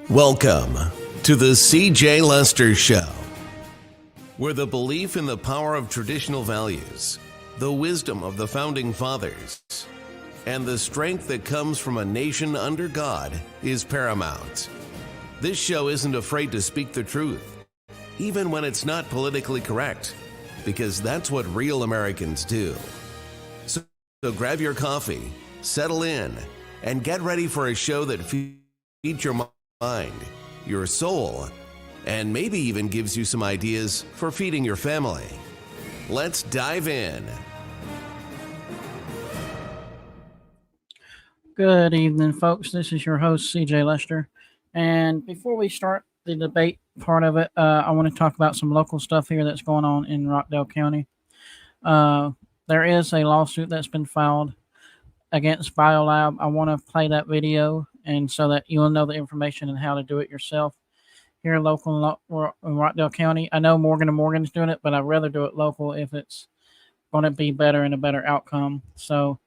Welcome to the C.J. Lester Show, where the belief in the power of traditional values, the wisdom of the Founding Fathers, and the strength that comes from a nation under God is paramount. This show isn't afraid to speak the truth, even when it's not politically correct, because that's what real Americans do. So grab your coffee, settle in, and get ready for a show that feeds your mind, your soul, and maybe even gives you some ideas for feeding your family. Let's dive in. Good evening, folks. This is your host, CJ Lester. And before we start the debate part of it, I want to talk about some local stuff here that's going on in Rockdale County. There is a lawsuit that's been filed against BioLab. I want to play that video, and so that you'll know the information and how to do it yourself here local in Rockdale County. I know Morgan & Morgan is doing it, but I'd rather do it local if it's going to be better and a better outcome. So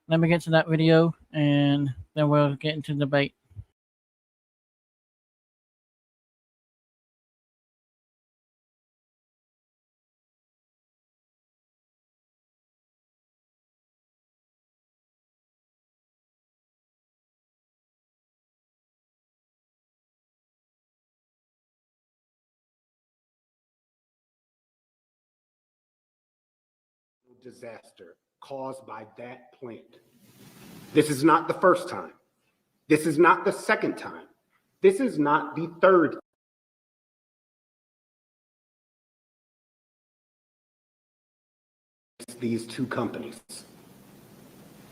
let me get to that video, and then we'll get into the debate. Disaster caused by that plant. This is not the first time. This is not the second time. This is not the third. These two companies.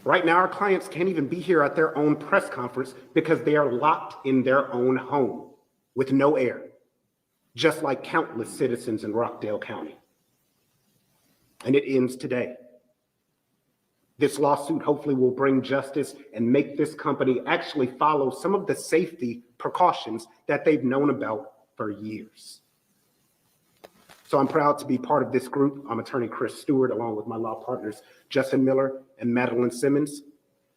Right now, our clients can't even be here at their own press conference because they are locked in their own home with no air, just like countless citizens in Rockdale County. And it ends today. This lawsuit hopefully will bring justice and make this company actually follow some of the safety precautions that they've known about for years. So I'm proud to be part of this group. I'm attorney Chris Stewart, along with my law partners, Justin Miller and Madeline Simmons.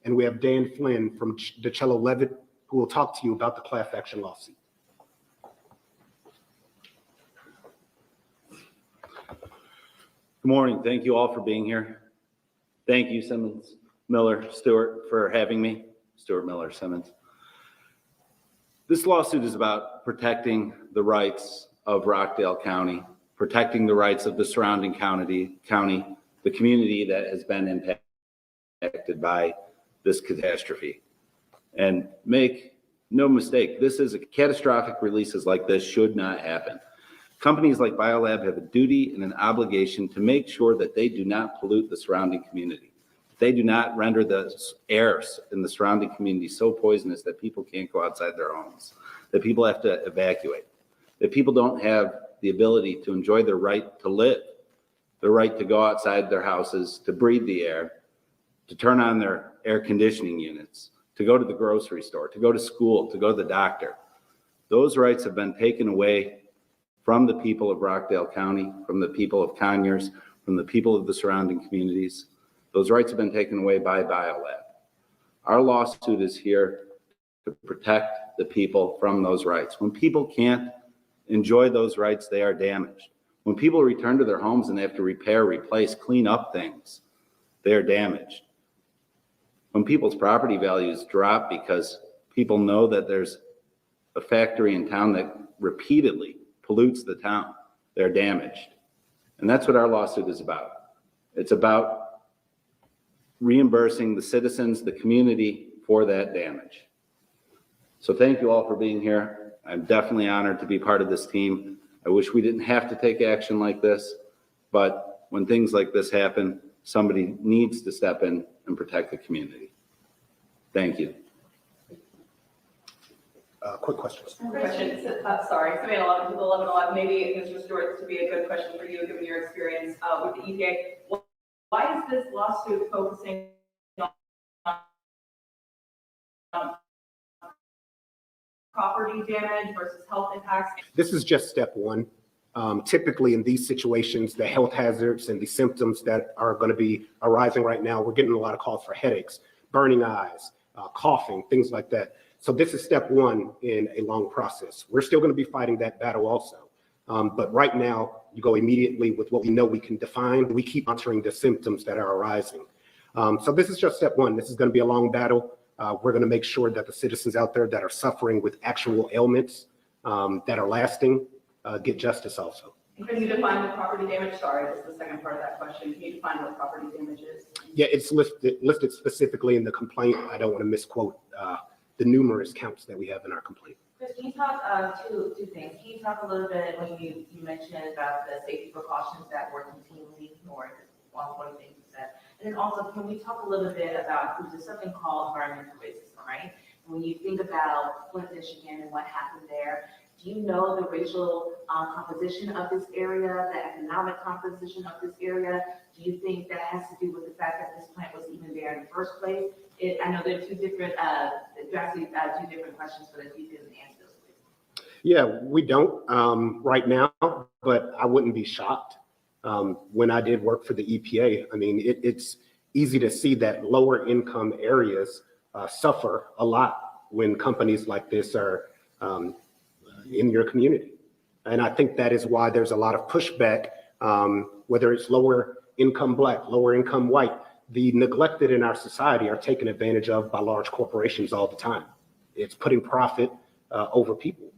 And we have Dan Flynn from DeCello Levitt, who will talk to you about the class action lawsuit. Good morning. Thank you all for being here. Thank you, Simmons, Miller, Stewart, for having me. Stewart, Miller, Simmons. This lawsuit is about protecting the rights of Rockdale County, protecting the rights of the surrounding county, the community that has been impacted by this catastrophe. And make no mistake, this is a catastrophic releases like this should not happen. Companies like BioLab have a duty and an obligation to make sure that they do not pollute the surrounding community. They do not render the air in the surrounding community so poisonous that people can't go outside their homes, that people have to evacuate, that people don't have the ability to enjoy their right to live, their right to go outside their houses, to breathe the air, to turn on their air conditioning units, to go to the grocery store, to go to school, to go to the doctor. Those rights have been taken away from the people of Rockdale County, from the people of Conyers, from the people of the surrounding communities. Those rights have been taken away by BioLab. Our lawsuit is here to protect the people from those rights. When people can't enjoy those rights, they are damaged. When people return to their homes and they have to repair, replace, clean up things, they are damaged. When people's property values drop because people know that there's a factory in town that repeatedly pollutes the town, they're damaged. And that's what our lawsuit is about. It's about reimbursing the citizens, the community for that damage. So thank you all for being here. I'm definitely honored to be part of this team. I wish we didn't have to take action like this, but when things like this happen, somebody needs to step in and protect the community. Thank you. Quick questions. Question. Sorry, somebody 11 to the 11. Maybe Mr. Stewart, this would be a good question for you, given your experience with the EPA. Why is this lawsuit focusing on property damage versus health impacts? This is just step one. Typically in these situations, the health hazards and the symptoms that are going to be arising right now, we're getting a lot of calls for headaches, burning eyes, coughing, things like that. So this is step one in a long process. We're still going to be fighting that battle also. But right now, you go immediately with what we know we can define. We keep monitoring the symptoms that are arising. So this is just step one. This is going to be a long battle. We're going to make sure that the citizens out there that are suffering with actual ailments that are lasting get justice also. And can you define what property damage? Sorry, this is the second part of that question. Can you define what property damage is? Yeah, it's listed specifically in the complaint. I don't want to misquote the numerous counts that we have in our complaint. Chris, can you talk two things? Can you talk a little bit when you mentioned about the safety precautions that were continually ignored? One of the things you said. And then also, can we talk a little bit about there's something called environmental racism, right? When you think about Flint, Michigan, and what happened there, do you know the racial composition of this area, the economic composition of this area? Do you think that has to do with the fact that this plant was even there in the first place? I know there are two different, you're asking two different questions, but if you can answer those, please. Yeah, we don't right now, but I wouldn't be shocked. When I did work for the EPA, I mean, it's easy to see that lower income areas suffer a lot when companies like this are in your community. And I think that is why there's a lot of pushback, whether it's lower income Black, lower income white. The neglected in our society are taken advantage of by large corporations all the time. It's putting profit over people.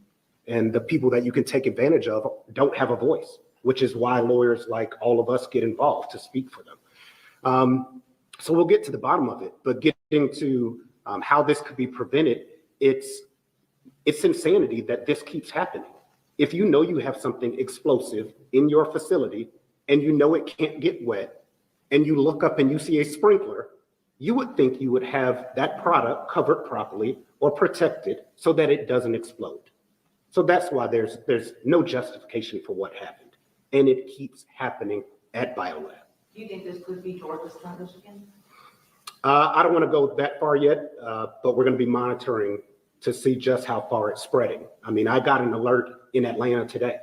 And the people that you can take advantage of don't have a voice, which is why lawyers like all of us get involved to speak for them. So we'll get to the bottom of it, but getting to how this could be prevented, it's insanity that this keeps happening. If you know you have something explosive in your facility and you know it can't get wet, and you look up and you see a sprinkler, you would think you would have that product covered properly or protected so that it doesn't explode. So that's why there's no justification for what happened. And it keeps happening at BioLab. Do you think this could be Georgia's Flint, Michigan? I don't want to go that far yet, but we're going to be monitoring to see just how far it's spreading. I mean, I got an alert in Atlanta today.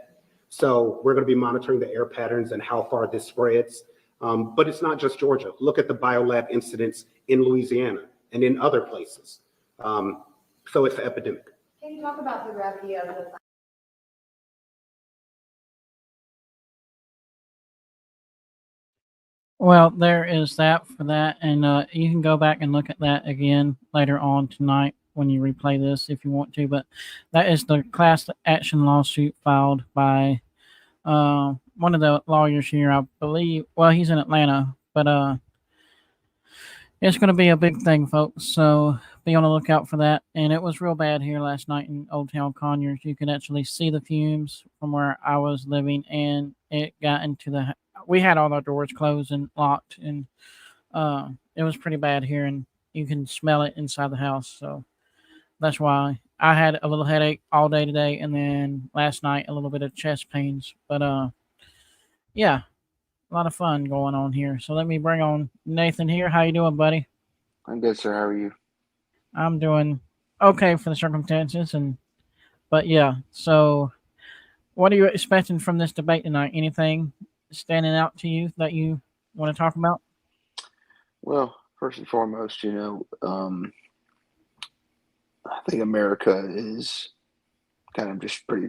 So we're going to be monitoring the air patterns and how far this spreads. But it's not just Georgia. Look at the BioLab incidents in Louisiana and in other places. So it's an epidemic. Can you talk about the gravity of the Well, there is that for that, and you can go back and look at that again later on tonight when you replay this if you want to. But that is the class action lawsuit filed by one of the lawyers here, I believe. Well, he's in Atlanta, but it's going to be a big thing, folks. So be on the lookout for that. And it was real bad here last night in Old Town Conyers. You could actually see the fumes from where I was living, and it got into the. We had all our doors closed and locked, and it was pretty bad here, and you can smell it inside the house. So that's why I had a little headache all day today, and then last night a little bit of chest pains. But yeah, a lot of fun going on here. So let me bring on Nathan here. How you doing, buddy? I'm good, sir. How are you? I'm doing okay for the circumstances, but yeah. So what are you expecting from this debate tonight? Anything standing out to you that you want to talk about? Well, first and foremost, I think America is kind of just pretty,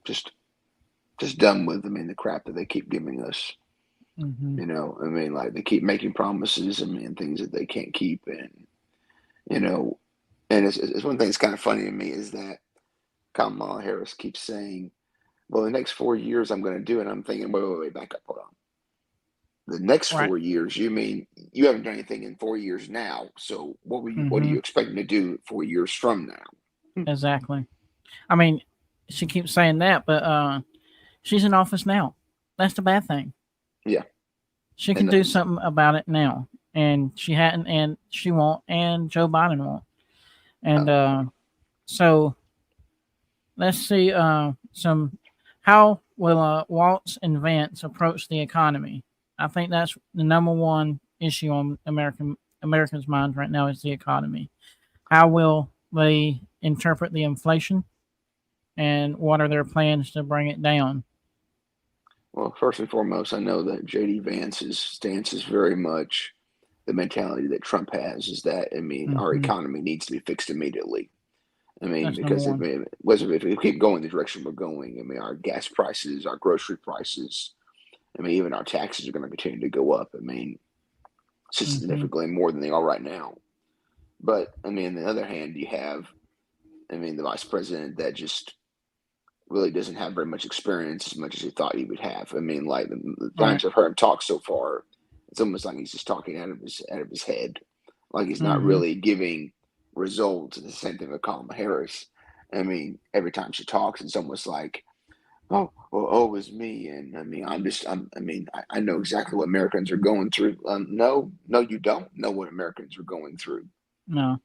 just done with, the crap that they keep giving us. Mm-hmm. Like they keep making promises, things that they can't keep. And, and it's one thing that's kind of funny to me is that Kamala Harris keeps saying, well, the next 4 years I'm going to do it. I'm thinking, wait, back up, hold on. The next 4 years, you mean you haven't done anything in 4 years now. So what are you expecting to do 4 years from now? Exactly. She keeps saying that, but she's in office now. That's the bad thing. Yeah. She can do something about it now. And she hadn't, and she won't, and Joe Biden won't. And so let's see how will Waltz and Vance approach the economy? I think that's the number one issue on Americans' minds right now is the economy. How will they interpret the inflation? And what are their plans to bring it down? Well, first and foremost, I know that J.D. Vance's stance is very much the mentality that Trump has is that, I mean, our Hmm. economy needs to be fixed immediately. I mean, That's number because one. if we keep going the direction we're going, I mean, our gas prices, our grocery prices, I mean, even our taxes are going to continue to go up. I mean, Hmm. significantly more than they are right now. But I mean, on the other hand, you have, I mean, the vice president that just really doesn't have very much experience as much as he thought he would have. I mean, like the Right. times I've heard him talk so far, it's almost like he's just talking out of his head, like he's not Hmm. really giving results. And the same thing with Kamala Harris. I mean, every time she talks, it's almost like, oh, well, oh, it's me, and I mean, I mean, I know exactly what Americans are going through. No, no, you don't know what Americans are going through. No,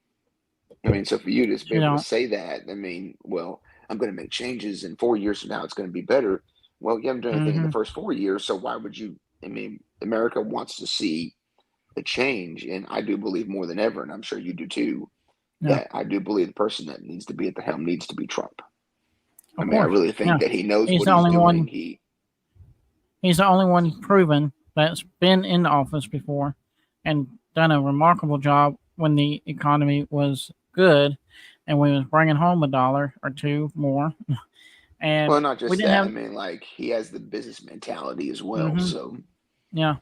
I mean, so for you to just be you able to don't. say that, I mean, well, I'm going to make changes, and 4 years from now, it's going to be better. Well, you haven't done anything in the Hmm. first 4 years, so why would you? I mean, America wants to see a change, and I do believe more than ever, and I'm sure you do too, Yeah, that I do believe the person that needs to be at the helm needs to be Trump. I of mean, I course. really Yeah, think that he knows he's what the he's only doing. one. He's the only one proven that's been in office before and done a remarkable job when the economy was good and we was bringing home a dollar or two more. Well, And not we just didn't that. I have. mean, like he has the business mentality as well. Hmm. So Yeah,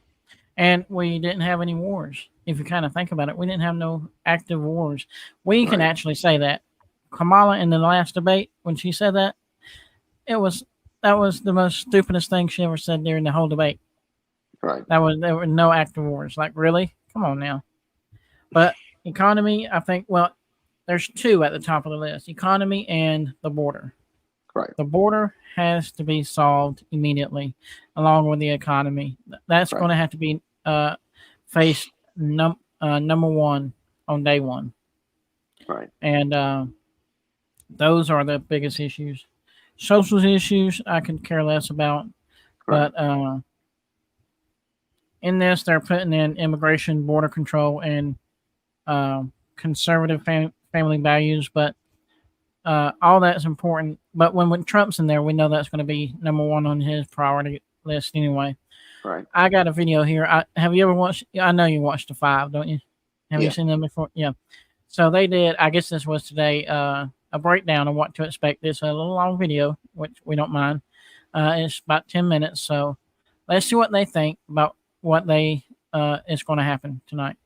and we didn't have any wars. If you kind of think about it, we didn't have no active wars. We can right, actually say that Kamala in the last debate when she said that, it was that was the most stupidest thing she ever said during the whole debate. right, That was There were no active wars. Like really, come on now. But economy, I think. Well, there's two at the top of the list: economy and the border. right, The border has to be solved immediately, along with the economy. That's right, going to have to be faced number one on day one, right, and those are the biggest issues. Social issues I could care less about, right, but in this they're putting in immigration, border control, and uh, conservative family values. But all that's important. But when Trump's in there, we know that's going to be number one on his priority list anyway. right. I got a video here. Have you ever watched? I know you watched the five, don't you? Have you Yeah, seen them before? Yeah. So they did. I guess this was today. A breakdown of what to expect. It's a little long video, which we don't mind. It's about 10 minutes. So let's see what they think about what they is going to happen tonight.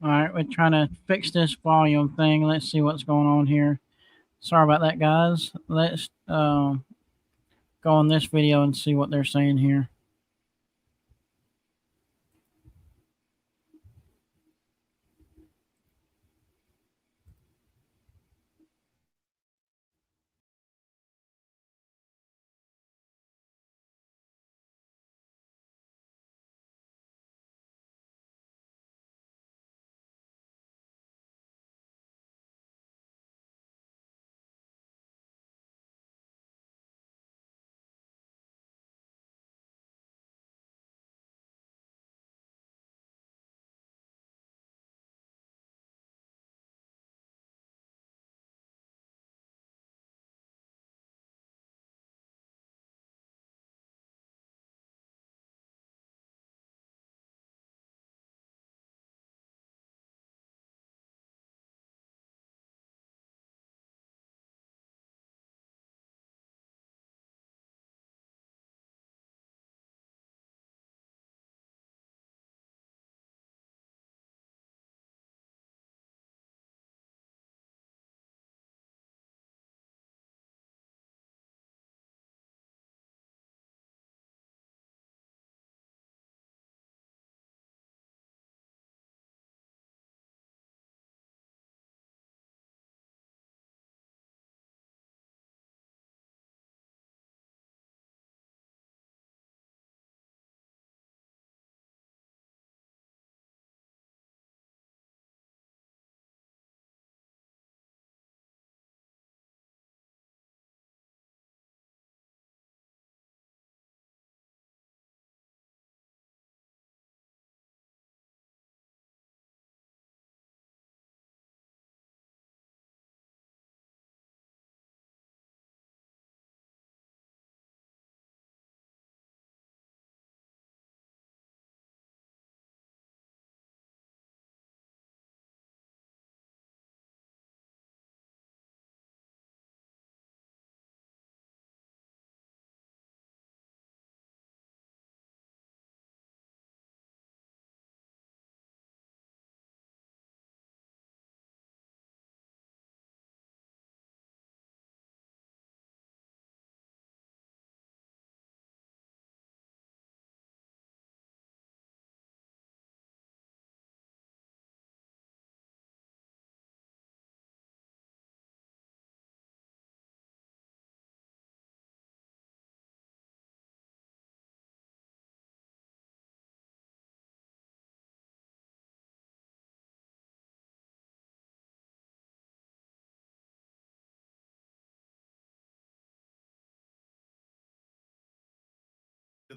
All right, we're trying to fix this volume thing. Let's see what's going on here. Sorry about that, guys. Let's go on this video and see what they're saying here.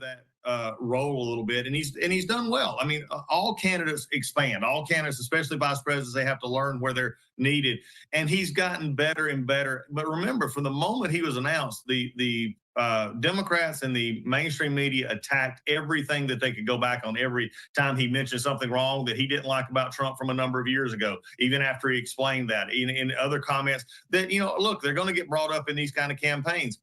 That role a little bit, and he's done well. I mean, all candidates expand. All candidates, especially vice presidents, they have to learn where they're needed, and he's gotten better and better. But remember, from the moment he was announced, the Democrats and the mainstream media attacked everything that they could go back on every time he mentioned something wrong that he didn't like about Trump from a number of years ago, even after he explained that in other comments that, look, they're going to get brought up in these kind of campaigns.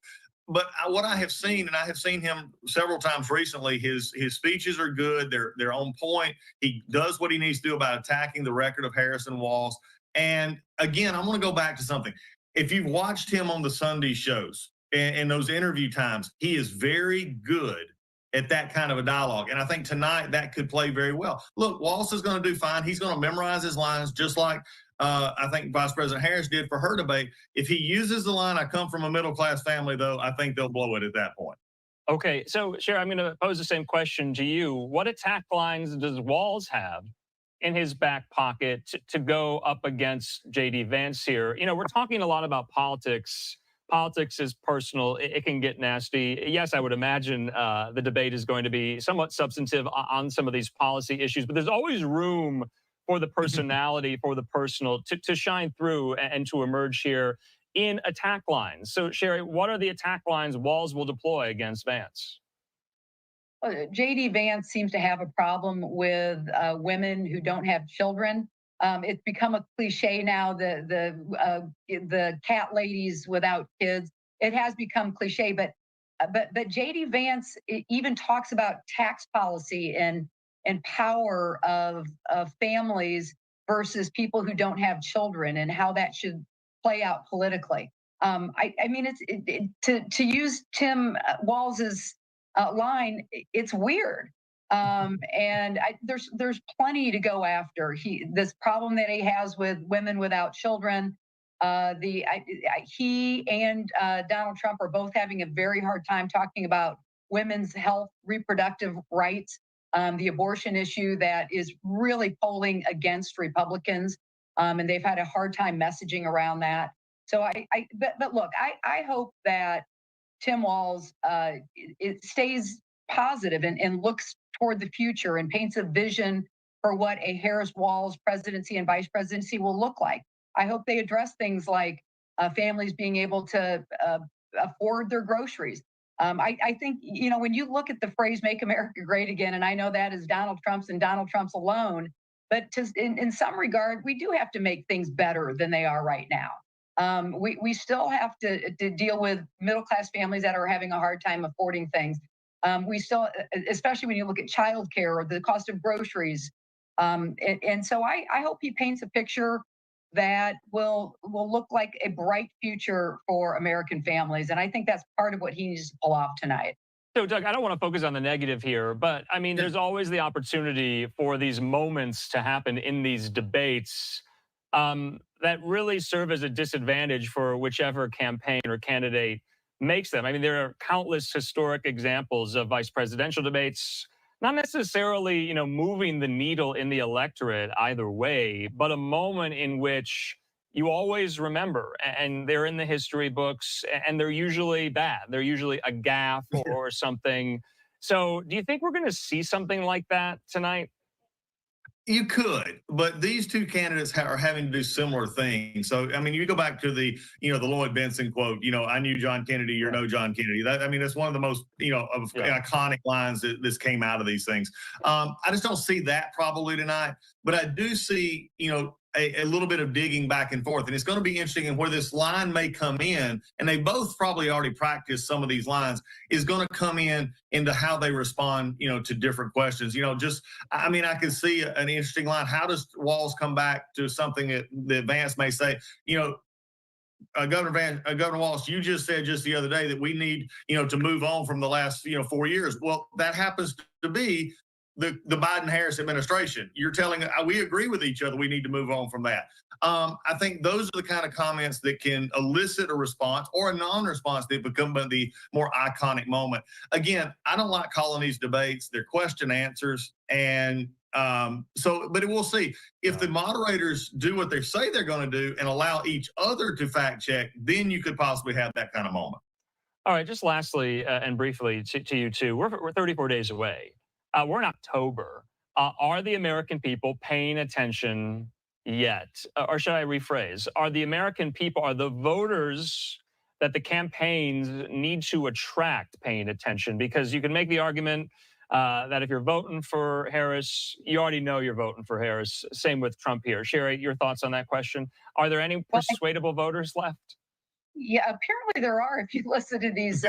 But what I have seen, and I have seen him several times recently, his speeches are good. They're on point. He does what he needs to do about attacking the record of Harris and Walz. And again, I want to go back to something. If you've watched him on the Sunday shows and those interview times, he is very good at that kind of a dialogue. And I think tonight that could play very well. Look, Walz is going to do fine. He's going to memorize his lines just like I think Vice President Harris did for her debate. If he uses the line, "I come from a middle-class family," though, I think they'll blow it at that point. Okay, so Sherry, I'm going to pose the same question to you. What attack lines does Walz have in his back pocket to go up against J.D. Vance here? We're talking a lot about politics. Politics is personal. It can get nasty. Yes, I would imagine the debate is going to be somewhat substantive on some of these policy issues, but there's always room for the personality, for the personal to shine through and to emerge here in attack lines. So, Sherry, what are the attack lines Walz will deploy against Vance? J.D. Vance seems to have a problem with women who don't have children. It's become a cliche now. The cat ladies without kids. It has become cliche, but J.D. Vance even talks about tax policy and power of families versus people who don't have children and how that should play out politically. I mean, to use Tim Walls's line, it's weird. There's plenty to go after. This problem that he has with women without children. He and Donald Trump are both having a very hard time talking about women's health, reproductive rights, the abortion issue that is really polling against Republicans, and they've had a hard time messaging around that. So but look, I hope that Tim Walz it stays positive and looks toward the future and paints a vision for what a Harris-Walz presidency and vice presidency will look like. I hope they address things like families being able to afford their groceries. I think, when you look at the phrase "Make America Great Again," and I know that is Donald Trump's and Donald Trump's alone, but in some regard, we do have to make things better than they are right now. We still have to deal with middle-class families that are having a hard time affording things. We still, especially when you look at childcare or the cost of groceries. And so I hope he paints a picture that will look like a bright future for American families. And I think that's part of what he needs to pull off tonight. So, Doug, I don't want to focus on the negative here, but I mean, there's always the opportunity for these moments to happen in these debates that really serve as a disadvantage for whichever campaign or candidate makes them. I mean, there are countless historic examples of vice presidential debates, not necessarily, moving the needle in the electorate either way, but a moment in which you always remember, and they're in the history books, and they're usually bad. They're usually a gaffe or something. So do you think we're going to see something like that tonight? You could, but these two candidates are having to do similar things. So, I mean, you go back to the Lloyd Bentsen quote, "I knew John Kennedy, you're no John Kennedy." That's one of the most, iconic lines that this came out of these things. I just don't see that probably tonight, but I do see, a little bit of digging back and forth. And it's going to be interesting in where this line may come in. And they both probably already practiced some of these lines, is going to come in into how they respond, to different questions. I can see an interesting line. How does Walz come back to something that Vance may say, Governor Walz, you just said just the other day that we need, to move on from the last, 4 years. Well, that happens to be the Biden-Harris administration. You're telling we agree with each other. We need to move on from that. I think those are the kind of comments that can elicit a response or a non-response that become the more iconic moment. Again, I don't like calling these debates. They're question answers. And but we'll see. If the moderators do what they say they're going to do and allow each other to fact check, then you could possibly have that kind of moment. All right, just lastly and briefly to you two, we're 34 days away. We're in October. Are the American people paying attention yet? Or should I rephrase? Are the voters that the campaigns need to attract paying attention? Because you can make the argument that if you're voting for Harris, you already know you're voting for Harris. Same with Trump here. Sherry, your thoughts on that question? Are there any persuadable voters left? Yeah, apparently there are if you listen to these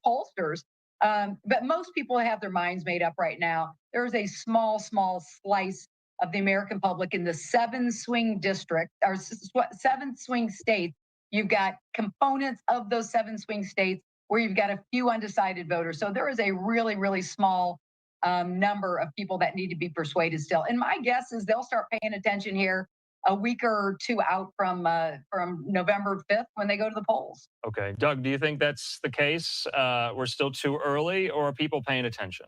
pollsters. But most people have their minds made up right now. There's a small slice of the American public in the 7 swing district or 7 swing states. You've got components of those 7 swing states where you've got a few undecided voters. So there is a really, really small number of people that need to be persuaded still. And my guess is they'll start paying attention here a week or two out from November 5th when they go to the polls. Okay. Doug, do you think that's the case? We're still too early, or are people paying attention?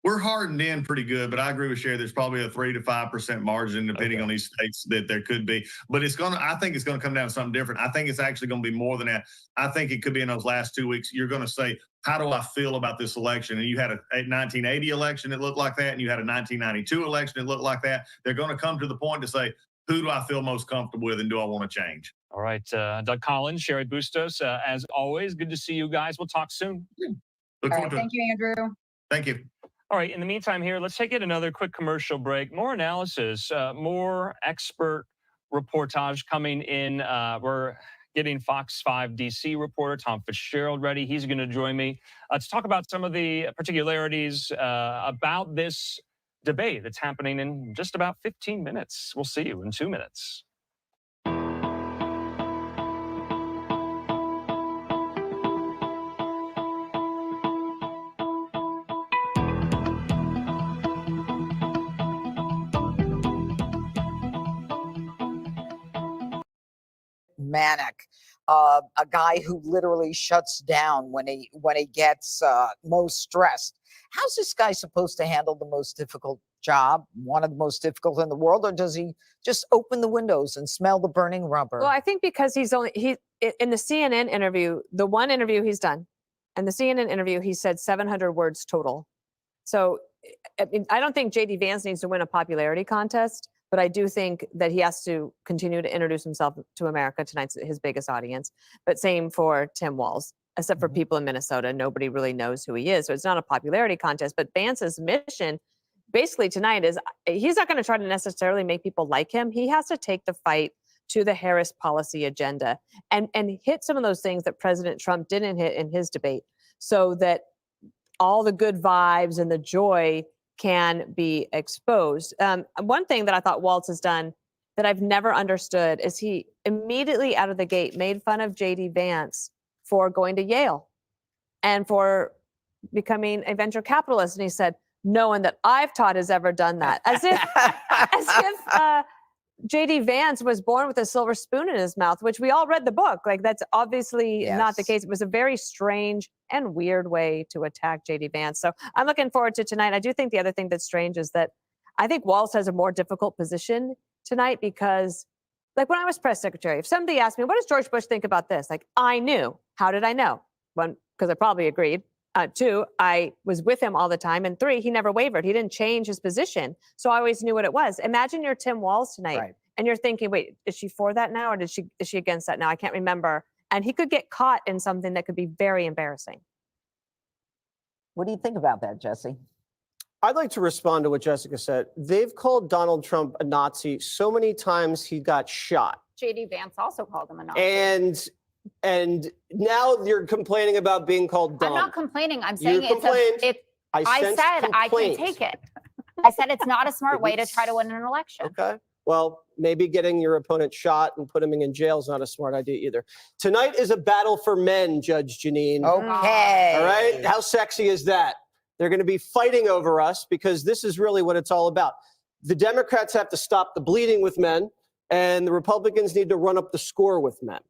We're hardened in pretty good, but I agree with Sherry. There's probably a 3 to 5% margin depending on these states that there could be. But I think it's going to come down to something different. I think it's actually going to be more than that. I think it could be in those last 2 weeks. You're going to say, how do I feel about this election? And you had a 1980 election that looked like that, and you had a 1992 election that looked like that. They're going to come to the point to say, who do I feel most comfortable with, and do I want to change? All right, Doug Collins, Sherry Bustos, as always, good to see you guys. We'll talk soon. Look forward to it. Thank you, Andrew. Thank you. All right, in the meantime here, let's take another quick commercial break. More analysis, more expert reportage coming in. We're getting Fox 5 DC reporter Tom Fitzgerald ready. He's going to join me to talk about some of the particularities about this debate that's happening in just about 15 minutes. We'll see you in 2 minutes. Manic, a guy who literally shuts down when he gets most stressed. How's this guy supposed to handle the most difficult job, one of the most difficult in the world, or does he just open the windows and smell the burning rubber? Well, I think because he in the CNN interview, the one interview he's done, and the CNN interview, he said 700 words total. So, I mean, I don't think JD Vance needs to win a popularity contest, but I do think that he has to continue to introduce himself to America. Tonight's his biggest audience. But same for Tim Walz, except for people in Minnesota. Nobody really knows who he is. So it's not a popularity contest. But Vance's mission basically tonight is he's not going to try to necessarily make people like him. He has to take the fight to the Harris policy agenda and hit some of those things that President Trump didn't hit in his debate, so that all the good vibes and the joy can be exposed. One thing that I thought Walz has done that I've never understood is he immediately out of the gate made fun of JD Vance for going to Yale and for becoming a venture capitalist. And he said, no one that I've taught has ever done that. As if JD Vance was born with a silver spoon in his mouth, which we all read the book. Like, that's obviously not the case. It was a very strange and weird way to attack JD Vance. So I'm looking forward to tonight. I do think the other thing that's strange is that I think Walz has a more difficult position tonight because, like, when I was press secretary, if somebody asked me, what does George Bush think about this? Like, I knew. How did I know? One, because I probably agreed. Two, I was with him all the time. And three, he never wavered. He didn't change his position. So I always knew what it was. Imagine you're Tim Walz tonight and you're thinking, wait, is she for that now? Or is she against that now? I can't remember. And he could get caught in something that could be very embarrassing. What do you think about that, Jesse? I'd like to respond to what Jessica said. They've called Donald Trump a Nazi so many times he got shot. JD Vance also called him a Nazi. And now you're complaining about being called dumb. I'm not complaining. I'm saying I said I can take it. I said it's not a smart way to try to win an election. Okay. Well, maybe getting your opponent shot and putting him in jail is not a smart idea either. Tonight is a battle for men, Judge Janine. Okay. All right. How sexy is that? They're going to be fighting over us because this is really what it's all about. The Democrats have to stop the bleeding with men, and the Republicans need to run up the score with men.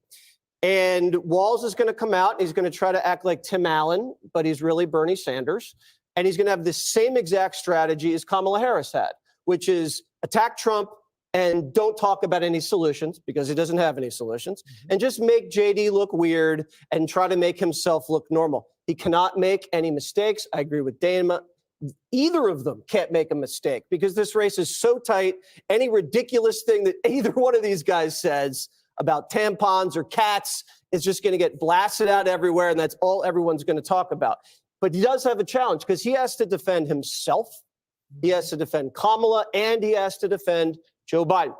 And Walz is going to come out and he's going to try to act like Tim Allen, but he's really Bernie Sanders. And he's going to have the same exact strategy as Kamala Harris had, which is attack Trump and don't talk about any solutions because he doesn't have any solutions, and just make JD look weird and try to make himself look normal. He cannot make any mistakes. I agree with Dana. Either of them can't make a mistake because this race is so tight. Any ridiculous thing that either one of these guys says about tampons or cats is just going to get blasted out everywhere, and that's all everyone's going to talk about. But he does have a challenge because he has to defend himself, he has to defend Kamala, and he has to defend Joe Biden.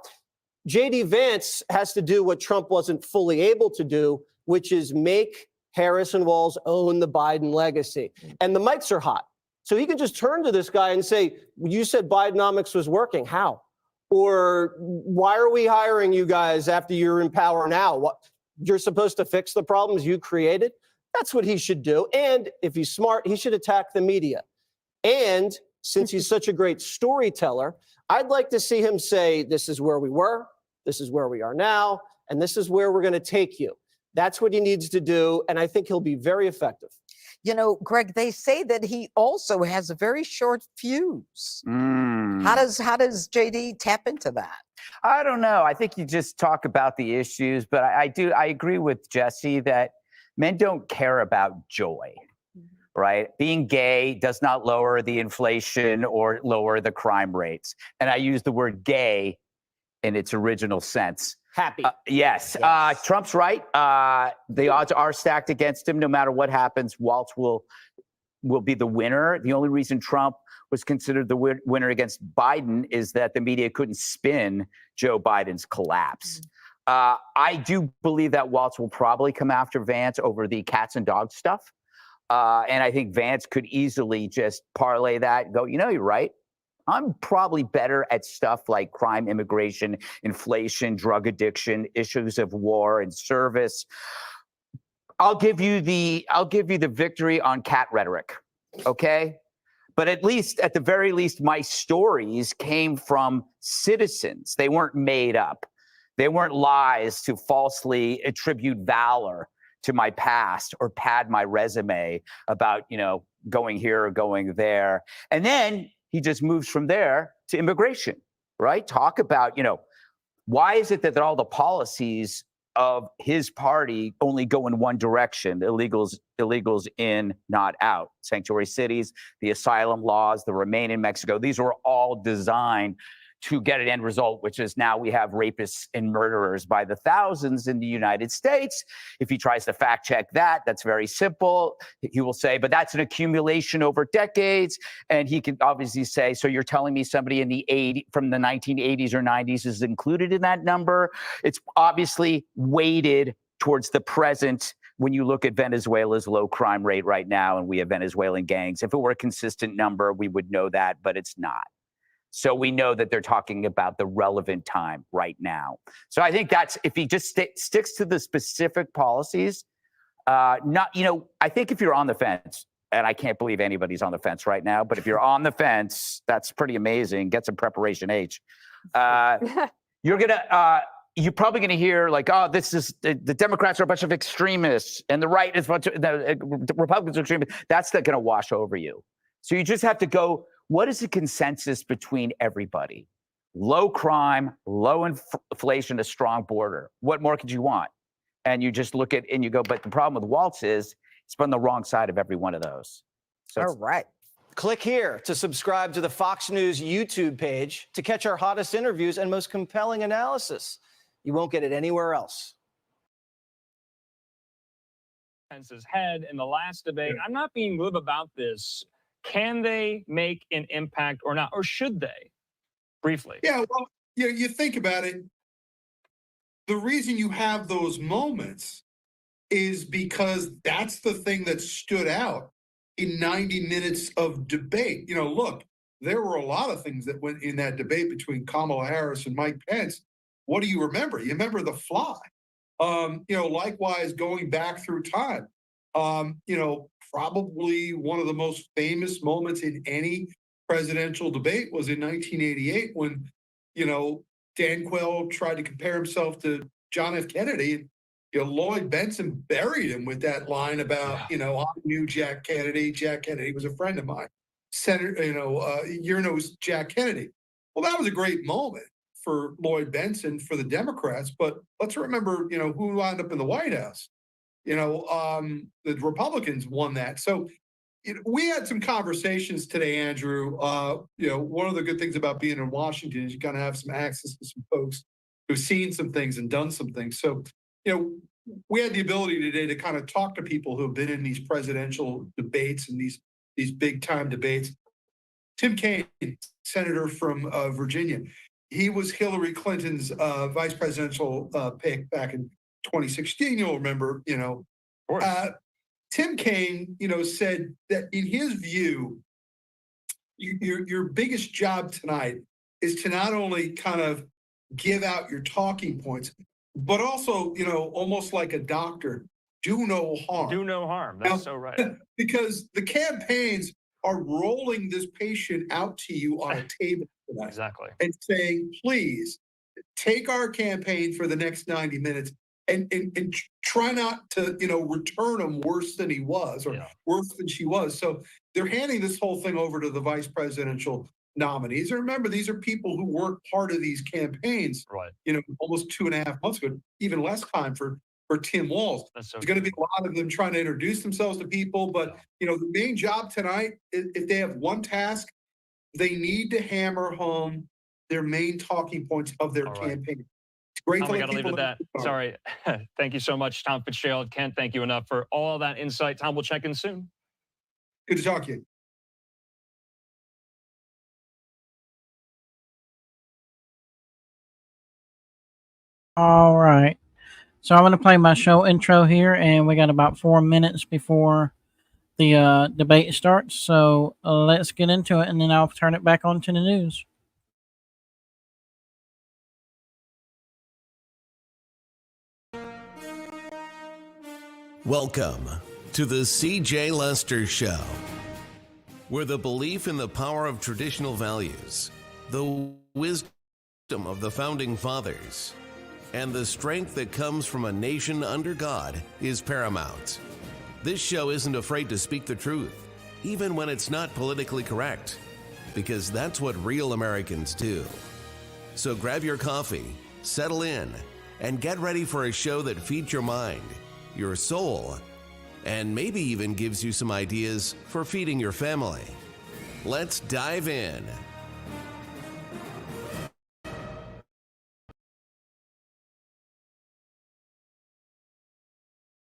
JD Vance has to do what Trump wasn't fully able to do, which is make Harris and Walz own the Biden legacy. And the mics are hot. So he can just turn to this guy and say, you said Bidenomics was working. How? Or why are we hiring you guys after you're in power now? What, you're supposed to fix the problems you created? That's what he should do. And if he's smart, he should attack the media. And since he's such a great storyteller, I'd like to see him say, this is where we were, this is where we are now, and this is where we're going to take you. That's what he needs to do. And I think he'll be very effective. You know, Greg, they say that he also has a very short fuse. How does JD tap into that? I don't know. I think you just talk about the issues, but I agree with Jesse that men don't care about joy, right? Being gay does not lower the inflation or lower the crime rates. And I use the word gay in its original sense. Happy. Yes. Trump's right. The odds are stacked against him. No matter what happens, Walz will be the winner. The only reason Trump was considered the winner against Biden is that the media couldn't spin Joe Biden's collapse. I do believe that Walz will probably come after Vance over the cats and dogs stuff. And I think Vance could easily just parlay that and go, you know, you're right. I'm probably better at stuff like crime, immigration, inflation, drug addiction, issues of war and service. I'll give you the victory on cat rhetoric, okay? But at the very least, my stories came from citizens. They weren't made up. They weren't lies to falsely attribute valor to my past or pad my resume about, going here or going there. And then he just moves from there to immigration, right? Talk about, why is it that all the policies of his party only go in one direction? Illegals in, not out. Sanctuary cities, the asylum laws, the Remain in Mexico. These were all designed to get an end result, which is now we have rapists and murderers by the thousands in the United States. If he tries to fact check that, that's very simple. He will say, but that's an accumulation over decades. And he can obviously say, so you're telling me somebody from the 1980s or 90s is included in that number? It's obviously weighted towards the present when you look at Venezuela's low crime rate right now, and we have Venezuelan gangs. If it were a consistent number, we would know that, but it's not. So we know that they're talking about the relevant time right now. So I think that's, if he just sticks to the specific policies, I think if you're on the fence, and I can't believe anybody's on the fence right now, but if you're on the fence, that's pretty amazing. Get some preparation H. You're probably going to hear like, oh, this is the Democrats are a bunch of extremists and the right is a bunch of the Republicans are extremists. That's not going to wash over you. So you just have to go, what is the consensus between everybody? Low crime, low inflation, a strong border. What more could you want? And you just look at and you go, but the problem with Waltz is it's on the wrong side of every one of those. So all right. Click here to subscribe to the Fox News YouTube page to catch our hottest interviews and most compelling analysis. You won't get it anywhere else. Pence's head in the last debate. I'm not being glib about this. Can they make an impact or not? Or should they? Briefly. Yeah, well, you think about it. The reason you have those moments is because that's the thing that stood out in 90 minutes of debate. Look, there were a lot of things that went in that debate between Kamala Harris and Mike Pence. What do you remember? You remember the fly. Likewise, going back through time, probably one of the most famous moments in any presidential debate was in 1988 when, Dan Quayle tried to compare himself to John F. Kennedy. Lloyd Bentsen buried him with that line about, I knew Jack Kennedy. Jack Kennedy was a friend of mine. Senator, knows Jack Kennedy. Well, that was a great moment for Lloyd Bentsen, for the Democrats. But let's remember, who wound up in the White House. The Republicans won that. So we had some conversations today, Andrew. One of the good things about being in Washington is you kind of have some access to some folks who've seen some things and done some things. So, we had the ability today to kind of talk to people who have been in these presidential debates and these big time debates. Tim Kaine, senator from Virginia, he was Hillary Clinton's vice presidential pick back in 2016. You'll remember, Tim Kaine, said that in his view, your biggest job tonight is to not only kind of give out your talking points, but also, almost like a doctor, do no harm. Do no harm. That's so right. Because the campaigns are rolling this patient out to you on a table tonight. Exactly. And saying, please take our campaign for the next 90 minutes and try not to, return him worse than he was or worse than she was. So they're handing this whole thing over to the vice presidential nominees. And remember, these are people who weren't part of these campaigns, right? Almost 2.5 months ago, even less time for Tim Walz. There's going to be a lot of them trying to introduce themselves to people. But, the main job tonight, if they have one task, they need to hammer home their main talking points of their campaign. It's great Tom, to I let got to leave it people at that. Sorry. Thank you so much, Tom Fitzgerald. Can't thank you enough for all that insight. Tom, we'll check in soon. Good to talk to you. All right. So I'm going to play my show intro here, and we got about 4 minutes before the debate starts. So let's get into it, and then I'll turn it back on to the news. Welcome to the CJ Lester Show, where the belief in the power of traditional values, the wisdom of the founding fathers, and the strength that comes from a nation under God is paramount. This show isn't afraid to speak the truth, even when it's not politically correct, because that's what real Americans do. So grab your coffee, settle in, and get ready for a show that feeds your mind, your soul, and maybe even gives you some ideas for feeding your family. Let's dive in.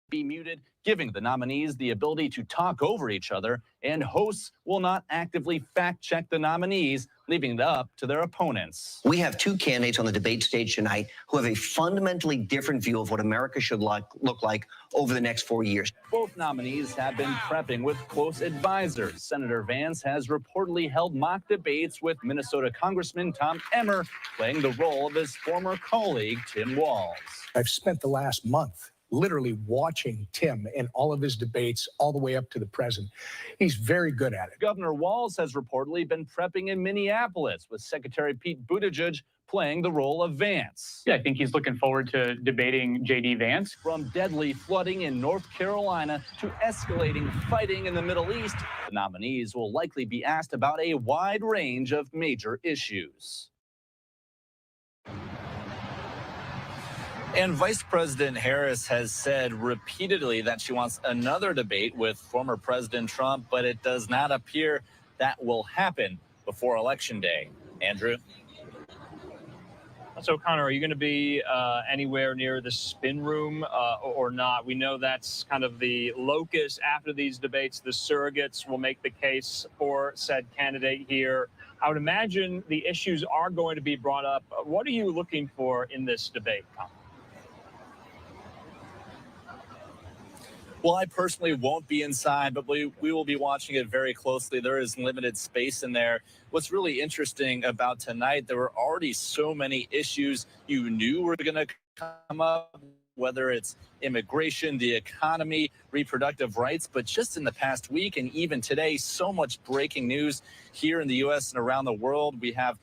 Be muted, giving the nominees the ability to talk over each other, and hosts will not actively fact-check the nominees, leaving it up to their opponents. We have two candidates on the debate stage tonight who have a fundamentally different view of what America should look like over the next 4 years. Both nominees have been prepping with close advisors. Senator Vance has reportedly held mock debates with Minnesota Congressman Tom Emmer, playing the role of his former colleague, Tim Walz. I've spent the last month literally watching Tim in all of his debates all the way up to the present. He's very good at it. Governor Walz has reportedly been prepping in Minneapolis, with Secretary Pete Buttigieg playing the role of Vance. Yeah, I think he's looking forward to debating J.D. Vance. From deadly flooding in North Carolina to escalating fighting in the Middle East, the nominees will likely be asked about a wide range of major issues. And Vice President Harris has said repeatedly that she wants another debate with former President Trump, but it does not appear that will happen before Election Day. Andrew? So, Connor, are you going to be anywhere near the spin room or not? We know that's kind of the locus after these debates. The surrogates will make the case for said candidate here. I would imagine the issues are going to be brought up. What are you looking for in this debate, Connor? Well, I personally won't be inside, but we will be watching it very closely. There is limited space in there. What's really interesting about tonight, there were already so many issues you knew were going to come up, whether it's immigration, the economy, reproductive rights. But just in the past week and even today, so much breaking news here in the U.S. and around the world. We have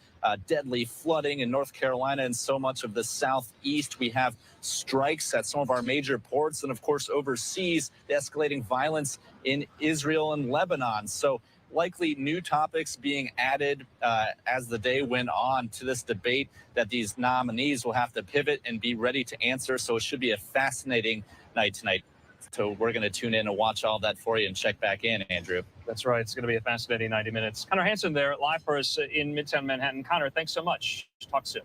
deadly flooding in North Carolina and so much of the Southeast. We have strikes at some of our major ports, and of course overseas, the escalating violence in Israel and Lebanon. So likely new topics being added as the day went on to this debate that these nominees will have to pivot and be ready to answer. So it should be a fascinating night tonight. So we're going to tune in and watch all that for you and check back in, Andrew. That's right. It's going to be a fascinating 90 minutes. Connor Hansen there, live for us in Midtown Manhattan. Connor, thanks so much. Talk soon.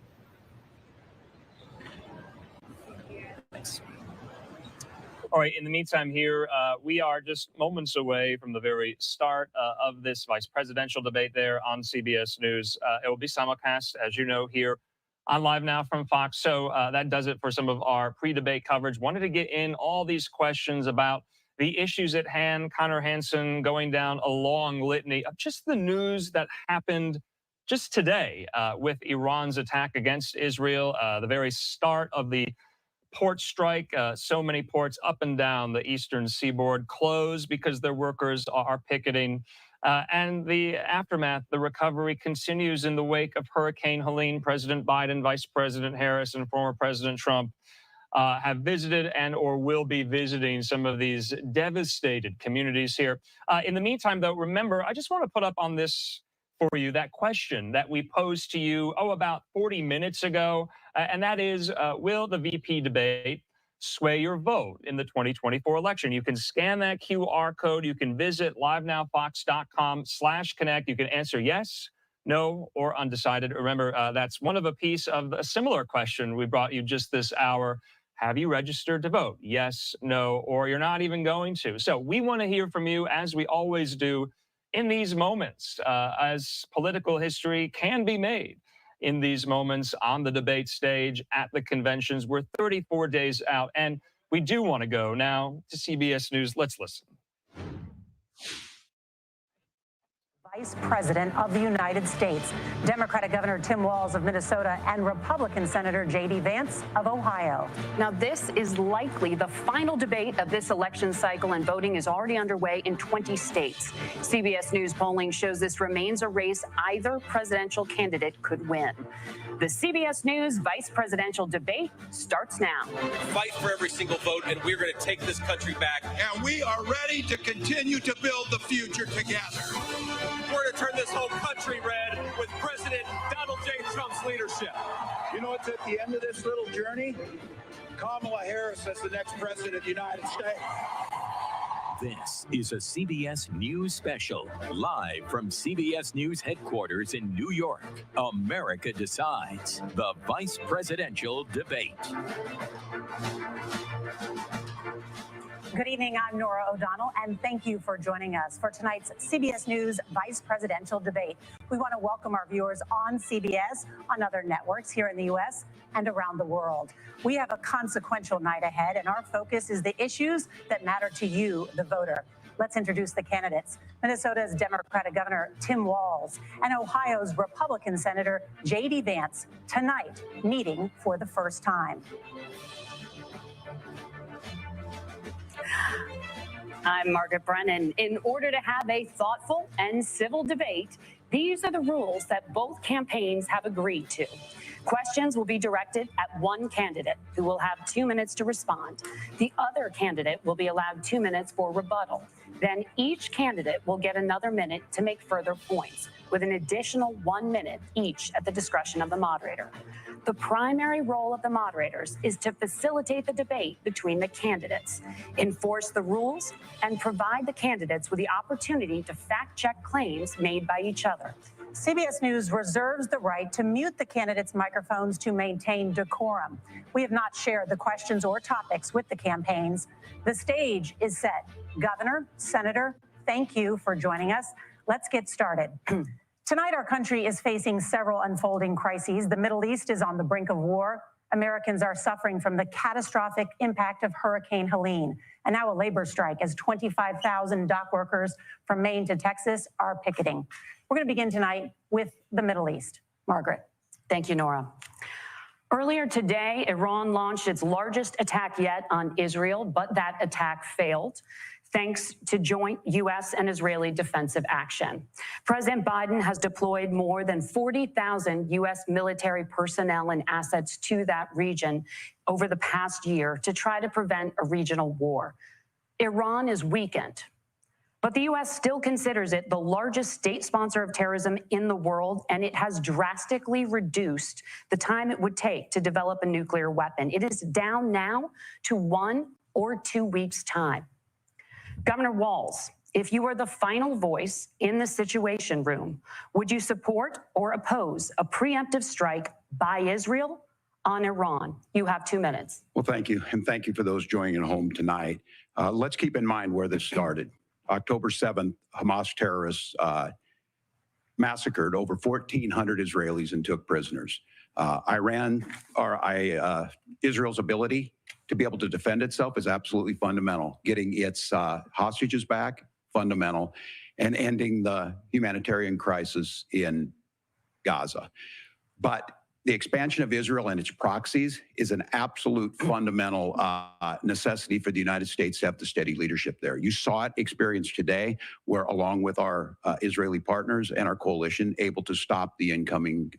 Thanks. All right. In the meantime here, we are just moments away from the very start of this vice presidential debate there on CBS News. It will be simulcast, as you know, here on Live Now from Fox. So that does it for some of our pre-debate coverage. Wanted to get in all these questions about the issues at hand. Connor Hansen going down a long litany of just the news that happened just today with Iran's attack against Israel, the very start of the port strike. So many ports up and down the eastern seaboard closed because their workers are picketing. And the aftermath, the recovery continues in the wake of Hurricane Helene. President Biden, Vice President Harris, and former President Trump have visited and or will be visiting some of these devastated communities here. In the meantime, though, remember, I just want to put up on this for you that question that we posed to you, about 40 minutes ago, and that is, will the VP debate sway your vote in the 2024 election? You can scan that QR code. You can visit livenowfox.com/connect. You can answer yes, no, or undecided. Remember, that's one of a piece of a similar question we brought you just this hour. Have you registered to vote? Yes, no, or you're not even going to. So we want to hear from you, as we always do in these moments, as political history can be made in these moments on the debate stage, at the conventions. We're 34 days out, and we do want to go now to CBS News. Let's listen. Vice President of the United States, Democratic Governor Tim Walz of Minnesota, and Republican Senator J.D. Vance of Ohio. Now, this is likely the final debate of this election cycle, and voting is already underway in 20 states. CBS News polling shows this remains a race either presidential candidate could win. The CBS News vice presidential debate starts now. Fight for every single vote, and we're going to take this country back. And we are ready to continue to build the future together. We're going to turn this whole country red with President Donald J. Trump's leadership. You know what's at the end of this little journey? Kamala Harris as the next president of the United States. This is a CBS News special, live from CBS News headquarters in New York. America Decides, the vice presidential debate. Good evening, I'm Nora O'Donnell, and thank you for joining us for tonight's CBS News Vice Presidential Debate. We want to welcome our viewers on CBS, on other networks here in the U.S. and around the world. We have a consequential night ahead, and our focus is the issues that matter to you, the voter. Let's introduce the candidates. Minnesota's Democratic Governor Tim Walz and Ohio's Republican Senator J.D. Vance, tonight meeting for the first time. I'm Margaret Brennan. In order to have a thoughtful and civil debate, these are the rules that both campaigns have agreed to. Questions will be directed at one candidate, who will have 2 minutes to respond. The other candidate will be allowed 2 minutes for rebuttal. Then each candidate will get another minute to make further points, with an additional 1 minute each at the discretion of the moderator. The primary role of the moderators is to facilitate the debate between the candidates, enforce the rules, and provide the candidates with the opportunity to fact-check claims made by each other. CBS News reserves the right to mute the candidates' microphones to maintain decorum. We have not shared the questions or topics with the campaigns. The stage is set. Governor, Senator, thank you for joining us. Let's get started. Tonight, our country is facing several unfolding crises. The Middle East is on the brink of war. Americans are suffering from the catastrophic impact of Hurricane Helene, and now a labor strike as 25,000 dock workers from Maine to Texas are picketing. We're going to begin tonight with the Middle East. Margaret. Thank you, Nora. Earlier today, Iran launched its largest attack yet on Israel, but that attack failed, thanks to joint U.S. and Israeli defensive action. President Biden has deployed more than 40,000 U.S. military personnel and assets to that region over the past year to try to prevent a regional war. Iran is weakened, but the U.S. still considers it the largest state sponsor of terrorism in the world, and it has drastically reduced the time it would take to develop a nuclear weapon. It is down now to 1 or 2 weeks' time. Governor Walz, if you were the final voice in the Situation Room, would you support or oppose a preemptive strike by Israel on Iran? You have 2 minutes. Well, thank you. And thank you for those joining at home tonight. Let's keep in mind where this started. October 7th, Hamas terrorists massacred over 1,400 Israelis and took prisoners. Israel's ability to be able to defend itself is absolutely fundamental. Getting its hostages back, fundamental, and ending the humanitarian crisis in Gaza. But the expansion of Israel and its proxies is an absolute fundamental necessity for the United States to have the steady leadership there. You saw it experienced today, where along with our Israeli partners and our coalition, able to stop the incoming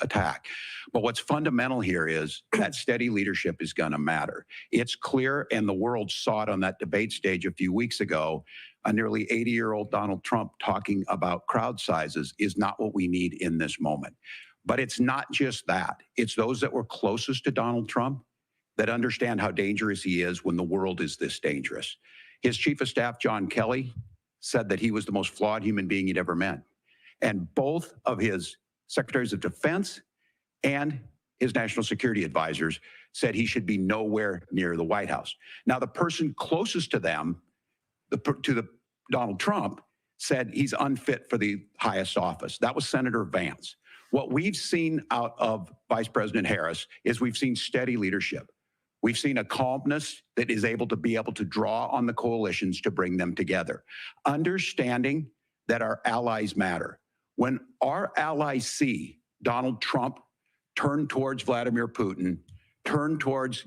attack. But what's fundamental here is that steady leadership is going to matter. It's clear, and the world saw it on that debate stage a few weeks ago. A nearly 80-year-old Donald Trump talking about crowd sizes is not what we need in this moment. But it's not just that. It's those that were closest to Donald Trump that understand how dangerous he is when the world is this dangerous. His chief of staff, John Kelly, said that he was the most flawed human being he'd ever met. And both of his secretaries of defense and his national security advisors said he should be nowhere near the White House. Now, the person closest to them, Donald Trump, said he's unfit for the highest office. That was Senator Vance. What we've seen out of Vice President Harris is we've seen steady leadership. We've seen a calmness that is able to draw on the coalitions to bring them together. Understanding that our allies matter. When our allies see Donald Trump turn towards Vladimir Putin, turn towards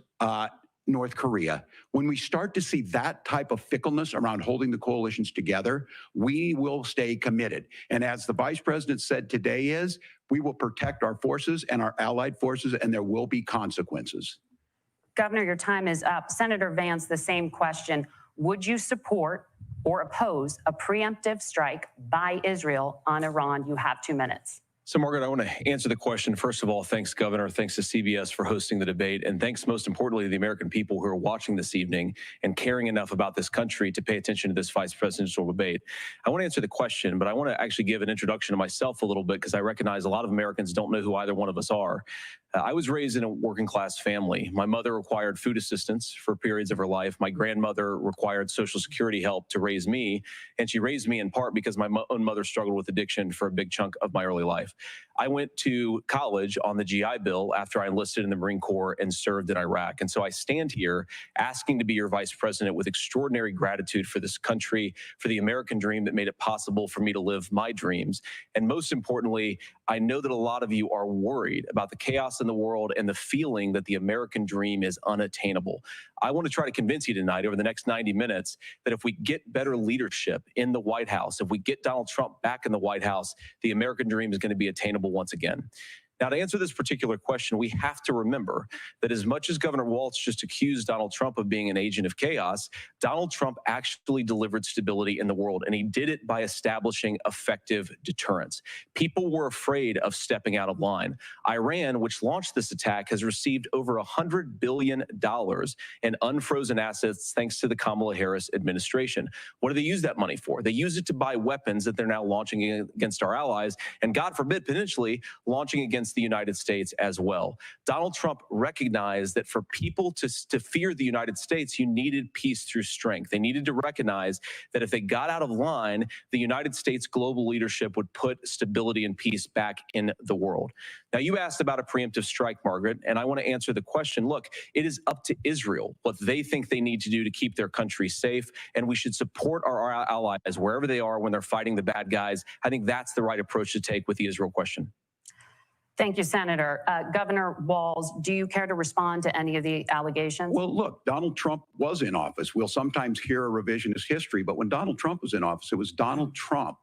North Korea, when we start to see that type of fickleness around holding the coalitions together, we will stay committed. And as the vice president said today we will protect our forces and our allied forces, and there will be consequences. Governor, your time is up. Senator Vance, the same question. Would you support or oppose a preemptive strike by Israel on Iran? You have 2 minutes. So, Margaret, I want to answer the question. First of all, thanks, Governor. Thanks to CBS for hosting the debate. And thanks, most importantly, to the American people who are watching this evening and caring enough about this country to pay attention to this vice presidential debate. I want to answer the question, but I want to actually give an introduction to myself a little bit because I recognize a lot of Americans don't know who either one of us are. I was raised in a working class family. My mother required food assistance for periods of her life. My grandmother required Social Security help to raise me. And she raised me in part because my own mother struggled with addiction for a big chunk of my early life. I went to college on the GI Bill after I enlisted in the Marine Corps and served in Iraq. And so I stand here asking to be your vice president with extraordinary gratitude for this country, for the American dream that made it possible for me to live my dreams. And most importantly, I know that a lot of you are worried about the chaos in the world and the feeling that the American dream is unattainable. I want to try to convince you tonight over the next 90 minutes that if we get better leadership in the White House, if we get Donald Trump back in the White House, the American dream is going to be attainable once again. Now, to answer this particular question, we have to remember that as much as Governor Walz just accused Donald Trump of being an agent of chaos, Donald Trump actually delivered stability in the world, and he did it by establishing effective deterrence. People were afraid of stepping out of line. Iran, which launched this attack, has received over $100 billion in unfrozen assets thanks to the Kamala Harris administration. What do they use that money for? They use it to buy weapons that they're now launching against our allies, and God forbid, potentially launching against the United States as well. Donald Trump recognized that for people to fear the United States, you needed peace through strength. They needed to recognize that if they got out of line, the United States global leadership would put stability and peace back in the world. Now, you asked about a preemptive strike, Margaret, and I want to answer the question. Look, it is up to Israel what they think they need to do to keep their country safe, and we should support our allies wherever they are when they're fighting the bad guys. I think that's the right approach to take with the Israel question. Thank you, Senator. Governor Walz, do you care to respond to any of the allegations? Well, look, Donald Trump was in office. We'll sometimes hear a revisionist history, but when Donald Trump was in office, it was Donald Trump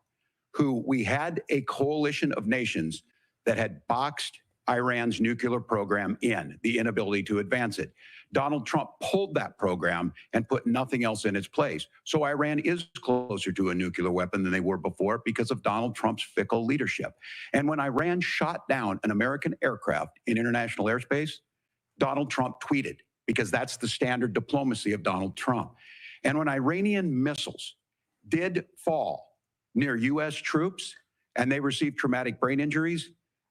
who we had a coalition of nations that had boxed Iran's nuclear program in, the inability to advance it. Donald Trump pulled that program and put nothing else in its place. So Iran is closer to a nuclear weapon than they were before because of Donald Trump's fickle leadership. And when Iran shot down an American aircraft in international airspace, Donald Trump tweeted, because that's the standard diplomacy of Donald Trump. And when Iranian missiles did fall near U.S. troops and they received traumatic brain injuries,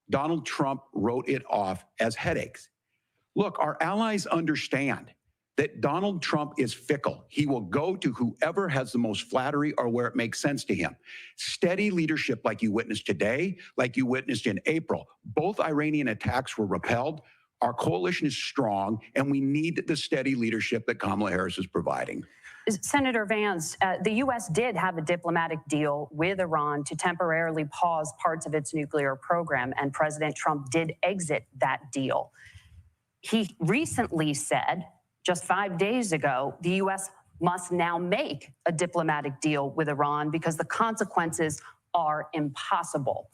Donald Trump wrote it off as headaches. Look, our allies understand that Donald Trump is fickle. He will go to whoever has the most flattery or where it makes sense to him. Steady leadership like you witnessed today, like you witnessed in April. Both Iranian attacks were repelled. Our coalition is strong, and we need the steady leadership that Kamala Harris is providing. Senator Vance, the U.S. did have a diplomatic deal with Iran to temporarily pause parts of its nuclear program, and President Trump did exit that deal. He recently said, just 5 days ago, the U.S. must now make a diplomatic deal with Iran because the consequences are impossible.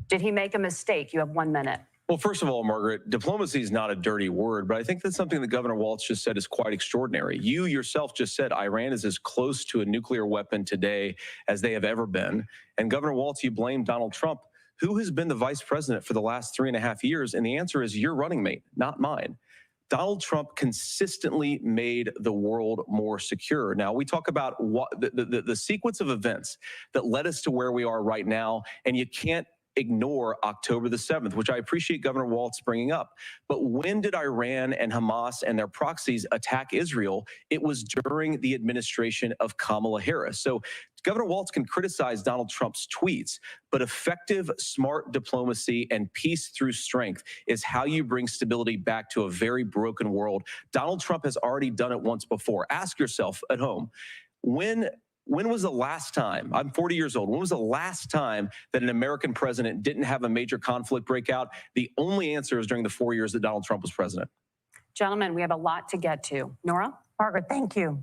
Did he make a mistake? You have 1 minute. Well, first of all, Margaret, diplomacy is not a dirty word, but I think that's something that Governor Walz just said is quite extraordinary. You yourself just said Iran is as close to a nuclear weapon today as they have ever been. And Governor Walz, you blame Donald Trump. Who has been the vice president for the last 3.5 years? And the answer is your running mate, not mine. Donald Trump consistently made the world more secure. Now, we talk about what the sequence of events that led us to where we are right now, and you can't ignore October the 7th, which I appreciate Governor Walz bringing up. But when did Iran and Hamas and their proxies attack Israel? It was during the administration of Kamala Harris. So Governor Walz can criticize Donald Trump's tweets, but effective, smart diplomacy and peace through strength is how you bring stability back to a very broken world. Donald Trump has already done it once before. Ask yourself at home, when was the last time, I'm 40 years old, when was the last time that an American president didn't have a major conflict break out? The only answer is during the 4 years that Donald Trump was president. Gentlemen, we have a lot to get to. Nora? Margaret, thank you.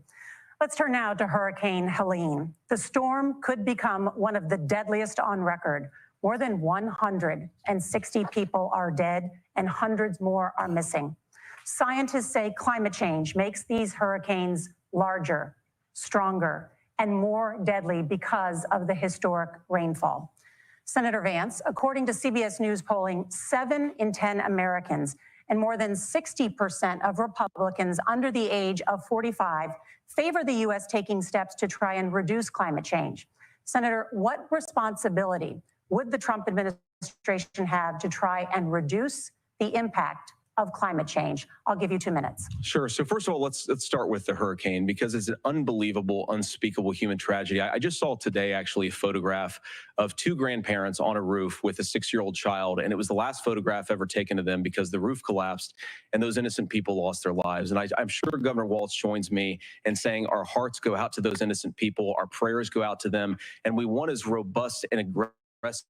Let's turn now to Hurricane Helene. The storm could become one of the deadliest on record. More than 160 people are dead and hundreds more are missing. Scientists say climate change makes these hurricanes larger, stronger, and more deadly because of the historic rainfall. Senator Vance, according to CBS News polling, 7 in 10 Americans and more than 60% of Republicans under the age of 45 favor the U.S. taking steps to try and reduce climate change. Senator, what responsibility would the Trump administration have to try and reduce the impact of climate change? I'll give you 2 minutes. Sure. So first of all, let's start with the hurricane because it's an unbelievable, unspeakable human tragedy. I just saw today actually a photograph of 2 grandparents on a roof with a 6-year-old child, and it was the last photograph ever taken of them because the roof collapsed and those innocent people lost their lives. And I'm sure Governor Walz joins me in saying our hearts go out to those innocent people, our prayers go out to them, and we want as robust and aggressive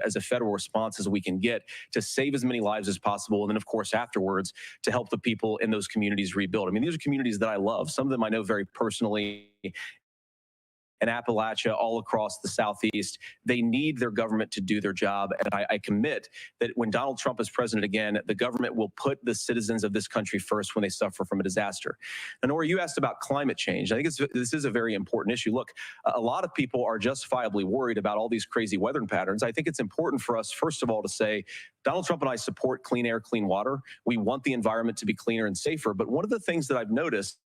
as a federal response as we can get to save as many lives as possible. And then, of course, afterwards, to help the people in those communities rebuild. I mean, these are communities that I love. Some of them I know very personally. In Appalachia, all across the Southeast, they need their government to do their job. And I commit that when Donald Trump is president again, the government will put the citizens of this country first when they suffer from a disaster. And Nora, you asked about climate change. I think this is a very important issue. Look, a lot of people are justifiably worried about all these crazy weather patterns. I think it's important for us, first of all, to say, Donald Trump and I support clean air, clean water. We want the environment to be cleaner and safer. But one of the things that I've noticed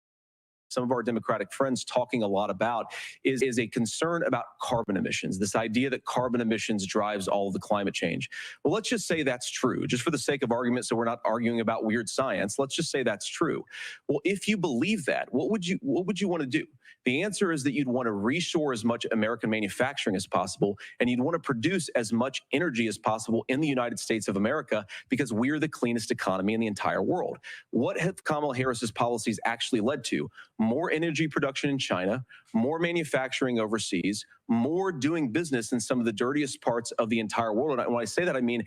some of our Democratic friends talking a lot about is a concern about carbon emissions, this idea that carbon emissions drives all of the climate change. Well, let's just say that's true, just for the sake of argument, so we're not arguing about weird science. Let's just say that's true. Well, if you believe that, what would you want to do? The answer is that you'd want to reshore as much American manufacturing as possible, and you'd want to produce as much energy as possible in the United States of America because we're the cleanest economy in the entire world. What have Kamala Harris's policies actually led to? More energy production in China, more manufacturing overseas, more doing business in some of the dirtiest parts of the entire world. And when I say that, I mean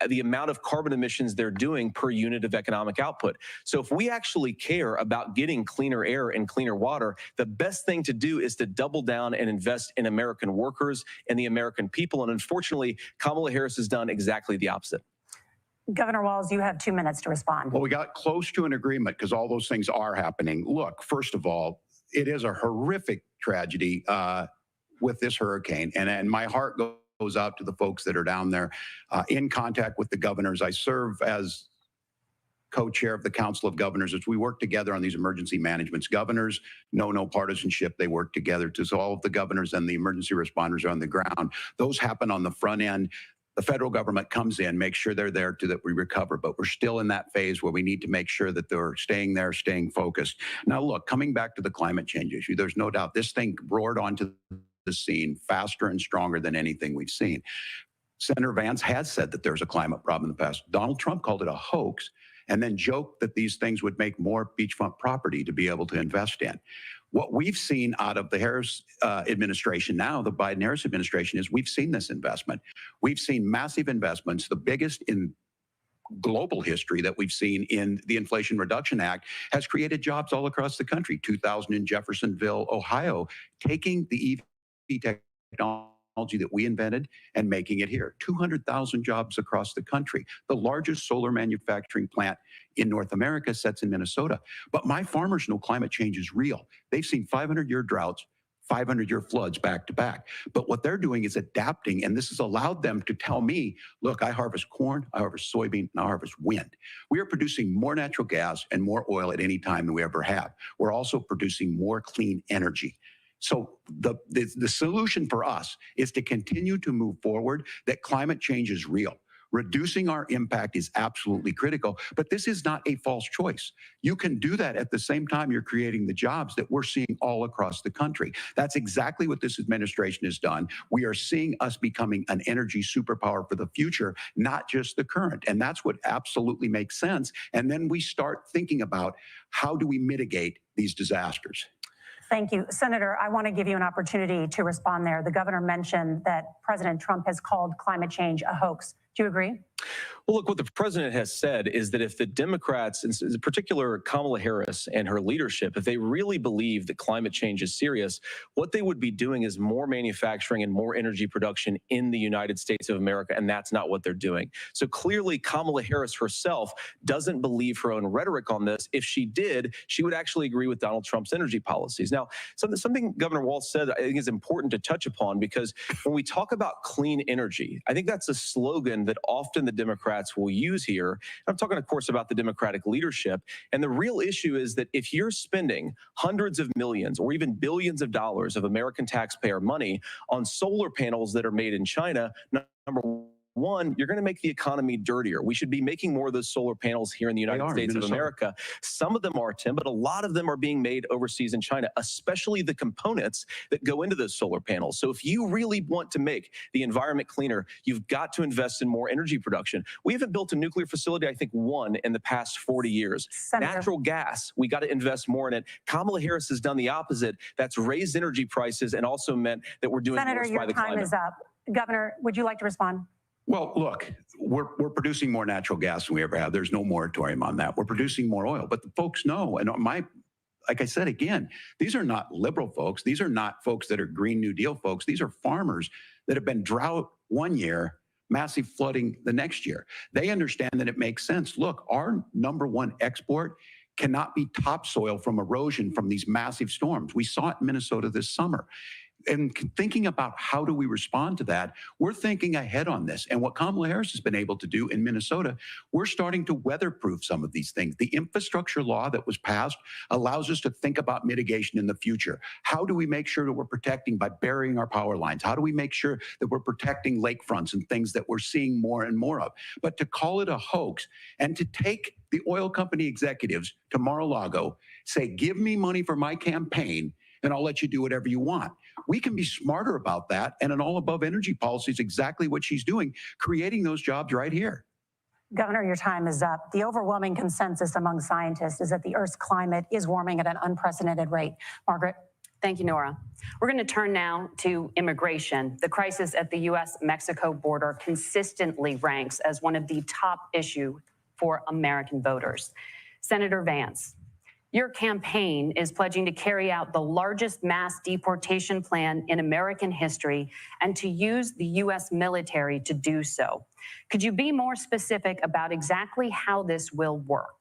the amount of carbon emissions they're doing per unit of economic output. So if we actually care about getting cleaner air and cleaner water, the best thing to do is to double down and invest in American workers and the American people. And unfortunately, Kamala Harris has done exactly the opposite. Governor Walz, you have 2 minutes to respond. Well, we got close to an agreement because all those things are happening. Look, first of all, it is a horrific tragedy with this hurricane. And my heart goes out to the folks that are down there in contact with the governors. I serve as co-chair of the Council of Governors as we work together on these emergency managements. Governors know no partisanship. They work together to all of the governors and the emergency responders are on the ground. Those happen on the front end. The federal government comes in, makes sure they're there to that we recover, but we're still in that phase where we need to make sure that they're staying there, staying focused. Now, look, coming back to the climate change issue, there's no doubt this thing roared onto the scene faster and stronger than anything we've seen. Senator Vance has said that there's a climate problem in the past. Donald Trump called it a hoax and then joked that these things would make more beachfront property to be able to invest in. What we've seen out of the Harris administration now, the Biden-Harris administration, is we've seen this investment. We've seen massive investments, the biggest in global history that we've seen in the Inflation Reduction Act, has created jobs all across the country. 2,000 in Jeffersonville, Ohio, taking the EV technology that we invented and making it here. 200,000 jobs across the country. The largest solar manufacturing plant in North America sits in Minnesota. But my farmers know climate change is real. They've seen 500-year droughts, 500-year floods back to back. But what they're doing is adapting, and this has allowed them to tell me, look, I harvest corn, I harvest soybean, and I harvest wind. We are producing more natural gas and more oil at any time than we ever have. We're also producing more clean energy. So the solution for us is to continue to move forward that climate change is real. Reducing our impact is absolutely critical, but this is not a false choice. You can do that at the same time you're creating the jobs that we're seeing all across the country. That's exactly what this administration has done. We are seeing us becoming an energy superpower for the future, not just the current. And that's what absolutely makes sense. And then we start thinking about how do we mitigate these disasters. Thank you. Senator, I want to give you an opportunity to respond there. The governor mentioned that President Trump has called climate change a hoax. Do you agree? Well, look, what the president has said is that if the Democrats, in particular Kamala Harris and her leadership, if they really believe that climate change is serious, what they would be doing is more manufacturing and more energy production in the United States of America, and that's not what they're doing. So clearly, Kamala Harris herself doesn't believe her own rhetoric on this. If she did, she would actually agree with Donald Trump's energy policies. Now, something Governor Walz said I think is important to touch upon, because when we talk about clean energy, I think that's a slogan that often the Democrats will use here. I'm talking, of course, about the Democratic leadership. And the real issue is that if you're spending hundreds of millions or even billions of dollars of American taxpayer money on solar panels that are made in China, number one, you're going to make the economy dirtier. We should be making more of those solar panels here in the United States of America. Some of them are, Tim, but a lot of them are being made overseas in China, especially the components that go into those solar panels. So if you really want to make the environment cleaner, you've got to invest in more energy production. We haven't built a nuclear facility, I think, one in the past 40 years. Senator. Natural gas, we got to invest more in it. Kamala Harris has done the opposite. That's raised energy prices and also meant that we're doing Senator, worse your by the time climate. is up. Governor, would you like to respond? Well, look, we're producing more natural gas than we ever have. There's no moratorium on that. We're producing more oil, but the folks know, and like I said, again, these are not liberal folks. These are not folks that are Green New Deal folks. These are farmers that have been drought one year, massive flooding the next year. They understand that it makes sense. Look, our number one export cannot be topsoil from erosion from these massive storms. We saw it in Minnesota this summer. And thinking about how do we respond to that, we're thinking ahead on this. And what Kamala Harris has been able to do in Minnesota, we're starting to weatherproof some of these things. The infrastructure law that was passed allows us to think about mitigation in the future. How do we make sure that we're protecting by burying our power lines? How do we make sure that we're protecting lakefronts and things that we're seeing more and more of? But to call it a hoax and to take the oil company executives to Mar-a-Lago, say, give me money for my campaign, and I'll let you do whatever you want. We can be smarter about that. And an all above energy policy is exactly what she's doing, creating those jobs right here. Governor, your time is up. The overwhelming consensus among scientists is that the Earth's climate is warming at an unprecedented rate. Margaret? Thank you, Nora. We're going to turn now to immigration. The crisis at the U.S.-Mexico border consistently ranks as one of the top issues for American voters. Senator Vance, your campaign is pledging to carry out the largest mass deportation plan in American history and to use the U.S. military to do so. Could you be more specific about exactly how this will work?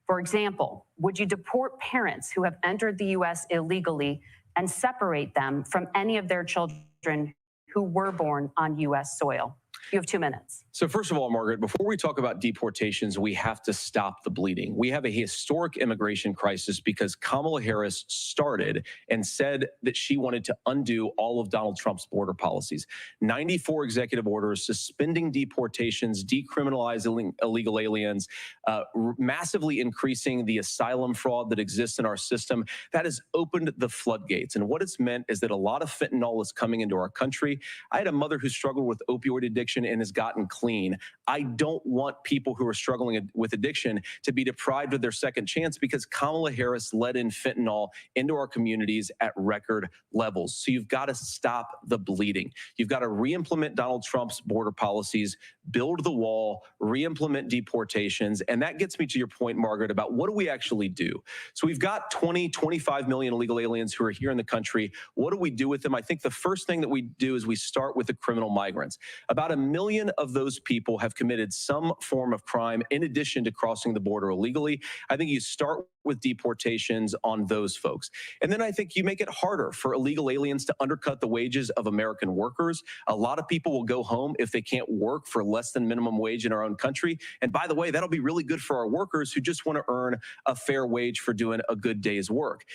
For example, would you deport parents who have entered the U.S. illegally and separate them from any of their children who were born on U.S. soil? You have 2 minutes. So first of all, Margaret, before we talk about deportations, we have to stop the bleeding. We have a historic immigration crisis because Kamala Harris started and said that she wanted to undo all of Donald Trump's border policies. 94 executive orders, suspending deportations, decriminalizing illegal aliens, massively increasing the asylum fraud that exists in our system. That has opened the floodgates. And what it's meant is that a lot of fentanyl is coming into our country. I had a mother who struggled with opioid addiction and has gotten clean. I don't want people who are struggling with addiction to be deprived of their second chance because Kamala Harris let in fentanyl into our communities at record levels. So you've got to stop the bleeding. You've got to re-implement Donald Trump's border policies, build the wall, re-implement deportations. And that gets me to your point, Margaret, about what do we actually do? So we've got 25 million illegal aliens who are here in the country. What do we do with them? I think the first thing that we do is we start with the criminal migrants. About 1 million of those people have committed some form of crime in addition to crossing the border illegally. I think you start with deportations on those folks. And then I think you make it harder for illegal aliens to undercut the wages of American workers. A lot of people will go home if they can't work for less than minimum wage in our own country. And by the way, that'll be really good for our workers who just want to earn a fair wage for doing a good day's work.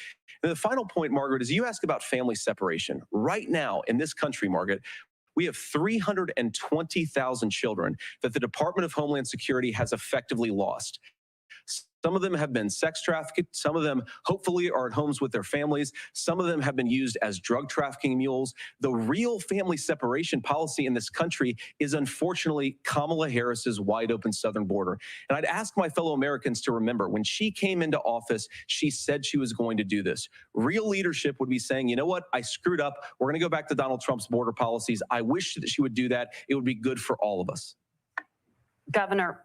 And the final point, Margaret, is you ask about family separation. Right now in this country, Margaret, we have 320,000 children that the Department of Homeland Security has effectively lost. Some of them have been sex trafficked. Some of them hopefully are at homes with their families. Some of them have been used as drug trafficking mules. The real family separation policy in this country is unfortunately Kamala Harris's wide open southern border. And I'd ask my fellow Americans to remember when she came into office, she said she was going to do this. Real leadership would be saying, you know what, I screwed up. We're going to go back to Donald Trump's border policies. I wish that she would do that. It would be good for all of us. Governor,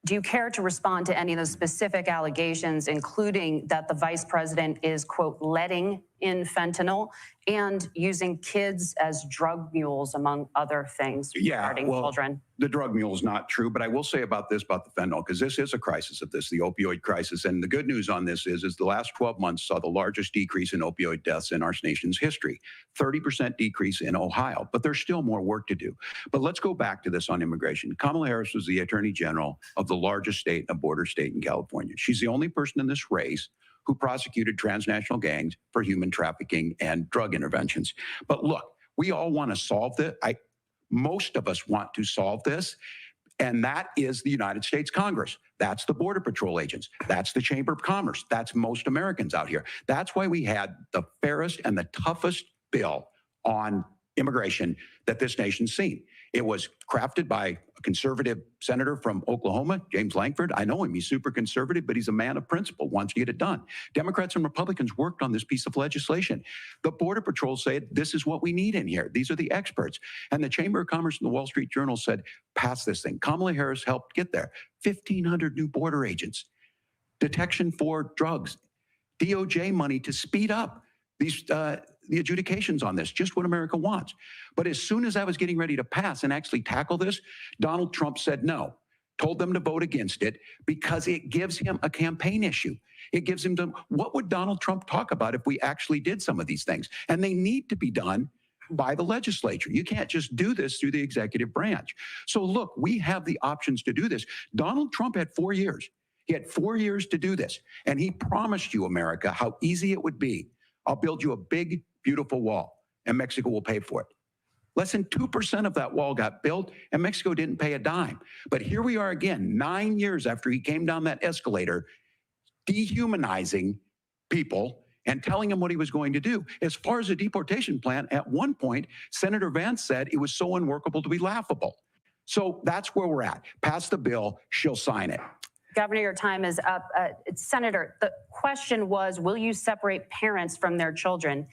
do you care to respond to any of those specific allegations, including that the vice president is, quote, letting in fentanyl and using kids as drug mules, among other things regarding children? The drug mule is not true, but I will say about the fentanyl, because this is a crisis of this, the opioid crisis. And the good news on this is the last 12 months saw the largest decrease in opioid deaths in our nation's history, 30% decrease in Ohio, but there's still more work to do. But let's go back to this on immigration. Kamala Harris was the attorney general of the largest state, a border state in California. She's the only person in this race who prosecuted transnational gangs for human trafficking and drug interventions. But look, we all want to solve this. Most of us want to solve this, and that is the United States Congress. That's the Border Patrol agents. That's the Chamber of Commerce. That's most Americans out here. That's why we had the fairest and the toughest bill on immigration that this nation's seen. It was crafted by a conservative senator from Oklahoma, James Lankford. I know him. He's super conservative, but he's a man of principle, wants to get it done. Democrats and Republicans worked on this piece of legislation. The Border Patrol said, this is what we need in here. These are the experts. And the Chamber of Commerce and the Wall Street Journal said, pass this thing. Kamala Harris helped get there. 1,500 new border agents, detection for drugs, DOJ money to speed up these the adjudications on this, just what America wants. But as soon as I was getting ready to pass and actually tackle this, Donald Trump said no, told them to vote against it because it gives him a campaign issue. It gives him what would Donald Trump talk about if we actually did some of these things? And they need to be done by the legislature. You can't just do this through the executive branch. So look, we have the options to do this. Donald Trump had 4 years. He had 4 years to do this. And he promised you, America, how easy it would be. I'll build you a big, beautiful wall, and Mexico will pay for it. Less than 2% of that wall got built, and Mexico didn't pay a dime. But here we are again, 9 years after he came down that escalator, dehumanizing people and telling them what he was going to do. As far as the deportation plan, at one point, Senator Vance said it was so unworkable to be laughable. So that's where we're at. Pass the bill, she'll sign it. Governor, your time is up. Senator, the question was, will you separate parents from their children,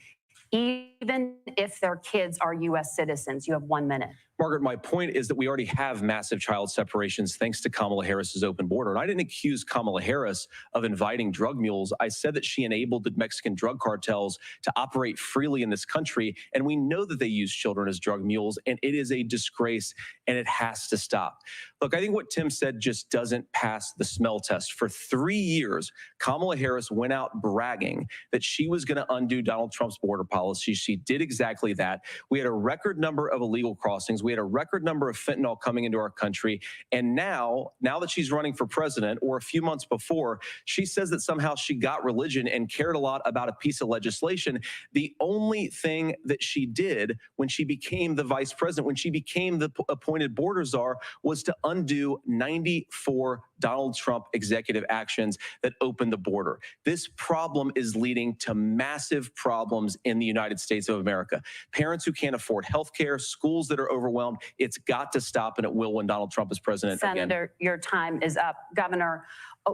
even if their kids are U.S. citizens? You have 1 minute. Margaret, my point is that we already have massive child separations thanks to Kamala Harris's open border. And I didn't accuse Kamala Harris of inviting drug mules. I said that she enabled the Mexican drug cartels to operate freely in this country. And we know that they use children as drug mules, and it is a disgrace, and it has to stop. Look, I think what Tim said just doesn't pass the smell test. For 3 years, Kamala Harris went out bragging that she was going to undo Donald Trump's border policy. She did exactly that. We had a record number of illegal crossings. We had a record number of fentanyl coming into our country. And now that she's running for president, or a few months before, she says that somehow she got religion and cared a lot about a piece of legislation. The only thing that she did when she became the vice president, when she became the appointed border czar, was to undo 94 Donald Trump executive actions that opened the border. This problem is leading to massive problems in the United States of America. Parents who can't afford health care, schools that are overwhelmed. It's got to stop, and it will when Donald Trump is president again. Senator, your time is up. Governor,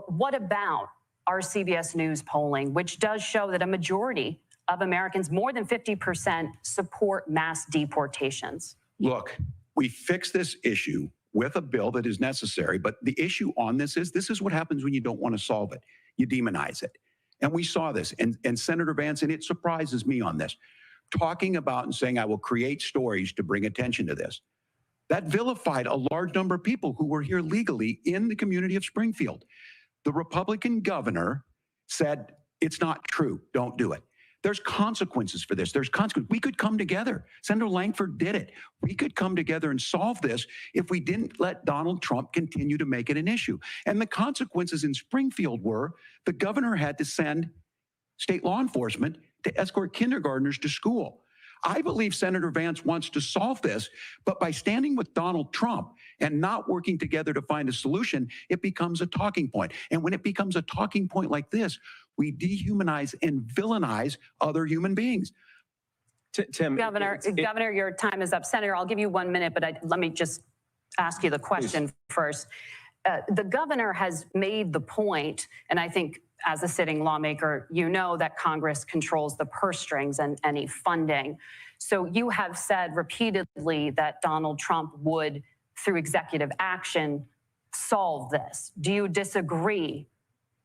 what about our CBS News polling, which does show that a majority of Americans, more than 50%, support mass deportations? Look, we fix this issue with a bill that is necessary, but the issue on this is what happens when you don't want to solve it. You demonize it. And we saw this, and Senator Vance, and it surprises me on this, talking about and saying, I will create stories to bring attention to this. That vilified a large number of people who were here legally in the community of Springfield. The Republican governor said, it's not true. Don't do it. There's consequences for this. There's consequences. We could come together. Senator Langford did it. We could come together and solve this if we didn't let Donald Trump continue to make it an issue. And the consequences in Springfield were the governor had to send state law enforcement to escort kindergartners to school. I believe Senator Vance wants to solve this, but by standing with Donald Trump and not working together to find a solution, it becomes a talking point. And when it becomes a talking point like this, we dehumanize and villainize other human beings. Tim, Governor, your time is up. Senator, I'll give you 1 minute, but let me just ask you the question first. The governor has made the point, and I think as a sitting lawmaker, you know that Congress controls the purse strings and any funding. So you have said repeatedly that Donald Trump would, through executive action, solve this. Do you disagree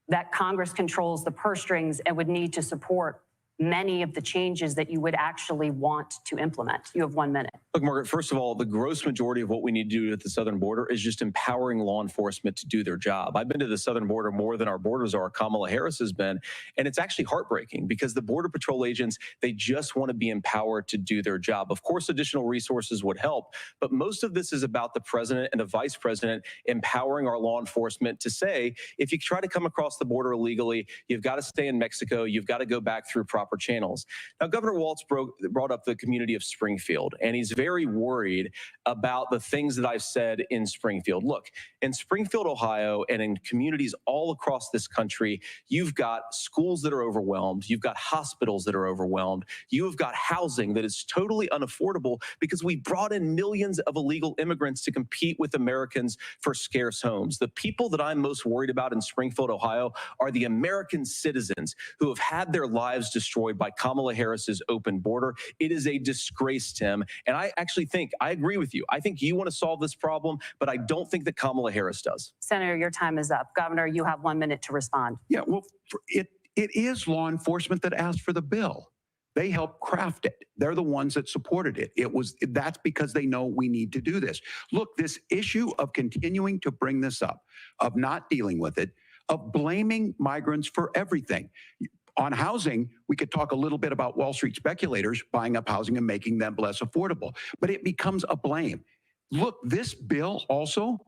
that Congress controls the purse strings and would need to support many of the changes that you would actually want to implement? You have 1 minute. Look, Margaret, first of all, the gross majority of what we need to do at the southern border is just empowering law enforcement to do their job. I've been to the southern border more than our borders are. Kamala Harris has been, and it's actually heartbreaking because the Border Patrol agents, they just want to be empowered to do their job. Of course, additional resources would help, but most of this is about the president and the vice president empowering our law enforcement to say, if you try to come across the border illegally, you've got to stay in Mexico, you've got to go back through proper channels. Now, Governor Walz brought up the community of Springfield, and he's very worried about the things that I've said in Springfield. Look, in Springfield, Ohio, and in communities all across this country, you've got schools that are overwhelmed. You've got hospitals that are overwhelmed. You've got housing that is totally unaffordable because we brought in millions of illegal immigrants to compete with Americans for scarce homes. The people that I'm most worried about in Springfield, Ohio, are the American citizens who have had their lives destroyed by Kamala Harris's open border. It is a disgrace, Tim. And I actually think, I agree with you. I think you want to solve this problem, but I don't think that Kamala Harris does. Senator, your time is up. Governor, you have 1 minute to respond. Yeah, well, it is law enforcement that asked for the bill. They helped craft it. They're the ones that supported it. That's because they know we need to do this. Look, this issue of continuing to bring this up, of not dealing with it, of blaming migrants for everything. On housing, we could talk a little bit about Wall Street speculators buying up housing and making them less affordable, but it becomes a blame. Look, this bill also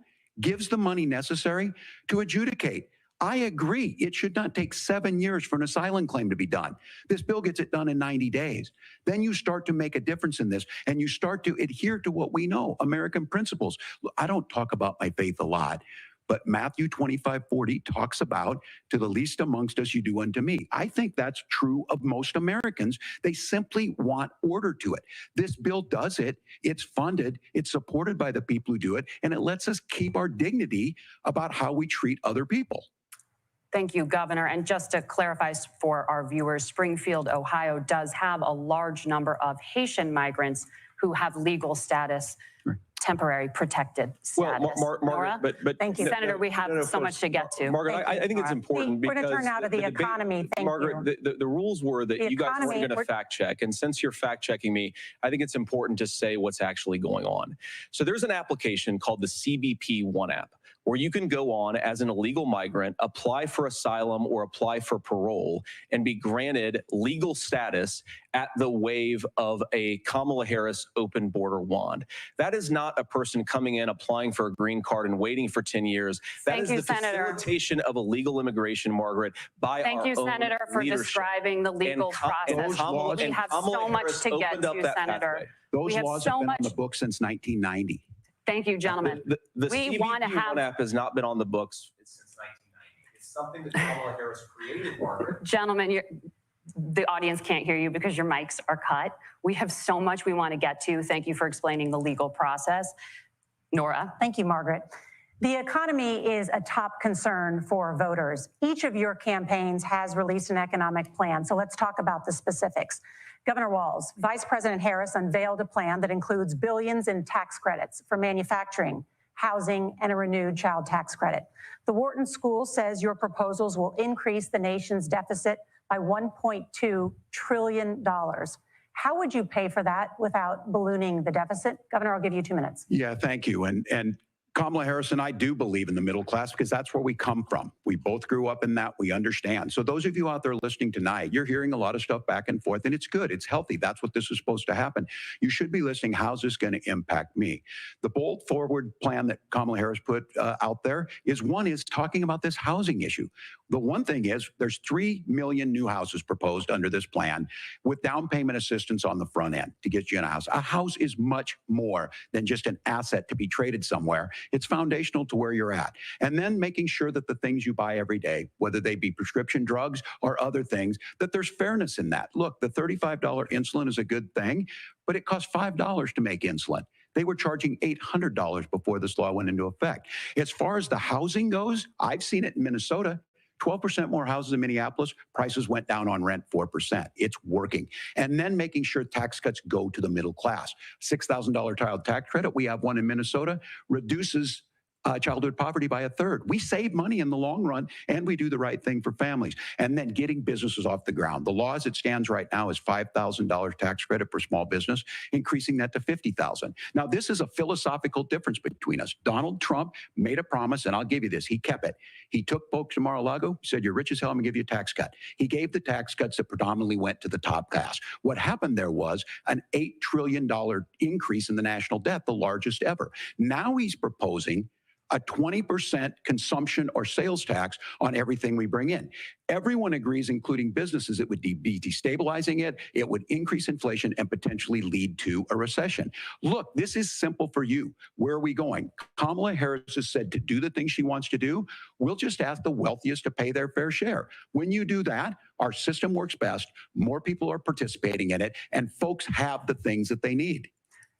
gives the money necessary to adjudicate. I agree. It should not take 7 years for an asylum claim to be done. This bill gets it done in 90 days. Then you start to make a difference in this, and you start to adhere to what we know, American principles. Look, I don't talk about my faith a lot, but Matthew 25:40 talks about, to the least amongst us, you do unto me. I think that's true of most Americans. They simply want order to it. This bill does it. It's funded. It's supported by the people who do it. And it lets us keep our dignity about how we treat other people. Thank you, Governor. And just to clarify for our viewers, Springfield, Ohio does have a large number of Haitian migrants who have legal status, temporary protected status. Well, Margaret, but thank you, Senator. We have so much to get to. Margaret, I think it's important We're because going to turn out of the economy. Thank Margaret, you. the rules were that you guys weren't going to fact check. And since you're fact checking me, I think it's important to say what's actually going on. So there's an application called the CBP One app, where you can go on as an illegal migrant, apply for asylum or apply for parole, and be granted legal status at the wave of a Kamala Harris open border wand. That is not a person coming in, applying for a green card and waiting for 10 years. That is the facilitation of illegal immigration, Margaret, by our own leadership. Thank you, Senator, for describing the legal process. We have so much to get to, Senator. Those laws have been on the books since 1990. Thank you, gentlemen. The we want to have One app has not been on the books since 1990. It's something that Kamala Harris created, Margaret. Gentlemen, the audience can't hear you because your mics are cut. We have so much we want to get to. Thank you for explaining the legal process. Nora. Thank you, Margaret. The economy is a top concern for voters. Each of your campaigns has released an economic plan, so let's talk about the specifics. Governor Walz, Vice President Harris unveiled a plan that includes billions in tax credits for manufacturing, housing, and a renewed child tax credit. The Wharton School says your proposals will increase the nation's deficit by $1.2 trillion. How would you pay for that without ballooning the deficit? Governor, I'll give you 2 minutes. Yeah, thank you. And Kamala Harris and I do believe in the middle class because that's where we come from. We both grew up in that. We understand. So those of you out there listening tonight, you're hearing a lot of stuff back and forth, and it's good. It's healthy. That's what this is supposed to happen. You should be listening. How's this going to impact me? The bold forward plan that Kamala Harris put out there is talking about this housing issue. The one thing is there's 3 million new houses proposed under this plan with down payment assistance on the front end to get you in a house. A house is much more than just an asset to be traded somewhere. It's foundational to where you're at. And then making sure that the things you buy every day, whether they be prescription drugs or other things, that there's fairness in that. Look, the $35 insulin is a good thing, but it costs $5 to make insulin. They were charging $800 before this law went into effect. As far as the housing goes, I've seen it in Minnesota. 12% more houses in Minneapolis, prices went down on rent 4%. It's working. And then making sure tax cuts go to the middle class. $6,000 child tax credit, we have one in Minnesota, reduces childhood poverty by 1/3. We save money in the long run, and we do the right thing for families. And then getting businesses off the ground. The law as it stands right now is $5,000 tax credit for small business, increasing that to $50,000. Now, this is a philosophical difference between us. Donald Trump made a promise, and I'll give you this. He kept it. He took folks to Mar-a-Lago, said, you're rich as hell, I'm going to give you a tax cut. He gave the tax cuts that predominantly went to the top class. What happened there was an $8 trillion increase in the national debt, the largest ever. Now he's proposing a 20% consumption or sales tax on everything we bring in. Everyone agrees, including businesses, it would be destabilizing it, it would increase inflation and potentially lead to a recession. Look, this is simple for you. Where are we going? Kamala Harris has said to do the things she wants to do, we'll just ask the wealthiest to pay their fair share. When you do that, our system works best, more people are participating in it, and folks have the things that they need.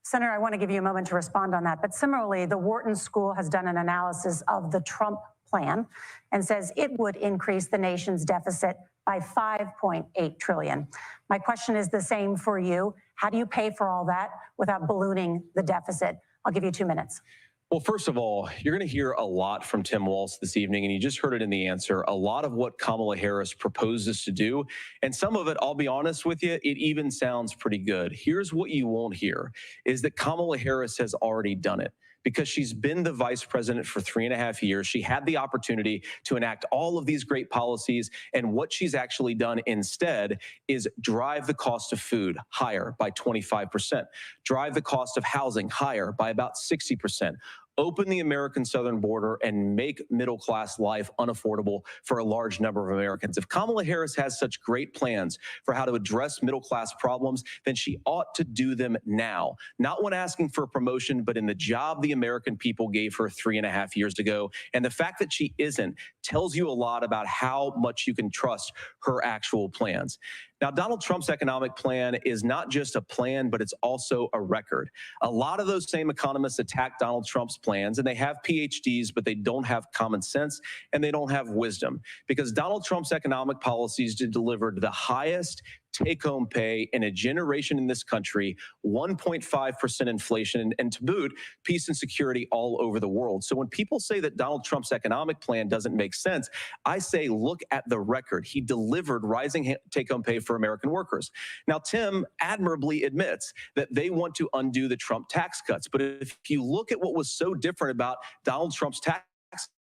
Senator, I want to give you a moment to respond on that. But similarly, the Wharton School has done an analysis of the Trump plan and says it would increase the nation's deficit by $5.8 trillion. My question is the same for you. How do you pay for all that without ballooning the deficit? I'll give you 2 minutes. Well, first of all, you're going to hear a lot from Tim Walz this evening, and you just heard it in the answer, a lot of what Kamala Harris proposes to do. And some of it, I'll be honest with you, it even sounds pretty good. Here's what you won't hear, is that Kamala Harris has already done it. Because she's been the vice president for 3.5 years. She had the opportunity to enact all of these great policies. And what she's actually done instead is drive the cost of food higher by 25%, drive the cost of housing higher by about 60%. Open the American southern border and make middle-class life unaffordable for a large number of Americans. If Kamala Harris has such great plans for how to address middle-class problems, then she ought to do them now. Not when asking for a promotion, but in the job the American people gave her 3.5 years ago. And the fact that she isn't tells you a lot about how much you can trust her actual plans. Now, Donald Trump's economic plan is not just a plan, but it's also a record. A lot of those same economists attack Donald Trump's plans, and they have PhDs, but they don't have common sense and they don't have wisdom. Because Donald Trump's economic policies delivered the highest take-home pay in a generation in this country, 1.5% inflation, and to boot, peace and security all over the world. So when people say that Donald Trump's economic plan doesn't make sense, I say look at the record. He delivered rising take-home pay for American workers. Now, Tim admirably admits that they want to undo the Trump tax cuts. But if you look at what was so different about Donald Trump's tax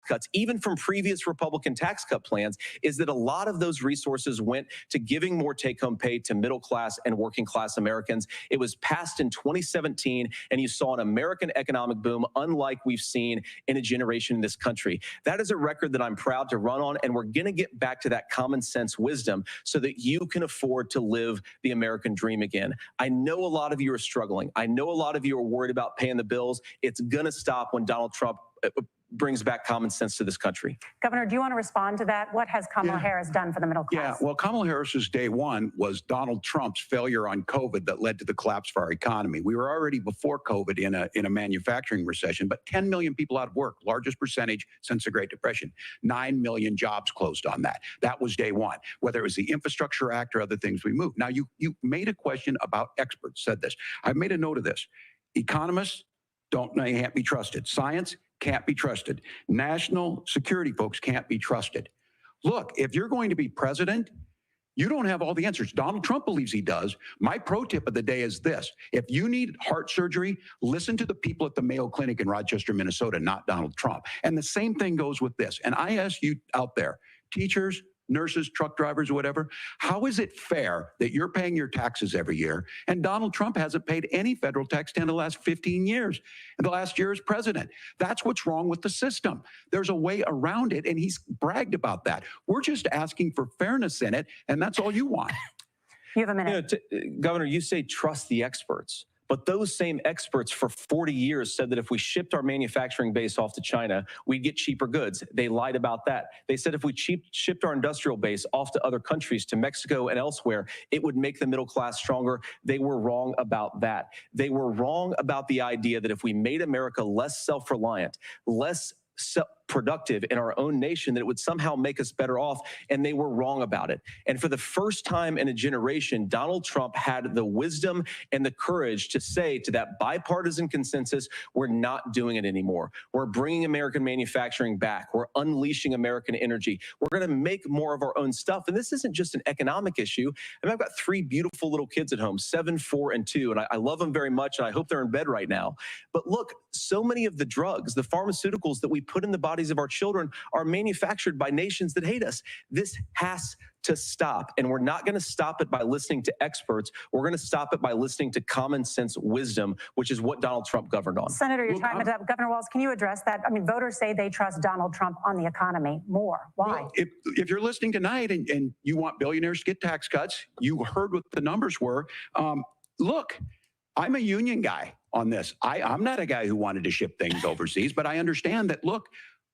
cuts, even from previous Republican tax cut plans, is that a lot of those resources went to giving more take-home pay to middle-class and working-class Americans. It was passed in 2017, and you saw an American economic boom unlike we've seen in a generation in this country. That is a record that I'm proud to run on, and we're going to get back to that common sense wisdom so that you can afford to live the American dream again. I know a lot of you are struggling. I know a lot of you are worried about paying the bills. It's going to stop when Donald Trump brings back common sense to this country. Governor, do you want to respond to that? What has Kamala Harris done for the middle class? Yeah, well, Kamala Harris's day one was Donald Trump's failure on COVID that led to the collapse of our economy. We were already before COVID in a manufacturing recession, but 10 million people out of work, largest percentage since the Great Depression. 9 million jobs closed on that. That was day one, whether it was the Infrastructure Act or other things we moved. Now, you made a question about experts, said this. I've made a note of this. Economists can't be trusted. Science can't be trusted. National security folks can't be trusted. Look, if you're going to be president, You don't have all the answers. Donald Trump believes he does. My pro tip of the day is this. If you need heart surgery, listen to the people at the Mayo Clinic in Rochester, Minnesota, not Donald Trump. And the same thing goes with this. And I ask you out there, teachers, nurses, truck drivers, whatever, how is it fair that you're paying your taxes every year and Donald Trump hasn't paid any federal tax in the last 15 years, in the last year as president? That's what's wrong with the system. There's a way around it, and he's bragged about that. We're just asking for fairness in it, and that's all you want. You have a minute. Governor, you say trust the experts. But those same experts for 40 years said that if we shipped our manufacturing base off to China, we'd get cheaper goods. They lied about that. They said if we shipped our industrial base off to other countries, to Mexico and elsewhere, it would make the middle class stronger. They were wrong about that. They were wrong about the idea that if we made America less self-reliant, less productive in our own nation, that it would somehow make us better off, and they were wrong about it. And for the first time in a generation, Donald Trump had the wisdom and the courage to say to that bipartisan consensus, we're not doing it anymore. We're bringing American manufacturing back. We're unleashing American energy. We're going to make more of our own stuff. And this isn't just an economic issue. I mean, I've got 3 beautiful little kids at home, 7, 4, and 2, and I love them very much, and I hope they're in bed right now. But look, so many of the drugs, the pharmaceuticals that we put in the bodies of our children are manufactured by nations that hate us. This has to stop, and we're not going to stop it by listening to experts. We're going to stop it by listening to common sense wisdom, which is what Donald Trump governed on. Senator, your time is up. Governor Walz, can you address that? I mean, voters say they trust Donald Trump on the economy more. Why? Well, if you're listening tonight and you want billionaires to get tax cuts, you heard what the numbers were. Look, I'm a union guy on this. I'm not a guy who wanted to ship things overseas, but I understand that, look,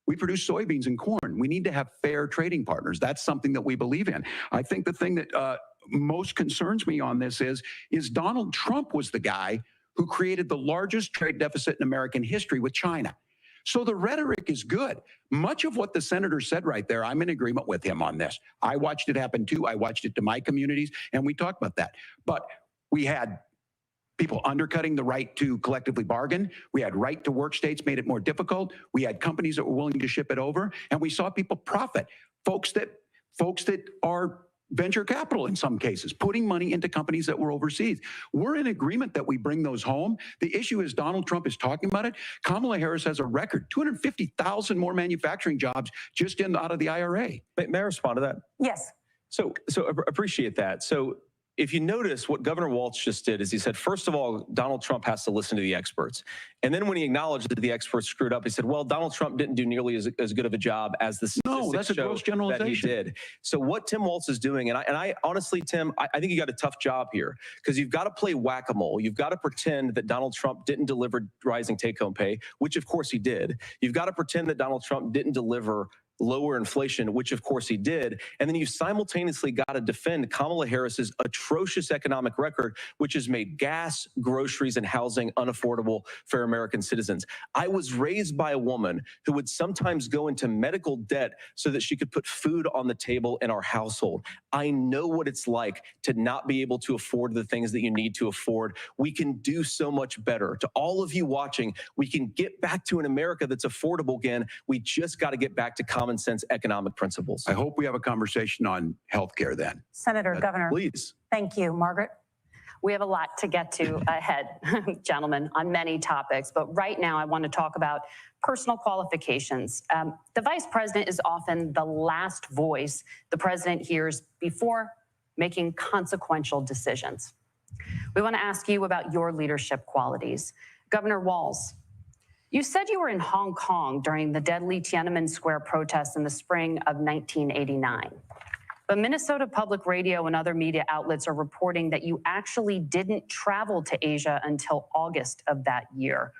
we produce soybeans and corn. We need to have fair trading partners. That's something that we believe in. I think the thing that most concerns me on this is Donald Trump was the guy who created the largest trade deficit in American history with China. So the rhetoric is good. Much of what the senator said right there, I'm in agreement with him on this. I watched it happen too. I watched it to my communities, and we talked about that. But we had people undercutting the right to collectively bargain. We had right to work states made it more difficult. We had companies that were willing to ship it over, and we saw people profit. Folks that are venture capital in some cases, putting money into companies that were overseas. We're in agreement that we bring those home. The issue is Donald Trump is talking about it. Kamala Harris has a record, 250,000 more manufacturing jobs just out of the IRA. May I respond to that? Yes. So appreciate that. So if you notice, what Governor Walz just did is he said, first of all, Donald Trump has to listen to the experts. And then when he acknowledged that the experts screwed up, he said, well, Donald Trump didn't do nearly as good of a job as the statistics that's a show gross generalization. that he did. So what Tim Walz is doing, and I honestly, Tim, I think you got a tough job here, because you've got to play whack-a-mole. You've got to pretend that Donald Trump didn't deliver rising take-home pay, which of course he did. You've got to pretend that Donald Trump didn't deliver lower inflation, which of course he did. And then you simultaneously got to defend Kamala Harris's atrocious economic record, which has made gas, groceries, and housing unaffordable for American citizens. I was raised by a woman who would sometimes go into medical debt so that she could put food on the table in our household. I know what it's like to not be able to afford the things that you need to afford. We can do so much better. To all of you watching, we can get back to an America that's affordable again. We just got to get back to common sense economic principles. I hope we have a conversation on healthcare then. Senator, Governor. Please. Thank you. Margaret? We have a lot to get to ahead, gentlemen, on many topics. But right now, I want to talk about personal qualifications. The vice president is often the last voice the president hears before making consequential decisions. We want to ask you about your leadership qualities. Governor Walz, you said you were in Hong Kong during the deadly Tiananmen Square protests in the spring of 1989. But Minnesota Public Radio and other media outlets are reporting that you actually didn't travel to Asia until August of that year.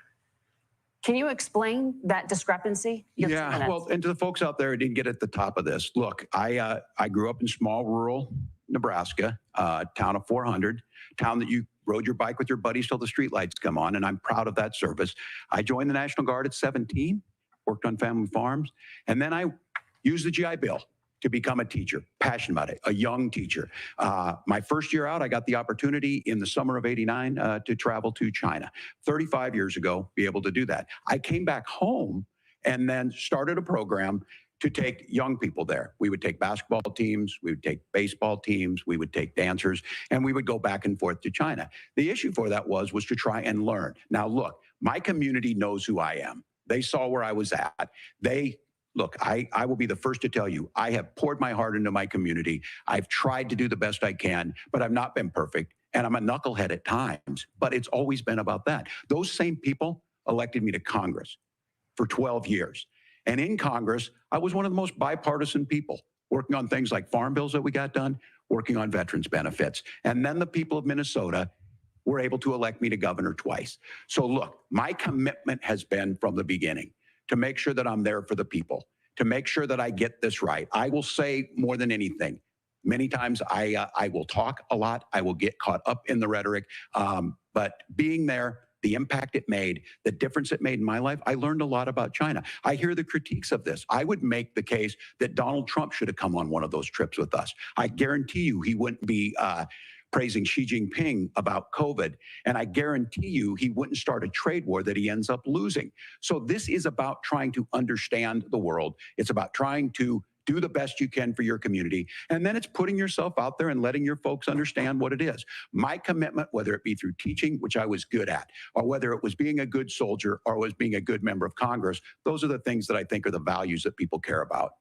Can you explain that discrepancy? Yeah, well, and to the folks out there who didn't get at the top of this, look, I grew up in small rural Nebraska, town of 400, town that you rode your bike with your buddies till the streetlights come on, and I'm proud of that service. I joined the National Guard at 17, worked on family farms, and then I used the GI Bill to become a teacher, passionate about it, a young teacher. My first year out, I got the opportunity in the summer of '89 to travel to China. 35 years ago, be able to do that. I came back home and then started a program to take young people there. We would take basketball teams, we would take baseball teams, we would take dancers, and we would go back and forth to China. The issue for that was to try and learn. Now, look, my community knows who I am. They saw where I was at. Look, I will be the first to tell you, I have poured my heart into my community. I've tried to do the best I can, but I've not been perfect. And I'm a knucklehead at times, but it's always been about that. Those same people elected me to Congress for 12 years. And in Congress, I was one of the most bipartisan people, working on things like farm bills that we got done, working on veterans benefits. And then the people of Minnesota were able to elect me to governor twice. So look, my commitment has been from the beginning to make sure that I'm there for the people, to make sure that I get this right. I will say more than anything, many times I will talk a lot. I will get caught up in the rhetoric. But being there, the impact it made, the difference it made in my life, I learned a lot about China. I hear the critiques of this. I would make the case that Donald Trump should have come on one of those trips with us. I guarantee you he wouldn't be praising Xi Jinping about COVID. And I guarantee you he wouldn't start a trade war that he ends up losing. So this is about trying to understand the world. It's about trying to do the best you can for your community. And then it's putting yourself out there and letting your folks understand what it is. My commitment, whether it be through teaching, which I was good at, or whether it was being a good soldier or was being a good member of Congress, those are the things that I think are the values that people care about.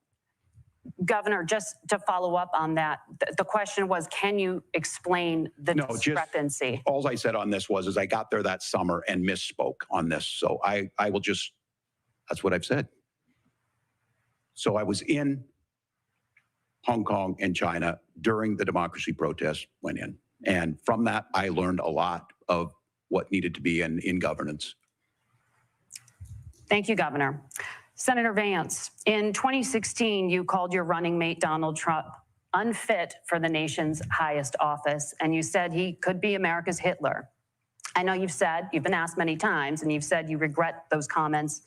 Governor, just to follow up on that, the question was, can you explain the discrepancy? All I said on this is I got there that summer and misspoke on this. So I will just, that's what I've said. So I was in Hong Kong and China during the democracy protests went in. And from that, I learned a lot of what needed to be in governance. Thank you, Governor. Senator Vance, in 2016, you called your running mate, Donald Trump, unfit for the nation's highest office, and you said he could be America's Hitler. I know you've been asked many times, and you've said you regret those comments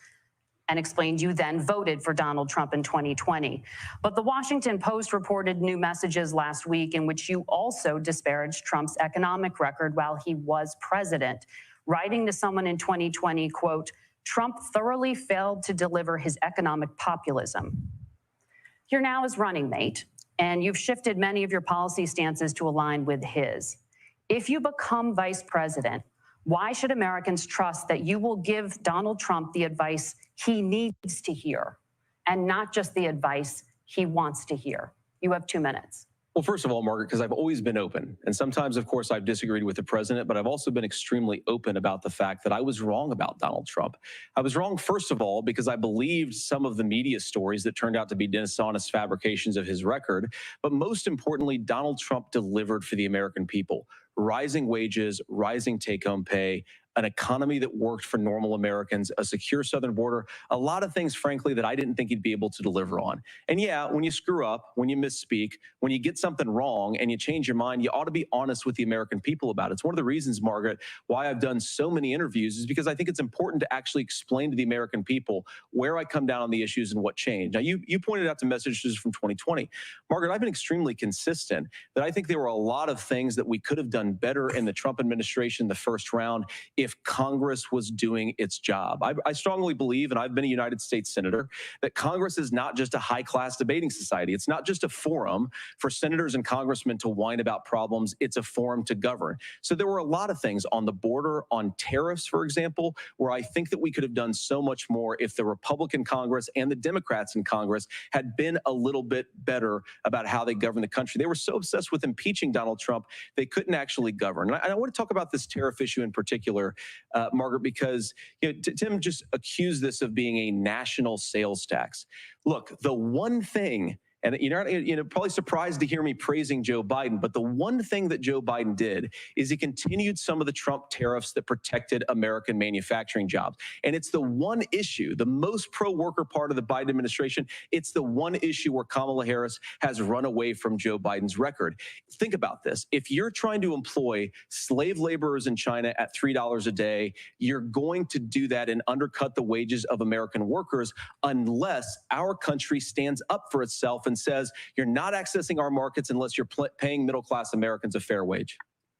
and explained you then voted for Donald Trump in 2020. But the Washington Post reported new messages last week in which you also disparaged Trump's economic record while he was president, writing to someone in 2020, quote, Trump thoroughly failed to deliver his economic populism. You're now his running mate, and you've shifted many of your policy stances to align with his. If you become vice president, why should Americans trust that you will give Donald Trump the advice he needs to hear and not just the advice he wants to hear? You have 2 minutes. Well, first of all, Margaret, because I've always been open. And sometimes, of course, I've disagreed with the president, but I've also been extremely open about the fact that I was wrong about Donald Trump. I was wrong, first of all, because I believed some of the media stories that turned out to be dishonest fabrications of his record. But most importantly, Donald Trump delivered for the American people. Rising wages, rising take-home pay, an economy that worked for normal Americans, a secure southern border, a lot of things, frankly, that I didn't think he'd be able to deliver on. And yeah, when you screw up, when you misspeak, when you get something wrong and you change your mind, you ought to be honest with the American people about it. It's one of the reasons, Margaret, why I've done so many interviews is because I think it's important to actually explain to the American people where I come down on the issues and what changed. Now, you pointed out the messages from 2020. Margaret, I've been extremely consistent that I think there were a lot of things that we could have done better in the Trump administration the first round if Congress was doing its job. I strongly believe, and I've been a United States Senator, that Congress is not just a high-class debating society. It's not just a forum for senators and congressmen to whine about problems. It's a forum to govern. So there were a lot of things on the border, on tariffs, for example, where I think that we could have done so much more if the Republican Congress and the Democrats in Congress had been a little bit better about how they govern the country. They were so obsessed with impeaching Donald Trump, they couldn't actually govern. And I want to talk about this tariff issue in particular, Margaret, because Tim just accused this of being a national sales tax. Look, the one thing, and you're probably surprised to hear me praising Joe Biden, but the one thing that Joe Biden did is he continued some of the Trump tariffs that protected American manufacturing jobs. And it's the one issue, the most pro-worker part of the Biden administration, it's the one issue where Kamala Harris has run away from Joe Biden's record. Think about this. If you're trying to employ slave laborers in China at $3 a day, you're going to do that and undercut the wages of American workers unless our country stands up for itself and says, you're not accessing our markets unless you're paying middle-class Americans a fair wage.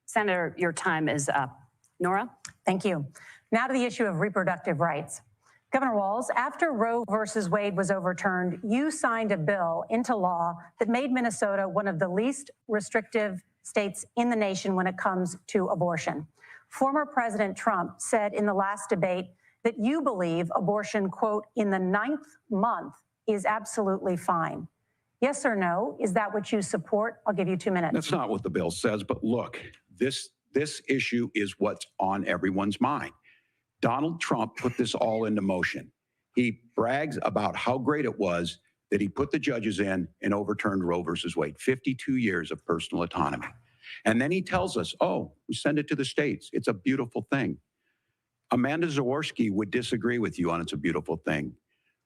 Senator, your time is up. Nora? Thank you. Now to the issue of reproductive rights. Governor Walz, after Roe versus Wade was overturned, you signed a bill into law that made Minnesota one of the least restrictive states in the nation when it comes to abortion. Former President Trump said in the last debate that you believe abortion, quote, in the 9th month is absolutely fine. Yes or no? Is that what you support? I'll give you 2 minutes. That's not what the bill says, but look, this issue is what's on everyone's mind. Donald Trump put this all into motion. He brags about how great it was that he put the judges in and overturned Roe versus Wade, 52 years of personal autonomy. And then he tells us, oh, we send it to the states. It's a beautiful thing. Amanda Zaworski would disagree with you on it's a beautiful thing.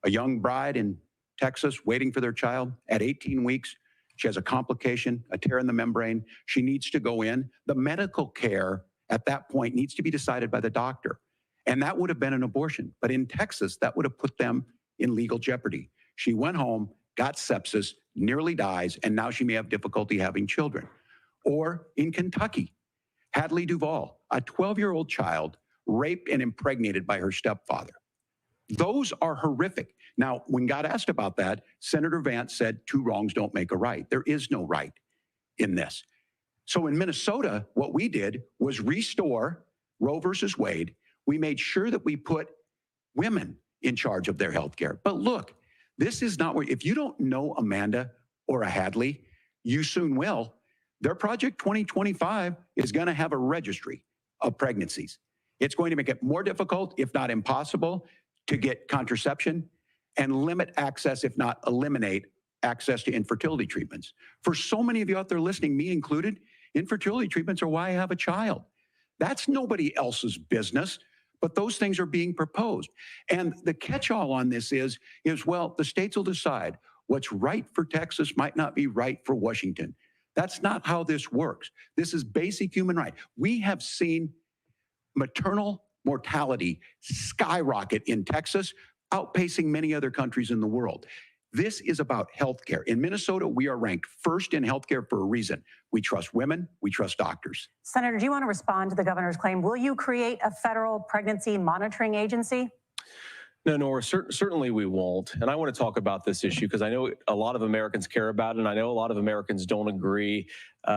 A young bride in Texas waiting for their child at 18 weeks. She has a complication, a tear in the membrane. She needs to go in. The medical care at that point needs to be decided by the doctor. And that would have been an abortion. But in Texas, that would have put them in legal jeopardy. She went home, got sepsis, nearly dies, and now she may have difficulty having children. Or in Kentucky, Hadley Duval, a 12-year-old child raped and impregnated by her stepfather. Those are horrific. Now, when God asked about that, Senator Vance said 2 wrongs don't make a right. There is no right in this. So in Minnesota, what we did was restore Roe versus Wade. We made sure that we put women in charge of their health care. But look, this is not where, if you don't know Amanda or a Hadley, you soon will. Their Project 2025 is going to have a registry of pregnancies. It's going to make it more difficult, if not impossible, to get contraception and limit access, if not eliminate access to infertility treatments. For so many of you out there listening, me included, infertility treatments are why I have a child. That's nobody else's business, but those things are being proposed. And the catch-all on this is, well, the states will decide what's right for Texas might not be right for Washington. That's not how this works. This is basic human right. We have seen maternal mortality skyrocket in Texas, outpacing many other countries in the world. This is about healthcare. In Minnesota, we are ranked first in healthcare for a reason. We trust women, we trust doctors. Senator, do you want to respond to the governor's claim? Will you create a federal pregnancy monitoring agency? No, Nora, certainly we won't. And I want to talk about this issue because I know a lot of Americans care about it, and I know a lot of Americans don't agree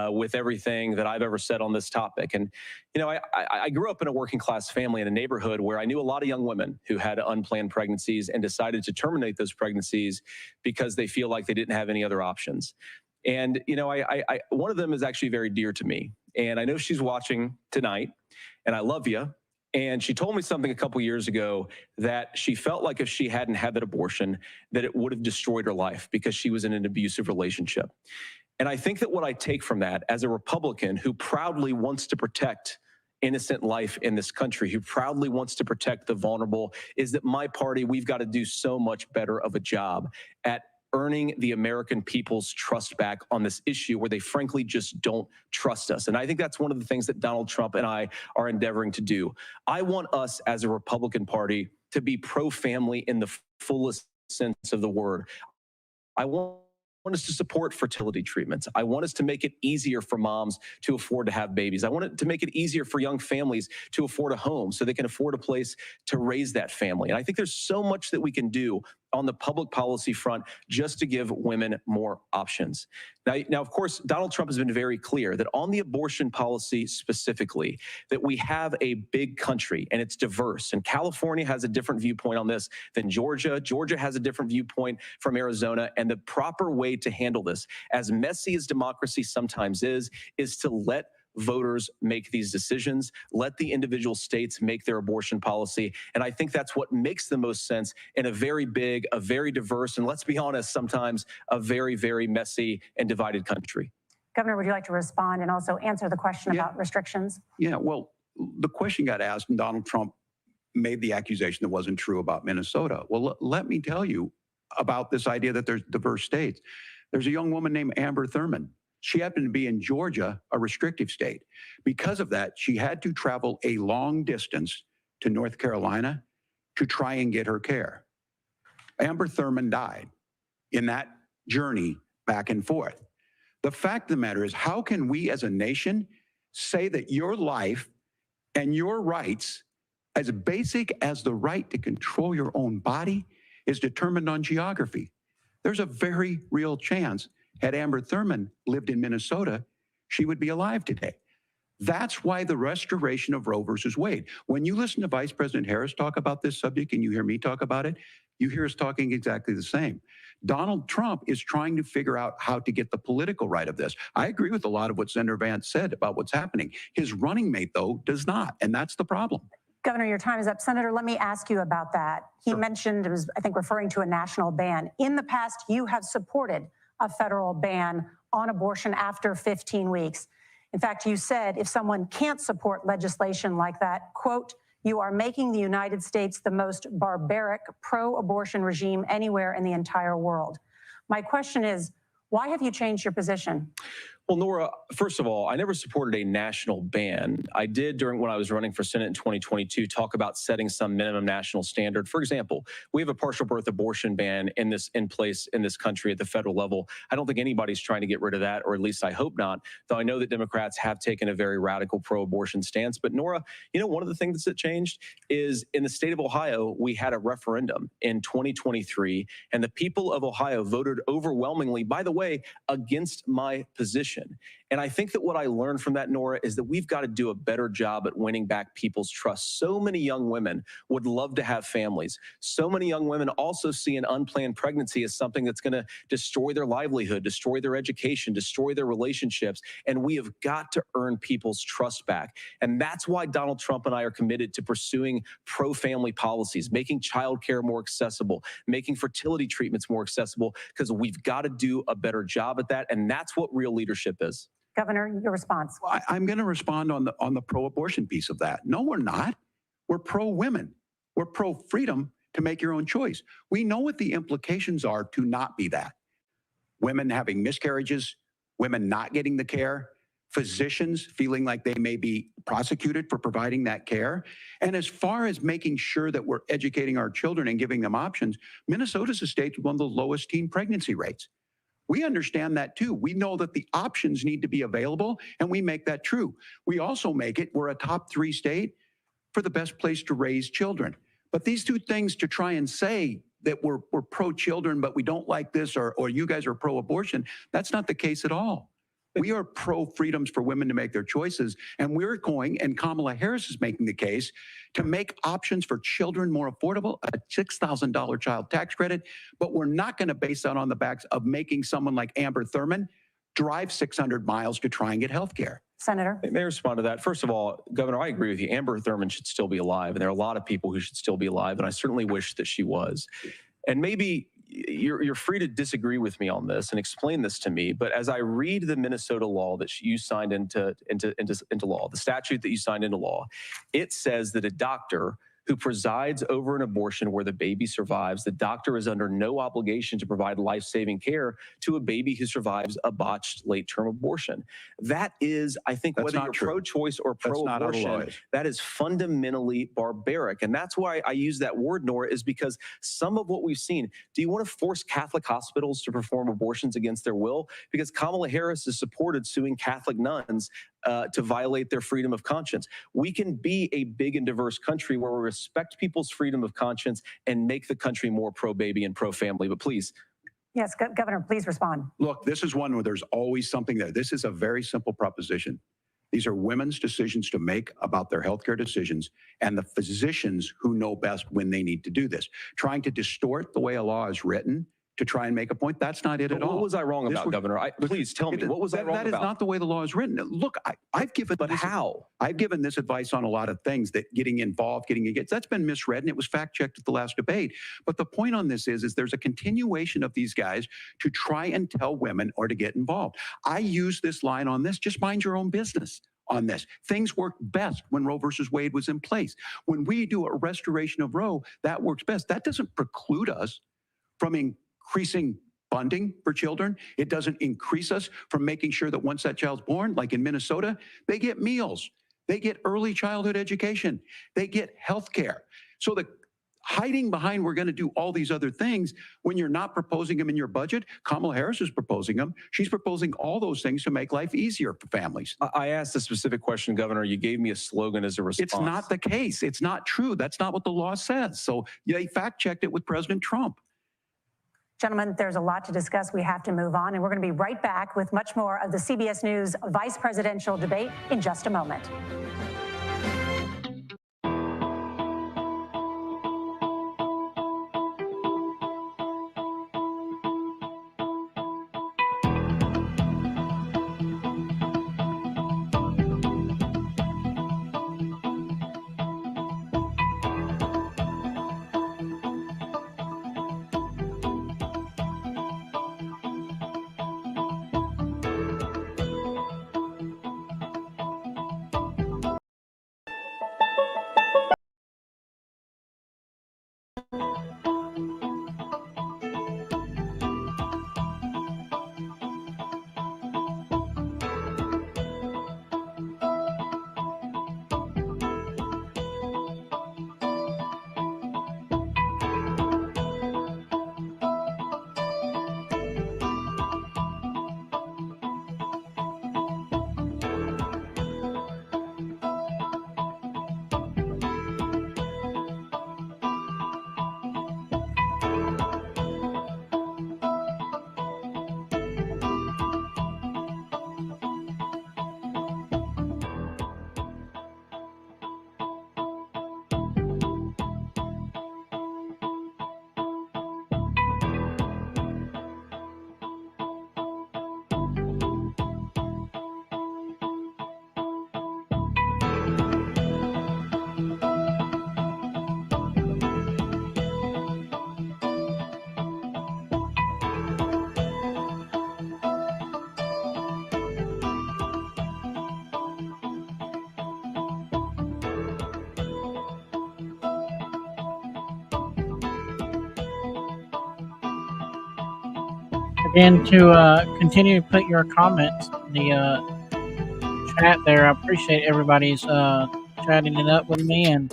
with everything that I've ever said on this topic. And, you know, I grew up in a working class family in a neighborhood where I knew a lot of young women who had unplanned pregnancies and decided to terminate those pregnancies because they feel like they didn't have any other options. And, you know, one of them is actually very dear to me. And I know she's watching tonight, and I love you. And she told me something a couple years ago that she felt like if she hadn't had that abortion, that it would have destroyed her life because she was in an abusive relationship. And I think that what I take from that as a Republican who proudly wants to protect innocent life in this country, who proudly wants to protect the vulnerable, is that my party, we've got to do so much better of a job at earning the American people's trust back on this issue where they frankly just don't trust us. And I think that's one of the things that Donald Trump and I are endeavoring to do. I want us as a Republican Party to be pro-family in the fullest sense of the word. I want us to support fertility treatments. I want us to make it easier for moms to afford to have babies. I want it to make it easier for young families to afford a home so they can afford a place to raise that family. And I think there's so much that we can do on the public policy front just to give women more options. Now, of course, Donald Trump has been very clear that on the abortion policy specifically, that we have a big country and it's diverse. And California has a different viewpoint on this than Georgia. Georgia has a different viewpoint from Arizona. And the proper way to handle this, as messy as democracy sometimes is to let voters make these decisions, let the individual states make their abortion policy. And I think that's what makes the most sense in a very big, a very diverse, and let's be honest, sometimes a very, very messy and divided country. Governor, would you like to respond and also answer the question about restrictions? Yeah, well, the question got asked and Donald Trump made the accusation that wasn't true about Minnesota. Well, let me tell you about this idea that there's diverse states. There's a young woman named Amber Thurman. She happened to be in Georgia, a restrictive state. Because of that, she had to travel a long distance to North Carolina to try and get her care. Amber Thurman died in that journey back and forth. The fact of the matter is, how can we as a nation say that your life and your rights as basic as the right to control your own body is determined on geography. There's a very real chance, had Amber Thurman lived in Minnesota, she would be alive today. That's why the restoration of Roe versus Wade. When you listen to Vice President Harris talk about this subject and you hear me talk about it, you hear us talking exactly the same. Donald Trump is trying to figure out how to get the political right of this. I agree with a lot of what Senator Vance said about what's happening. His running mate, though, does not, and that's the problem. Governor, your time is up. Senator, let me ask you about that. He mentioned, it was, I think, referring to a national ban. In the past, you have supported a federal ban on abortion after 15 weeks. In fact, you said if someone can't support legislation like that, quote, you are making the United States the most barbaric pro-abortion regime anywhere in the entire world. My question is, why have you changed your position? Well, Nora, first of all, I never supported a national ban. I did when I was running for Senate in 2022 talk about setting some minimum national standard. For example, we have a partial birth abortion ban in place in this country at the federal level. I don't think anybody's trying to get rid of that, or at least I hope not, though I know that Democrats have taken a very radical pro-abortion stance. But Nora, you know, one of the things that changed is in the state of Ohio, we had a referendum in 2023, and the people of Ohio voted overwhelmingly, by the way, against my position. And I think that what I learned from that, Nora, is that we've got to do a better job at winning back people's trust. So many young women would love to have families. So many young women also see an unplanned pregnancy as something that's going to destroy their livelihood, destroy their education, destroy their relationships. And we have got to earn people's trust back. And that's why Donald Trump and I are committed to pursuing pro-family policies, making childcare more accessible, making fertility treatments more accessible, because we've got to do a better job at that. And that's what real leadership is. Governor, your response. Well, I'm going to respond on the pro-abortion piece of that. No, we're not. We're pro-women. We're pro-freedom to make your own choice. We know what the implications are to not be that. Women having miscarriages, women not getting the care, physicians feeling like they may be prosecuted for providing that care. And as far as making sure that we're educating our children and giving them options, Minnesota's a state with one of the lowest teen pregnancy rates. We understand that too. We know that the options need to be available, and we make that true. We also make it, we're a top 3 state for the best place to raise children. But these two things, to try and say that we're pro-children, but we don't like this, or you guys are pro-abortion, that's not the case at all. We are pro-freedoms for women to make their choices, and we're going, and Kamala Harris is making the case, to make options for children more affordable, a $6,000 child tax credit, but we're not going to base that on the backs of making someone like Amber Thurman drive 600 miles to try and get health care. Senator. May I respond to that? First of all, Governor, I agree with you. Amber Thurman should still be alive, and there are a lot of people who should still be alive, and I certainly wish that she was. And maybe you're free to disagree with me on this and explain this to me, but as I read the Minnesota law that you signed into law, the statute that you signed into law, it says that a doctor who presides over an abortion where the baby survives, the doctor is under no obligation to provide life-saving care to a baby who survives a botched late-term abortion. That is, I think, That's whether not you're true. pro-choice or pro-abortion, that is fundamentally barbaric. And that's why I use that word, Nora, is because some of what we've seen, do you want to force Catholic hospitals to perform abortions against their will? Because Kamala Harris has supported suing Catholic nuns to violate their freedom of conscience. We can be a big and diverse country where we respect people's freedom of conscience and make the country more pro-baby and pro-family. But please. Yes, Governor, please respond. Look, this is one where there's always something there. This is a very simple proposition. These are women's decisions to make about their healthcare decisions, and the physicians who know best when they need to do this. Trying to distort the way a law is written to try and make a point, that's not it at all. What was I wrong about, Governor? Please tell me, what was I wrong about? That is not the way the law is written. Look, I've given I've given this advice on a lot of things, that getting involved, getting against, that's been misread, and it was fact-checked at the last debate. But the point on this is there's a continuation of these guys to try and tell women or to get involved. I use this line on this, just mind your own business on this. Things worked best when Roe versus Wade was in place. When we do a restoration of Roe, that works best. That doesn't preclude us from increasing funding for children. It doesn't increase us from making sure that once that child's born, like in Minnesota, they get meals, they get early childhood education, they get health care. So hiding behind we're going to do all these other things when you're not proposing them in your budget. Kamala Harris is proposing them. She's proposing all those things to make life easier for families. I asked a specific question, Governor. You gave me a slogan as a response. It's not the case. It's not true. That's not what the law says. So they fact-checked it with President Trump. Gentlemen, there's a lot to discuss. We have to move on, and we're going to be right back with much more of the CBS News vice presidential debate in just a moment. Again, to continue to put your comments in the chat there. I appreciate everybody's chatting it up with me, and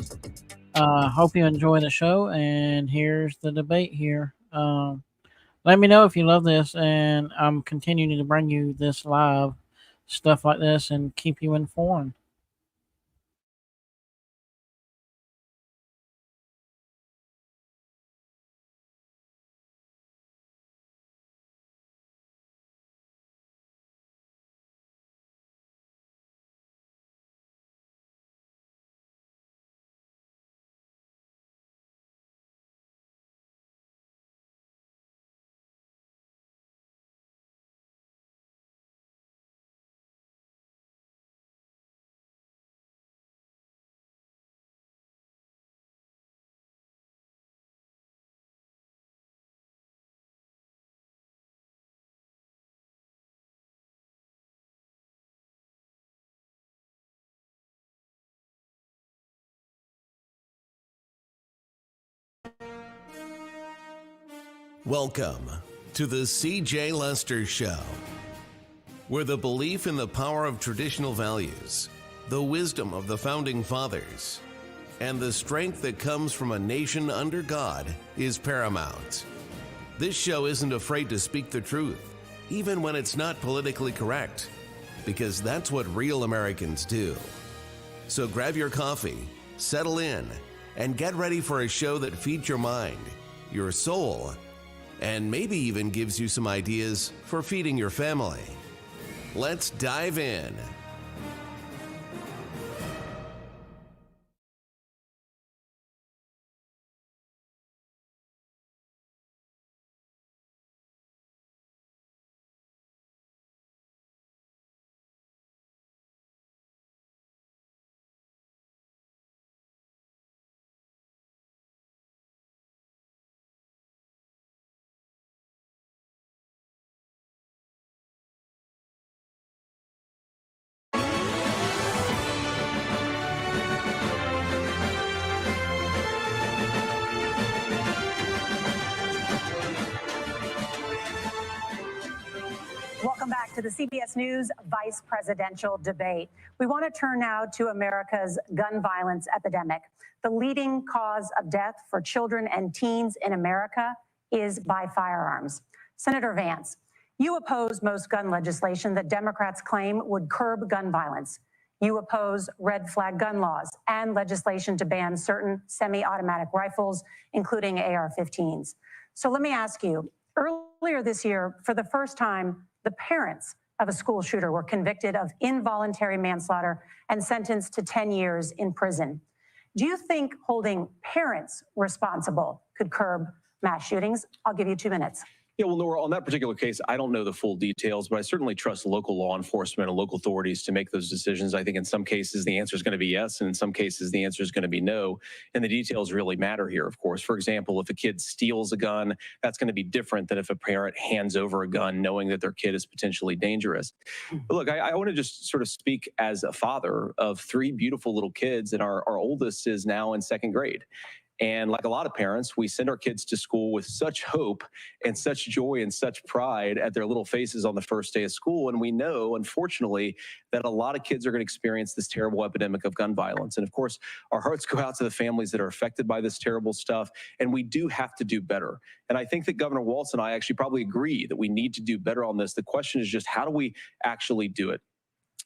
hope you enjoy the show. And here's the debate here. Let me know if you love this, and I'm continuing to bring you this live stuff like this and keep you informed. Welcome to the C.J. Lester Show, where the belief in the power of traditional values, the wisdom of the Founding Fathers, and the strength that comes from a nation under God is paramount. This show isn't afraid to speak the truth, even when it's not politically correct, because that's what real Americans do. So grab your coffee, settle in, and get ready for a show that feeds your mind, your soul, and maybe even gives you some ideas for feeding your family. Let's dive in. Welcome back to the CBS News vice presidential debate. We want to turn now to America's gun violence epidemic. The leading cause of death for children and teens in America is by firearms. Senator Vance, you oppose most gun legislation that Democrats claim would curb gun violence. You oppose red flag gun laws and legislation to ban certain semi-automatic rifles, including AR-15s. So let me ask you, earlier this year, for the first time, the parents of a school shooter were convicted of involuntary manslaughter and sentenced to 10 years in prison. Do you think holding parents responsible could curb mass shootings? I'll give you 2 minutes. Yeah, well, Nora, on that particular case, I don't know the full details, but I certainly trust local law enforcement and local authorities to make those decisions. I think in some cases the answer is going to be yes, and in some cases the answer is going to be no. And the details really matter here, of course. For example, if a kid steals a gun, that's going to be different than if a parent hands over a gun knowing that their kid is potentially dangerous. But look, I want to just sort of speak as a father of 3 beautiful little kids, and our oldest is now in 2nd grade. And like a lot of parents, we send our kids to school with such hope and such joy and such pride at their little faces on the first day of school. And we know, unfortunately, that a lot of kids are going to experience this terrible epidemic of gun violence. And of course, our hearts go out to the families that are affected by this terrible stuff. And we do have to do better. And I think that Governor Walz and I actually probably agree that we need to do better on this. The question is just, how do we actually do it?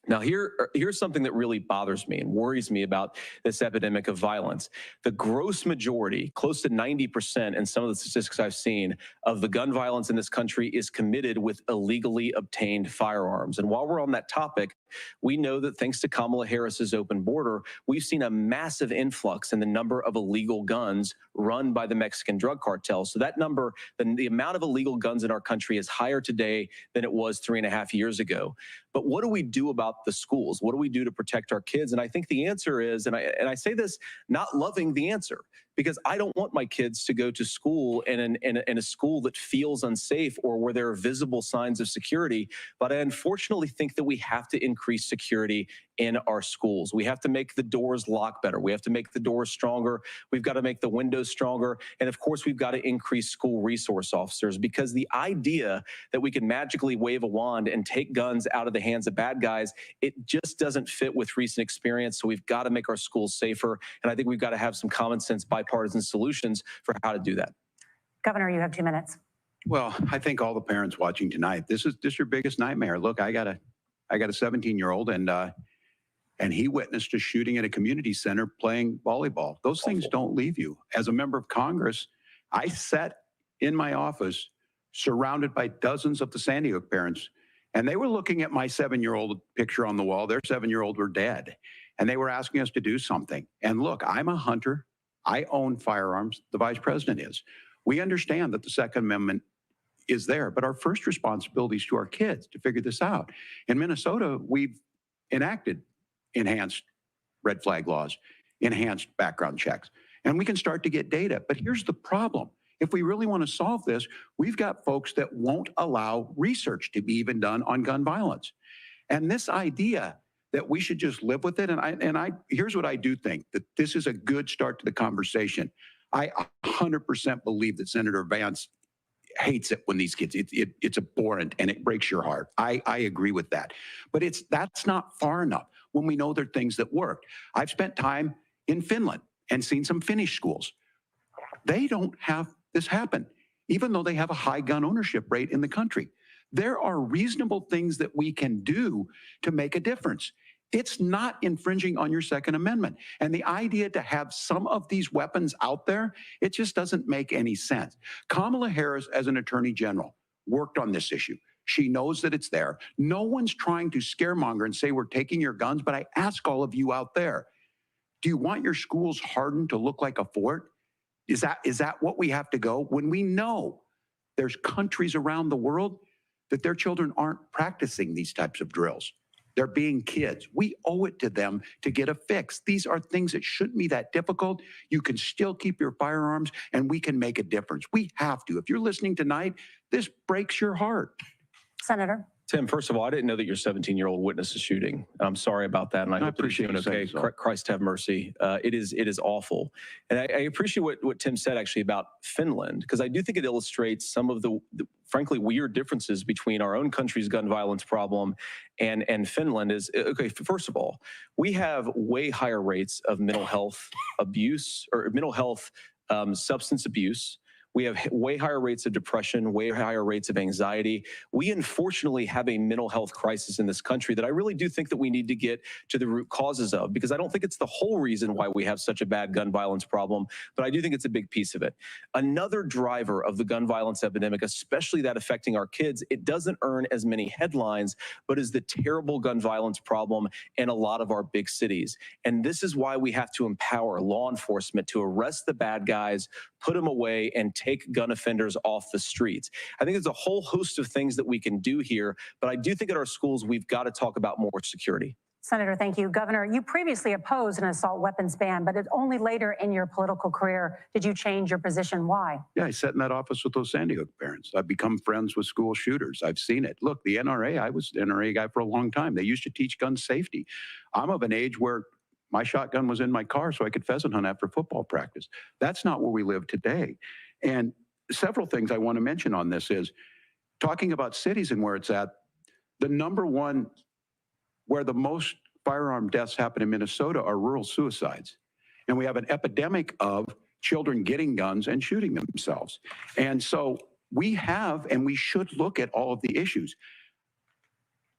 Now, here's something that really bothers me and worries me about this epidemic of violence. The gross majority, close to 90% in some of the statistics I've seen, of the gun violence in this country is committed with illegally obtained firearms. And while we're on that topic, we know that thanks to Kamala Harris's open border, we've seen a massive influx in the number of illegal guns run by the Mexican drug cartels. So that number, the amount of illegal guns in our country is higher today than it was 3.5 years ago. But what do we do about the schools? What do we do to protect our kids? And I think the answer is, and I say this not loving the answer, because I don't want my kids to go to school in a school that feels unsafe or where there are visible signs of security. But I unfortunately think that we have to increase security in our schools. We have to make the doors lock better. We have to make the doors stronger. We've got to make the windows stronger. And of course, we've got to increase school resource officers, because the idea that we can magically wave a wand and take guns out of the hands of bad guys, it just doesn't fit with recent experience. So we've got to make our schools safer. And I think we've got to have some common sense bipartisan solutions for how to do that. Governor, you have 2 minutes. Well, I think all the parents watching tonight, this is your biggest nightmare. Look, I got a 17-year-old, and he witnessed a shooting at a community center playing volleyball. Those things don't leave you. As a member of Congress, I sat in my office surrounded by dozens of the Sandy Hook parents, and they were looking at my 7-year-old picture on the wall. Their 7-year-old were dead, and they were asking us to do something. And look, I'm a hunter. I own firearms. The vice president is. We understand that the Second Amendment is there, but our first responsibility is to our kids to figure this out. In Minnesota, we've enacted enhanced red flag laws, enhanced background checks, and we can start to get data. But here's the problem. If we really want to solve this, we've got folks that won't allow research to be even done on gun violence. And this idea that we should just live with it, and here's what I do think, that this is a good start to the conversation. I 100% believe that Senator Vance hates it when these kids, it's abhorrent and it breaks your heart. I agree with that. But that's not far enough when we know there are things that work. I've spent time in Finland and seen some Finnish schools. They don't have this happen, even though they have a high gun ownership rate in the country. There are reasonable things that we can do to make a difference. It's not infringing on your Second Amendment. And the idea to have some of these weapons out there, it just doesn't make any sense. Kamala Harris, as an attorney general, worked on this issue. She knows that it's there. No one's trying to scaremonger and say we're taking your guns, but I ask all of you out there, do you want your schools hardened to look like a fort? Is that what we have to go? When we know there's countries around the world that their children aren't practicing these types of drills. They're being kids. We owe it to them to get a fix. These are things that shouldn't be that difficult. You can still keep your firearms, and we can make a difference. We have to. If you're listening tonight, this breaks your heart. Senator. Tim, first of all, I didn't know that your 17-year-old witnessed a shooting. I'm sorry about that, and I hope that he's doing okay. Christ have mercy. It is awful. And I appreciate what Tim said actually about Finland, because I do think it illustrates some of the frankly weird differences between our own country's gun violence problem and Finland. Is okay, first of all, we have way higher rates of mental health abuse or mental health substance abuse. We have way higher rates of depression, way higher rates of anxiety. We unfortunately have a mental health crisis in this country that I really do think that we need to get to the root causes of, because I don't think it's the whole reason why we have such a bad gun violence problem, but I do think it's a big piece of it. Another driver of the gun violence epidemic, especially that affecting our kids, it doesn't earn as many headlines, but is the terrible gun violence problem in a lot of our big cities. And this is why we have to empower law enforcement to arrest the bad guys, put them away, and take gun offenders off the streets. I think there's a whole host of things that we can do here, but I do think at our schools, we've got to talk about more security. Senator, thank you. Governor, you previously opposed an assault weapons ban, but only later in your political career did you change your position. Why? Yeah, I sat in that office with those Sandy Hook parents. I've become friends with school shooters. I've seen it. Look, the NRA, I was an NRA guy for a long time. They used to teach gun safety. I'm of an age where my shotgun was in my car so I could pheasant hunt after football practice. That's not where we live today. And several things I want to mention on this is talking about cities and where it's at. The number one where the most firearm deaths happen in Minnesota are rural suicides. And we have an epidemic of children getting guns and shooting themselves. And so we have, and we should look at all of the issues,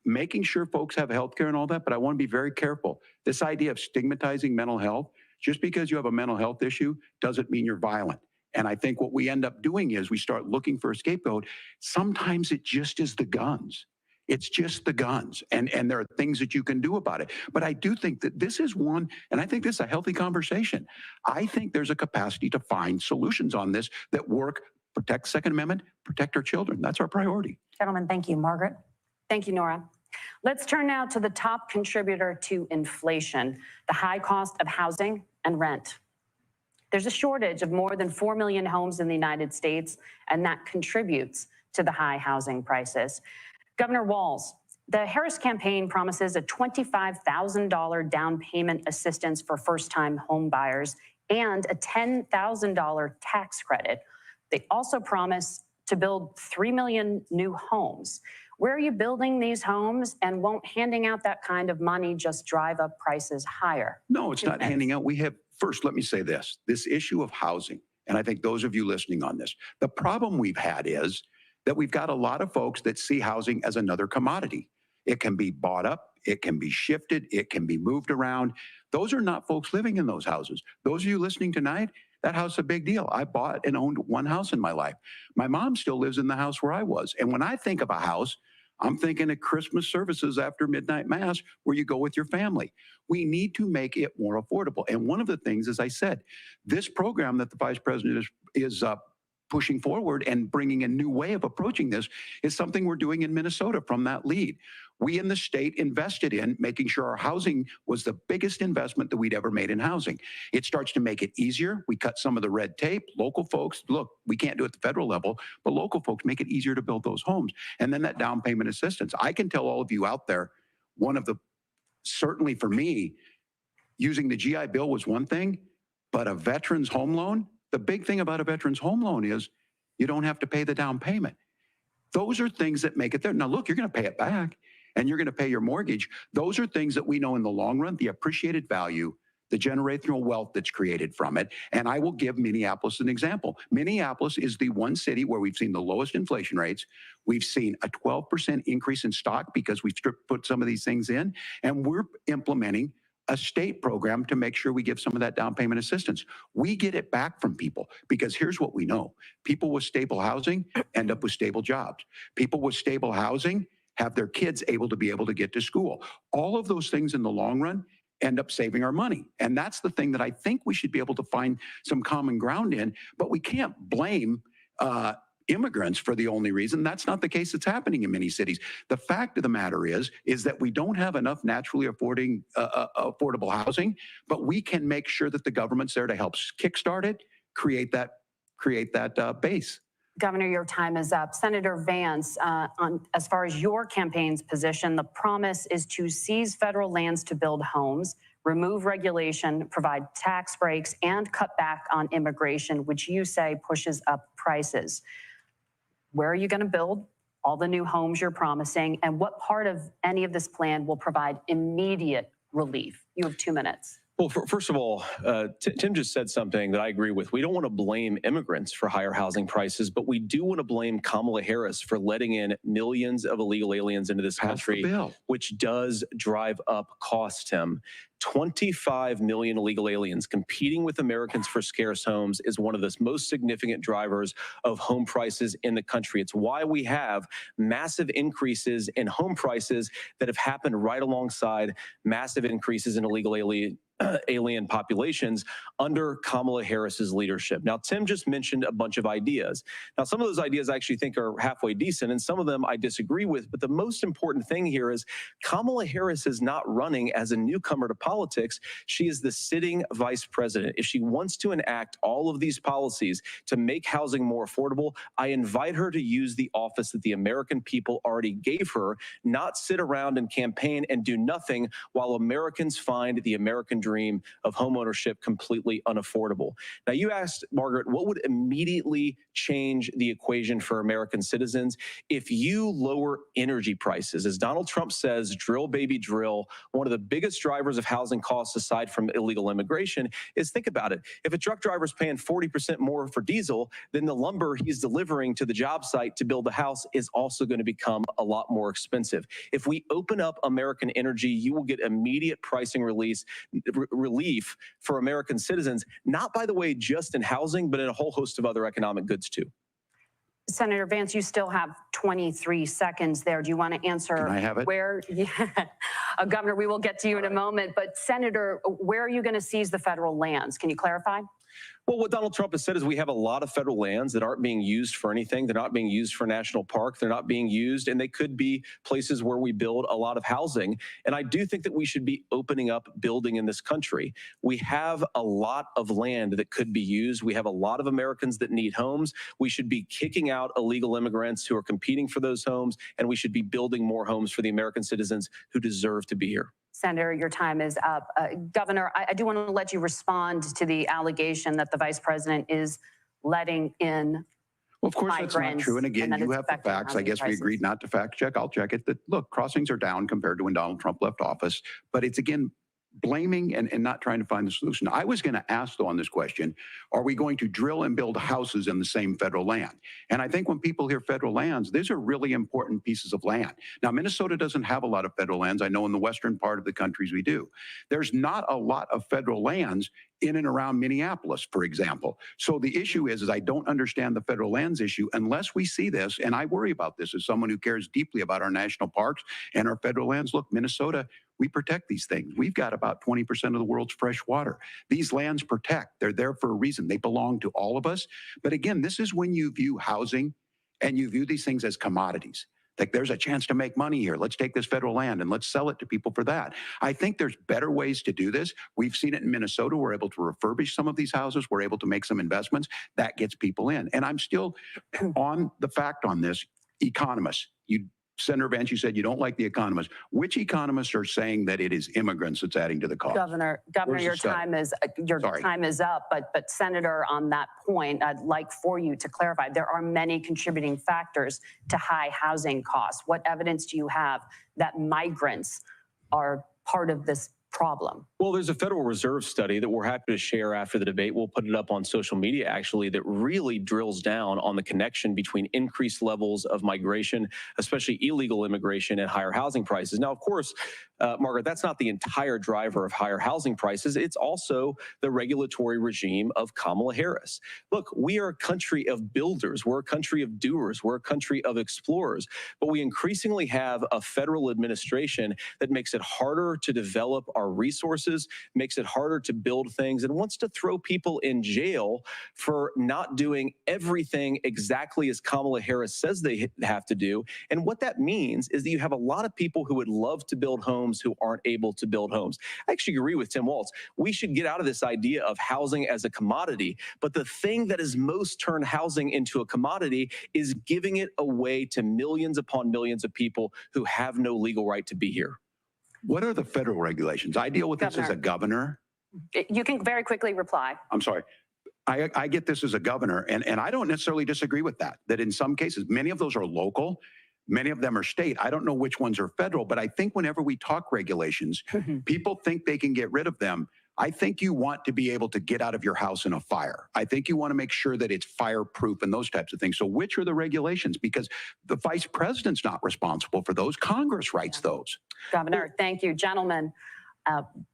making sure folks have health care and all that, but I want to be very careful. This idea of stigmatizing mental health, just because you have a mental health issue doesn't mean you're violent. And I think what we end up doing is we start looking for a scapegoat. Sometimes it just is the guns. It's just the guns. And there are things that you can do about it. But I do think that this is one, and I think this is a healthy conversation. I think there's a capacity to find solutions on this that work, protect Second Amendment, protect our children. That's our priority. Gentlemen, thank you. Margaret? Thank you, Nora. Let's turn now to the top contributor to inflation, the high cost of housing and rent. There's a shortage of more than 4 million homes in the United States, and that contributes to the high housing prices. Governor Walz, the Harris campaign promises a $25,000 down payment assistance for first-time home buyers and a $10,000 tax credit. They also promise to build 3 million new homes. Where are you building these homes, and won't handing out that kind of money just drive up prices higher? No, it's not handing out. We have, first, let me say this issue of housing, and I think those of you listening on this, the problem we've had is that we've got a lot of folks that see housing as another commodity. It can be bought up, it can be shifted, it can be moved around. Those are not folks living in those houses. Those of you listening tonight, that house is a big deal. I bought and owned one house in my life. My mom still lives in the house where I was. And when I think of a house, I'm thinking of Christmas services after midnight mass where you go with your family. We need to make it more affordable. And one of the things, as I said, this program that the vice president is pushing forward and bringing a new way of approaching this is something we're doing in Minnesota from that lead. We in the state invested in making sure our housing was the biggest investment that we'd ever made in housing. It starts to make it easier. We cut some of the red tape. Local folks, look, we can't do it at the federal level, but local folks make it easier to build those homes. And then that down payment assistance. I can tell all of you out there, one of the, certainly for me, using the GI Bill was one thing, but a veteran's home loan, the big thing about a veteran's home loan is you don't have to pay the down payment. Those are things that make it there. Now, look, you're going to pay it back and you're going to pay your mortgage. Those are things that we know in the long run, the appreciated value, the generational wealth that's created from it. And I will give Minneapolis an example. Minneapolis is the one city where we've seen the lowest inflation rates. We've seen a 12% increase in stock because we've put some of these things in, and we're implementing a state program to make sure we give some of that down payment assistance. We get it back from people because here's what we know. People with stable housing end up with stable jobs. People with stable housing have their kids able to get to school. All of those things in the long run end up saving our money. And that's the thing that I think we should be able to find some common ground in, but we can't blame immigrants for the only reason. That's not the case that's happening in many cities. The fact of the matter is that we don't have enough naturally affordable housing, but we can make sure that the government's there to help kickstart it, create that base. Governor, your time is up. Senator Vance, as far as your campaign's position, the promise is to seize federal lands to build homes, remove regulation, provide tax breaks, and cut back on immigration, which you say pushes up prices. Where are you going to build all the new homes you're promising? And what part of any of this plan will provide immediate relief? You have 2 minutes. Well, first of all, Tim just said something that I agree with. We don't want to blame immigrants for higher housing prices, but we do want to blame Kamala Harris for letting in millions of illegal aliens into this country, which does drive up costs, Tim. 25 million illegal aliens competing with Americans for scarce homes is one of the most significant drivers of home prices in the country. It's why we have massive increases in home prices that have happened right alongside massive increases in illegal alien populations under Kamala Harris's leadership. Now, Tim just mentioned a bunch of ideas. Now, some of those ideas I actually think are halfway decent, and some of them I disagree with. But the most important thing here is Kamala Harris is not running as a newcomer to politics. She is the sitting vice president. If she wants to enact all of these policies to make housing more affordable, I invite her to use the office that the American people already gave her, not sit around and campaign and do nothing while Americans find the American dream of homeownership completely unaffordable. Now, you asked, Margaret, what would immediately change the equation for American citizens? If you lower energy prices, as Donald Trump says, drill, baby, drill, one of the biggest drivers of housing costs aside from illegal immigration is, think about it. If a truck driver is paying 40% more for diesel, then the lumber he's delivering to the job site to build the house is also going to become a lot more expensive. If we open up American energy, you will get immediate pricing relief for American citizens, not, by the way, just in housing, but in a whole host of other economic goods too. Senator Vance, you still have 23 seconds there. Do you want to answer? Can I have it? Where, Governor, we will get to you in a moment. But Senator, where are you going to seize the federal lands? Can you clarify? Well, what Donald Trump has said is we have a lot of federal lands that aren't being used for anything. They're not being used for national park. They're not being used, and they could be places where we build a lot of housing. And I do think that we should be opening up building in this country. We have a lot of land that could be used. We have a lot of Americans that need homes. We should be kicking out illegal immigrants who are competing for those homes, and we should be building more homes for the American citizens who deserve to be here. Senator, your time is up. Governor, I do want to let you respond to the allegation that the vice president is letting in Well, of course, that's not true. And again, you have the facts. I guess we agreed not to fact check. I'll check it. That, look, crossings are down compared to when Donald Trump left office. But it's, again, blaming and not trying to find the solution. I was going to ask, though, on this question, are we going to drill and build houses in the same federal land? And I think when people hear federal lands, these are really important pieces of land. Now, Minnesota doesn't have a lot of federal lands. I know in the western part of the countries we do. There's not a lot of federal lands in and around Minneapolis, for example. So the issue is I don't understand the federal lands issue unless we see this, and I worry about this as someone who cares deeply about our national parks and our federal lands. Look, Minnesota, we protect these things. We've got about 20% of the world's fresh water. These lands protect. They're there for a reason. They belong to all of us. But again, this is when you view housing and you view these things as commodities. Like, there's a chance to make money here. Let's take this federal land and let's sell it to people for that. I think there's better ways to do this. We've seen it in Minnesota. We're able to refurbish some of these houses. We're able to make some investments. That gets people in. And I'm still on the fact on this. Economists, Senator Vance, you said you don't like the economists. Which economists are saying that it is immigrants that's adding to the cost? Governor, your time is up. But Senator, on that point, I'd like for you to clarify. There are many contributing factors to high housing costs. What evidence do you have that migrants are part of this problem? Well, there's a Federal Reserve study that we're happy to share after the debate. We'll put it up on social media, actually, that really drills down on the connection between increased levels of migration, especially illegal immigration, and higher housing prices. Now, of course, Margaret, that's not the entire driver of higher housing prices. It's also the regulatory regime of Kamala Harris. Look, we are a country of builders. We're a country of doers. We're a country of explorers. But we increasingly have a federal administration that makes it harder to develop our our resources, makes it harder to build things, and wants to throw people in jail for not doing everything exactly as Kamala Harris says they have to do. And what that means is that you have a lot of people who would love to build homes who aren't able to build homes. I actually agree with Tim Walz. We should get out of this idea of housing as a commodity. But the thing that has most turned housing into a commodity is giving it away to millions upon millions of people who have no legal right to be here. What are the federal regulations? I deal with this as a governor. You can very quickly reply. I'm sorry. I get this as a governor, and I don't necessarily disagree with that in some cases, many of those are local, many of them are state. I don't know which ones are federal, but I think whenever we talk regulations, people think they can get rid of them. I think you want to be able to get out of your house in a fire. I think you want to make sure that it's fireproof and those types of things. So which are the regulations? Because the vice president's not responsible for those. Congress writes those. Governor, thank you. Gentlemen,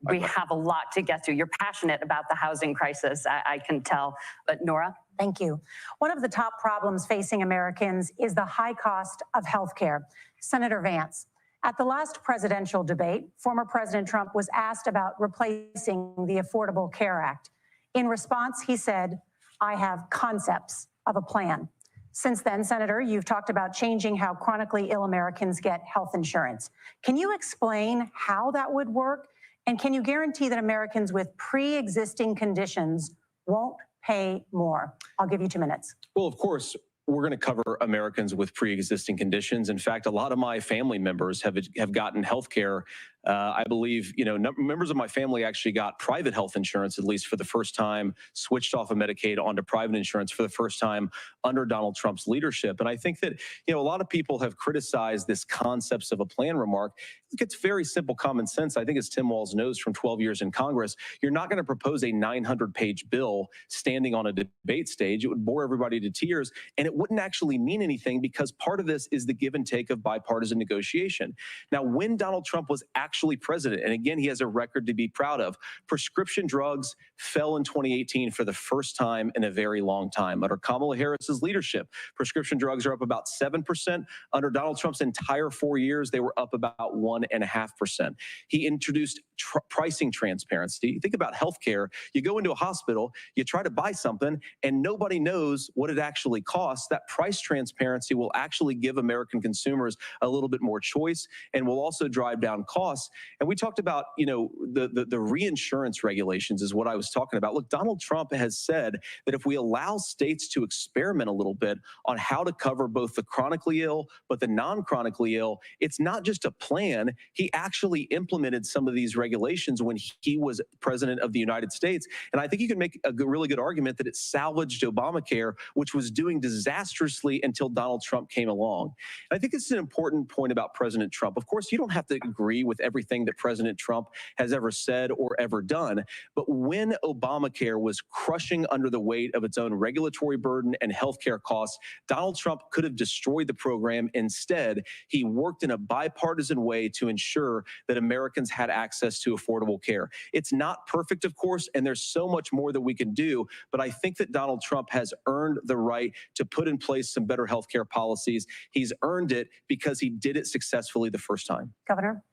we have a lot to get to. You're passionate about the housing crisis, I can tell. But Nora? Thank you. One of the top problems facing Americans is the high cost of health care. Senator Vance, at the last presidential debate, former President Trump was asked about replacing the Affordable Care Act. In response, he said, "I have concepts of a plan." Since then, Senator, you've talked about changing how chronically ill Americans get health insurance. Can you explain how that would work? And can you guarantee that Americans with pre-existing conditions won't pay more? I'll give you 2 minutes. Well, of course, we're going to cover Americans with pre-existing conditions. In fact, a lot of my family members have gotten health care. I believe, members of my family actually got private health insurance, at least for the first time, switched off of Medicaid onto private insurance for the first time under Donald Trump's leadership. And I think that, a lot of people have criticized this concepts of a plan remark. It's very simple common sense. I think as Tim Walz knows from 12 years in Congress, you're not going to propose a 900-page bill standing on a debate stage. It would bore everybody to tears, and it wouldn't actually mean anything because part of this is the give and take of bipartisan negotiation. Now, when Donald Trump was actually president, and again, he has a record to be proud of, prescription drugs fell in 2018 for the first time in a very long time. Under Kamala Harris's leadership, prescription drugs are up about 7%. Under Donald Trump's entire 4 years, they were up about 1.5%. He introduced pricing transparency. Think about healthcare. You go into a hospital, you try to buy something, and nobody knows what it actually costs. That price transparency will actually give American consumers a little bit more choice and will also drive down costs. And we talked about, the reinsurance regulations is what I was talking about. Look, Donald Trump has said that if we allow states to experiment a little bit on how to cover both the chronically ill, but the non-chronically ill, it's not just a plan. He actually implemented some of these regulations when he was president of the United States. And I think you can make a really good argument that it salvaged Obamacare, which was doing disastrously until Donald Trump came along. And I think it's an important point about President Trump. Of course, you don't have to agree with everything that President Trump has ever said or ever done. But when Obamacare was crushing under the weight of its own regulatory burden and healthcare costs, Donald Trump could have destroyed the program. Instead, he worked in a bipartisan way to ensure that Americans had access to affordable care. It's not perfect, of course, and there's so much more that we can do. But I think that Donald Trump has earned the right to put in place some better healthcare policies. He's earned it because he did it successfully the first time. Governor?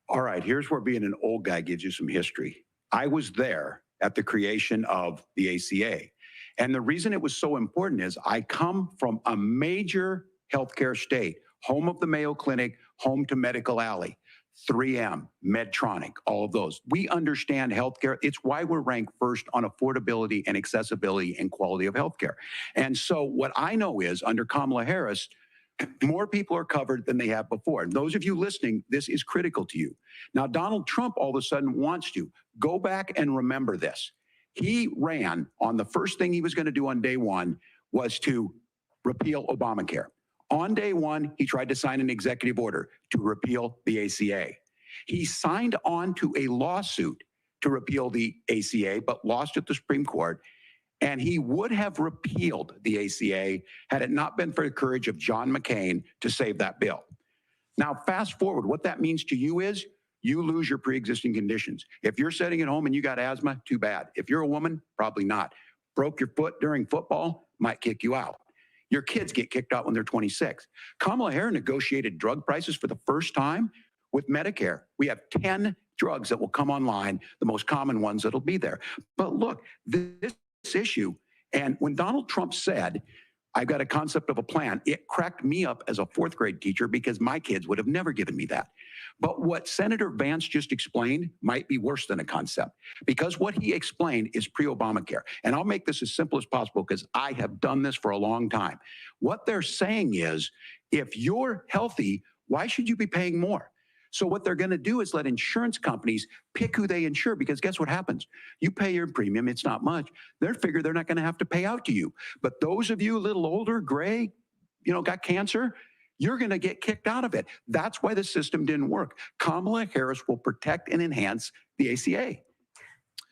All right, here's where being an old guy gives you some history. I was there at the creation of the ACA. And the reason it was so important is I come from a major healthcare state, home of the Mayo Clinic, home to Medical Alley, 3M, Medtronic, all of those. We understand healthcare. It's why we're ranked first on affordability and accessibility and quality of healthcare. And so what I know is under Kamala Harris, more people are covered than they have before. And those of you listening, this is critical to you. Now, Donald Trump all of a sudden wants to go back and remember this. He ran on the first thing he was going to do on day one was to repeal Obamacare. On day one, he tried to sign an executive order to repeal the ACA. He signed on to a lawsuit to repeal the ACA, but lost at the Supreme Court. And he would have repealed the ACA had it not been for the courage of John McCain to save that bill. Now, fast forward, what that means to you is you lose your pre-existing conditions. If you're sitting at home and you got asthma, too bad. If you're a woman, probably not. Broke your foot during football, might kick you out. Your kids get kicked out when they're 26. Kamala Harris negotiated drug prices for the first time with Medicare. We have 10 drugs that will come online, the most common ones that'll be there. But look, this issue, and when Donald Trump said, I've got a concept of a plan, it cracked me up as a fourth grade teacher because my kids would have never given me that. But what Senator Vance just explained might be worse than a concept, because what he explained is pre-Obamacare. And I'll make this as simple as possible because I have done this for a long time. What they're saying is, if you're healthy, why should you be paying more? So what they're going to do is let insurance companies pick who they insure, because guess what happens? You pay your premium, it's not much. They figure they're not going to have to pay out to you. But those of you a little older, gray, got cancer, you're going to get kicked out of it. That's why the system didn't work. Kamala Harris will protect and enhance the ACA.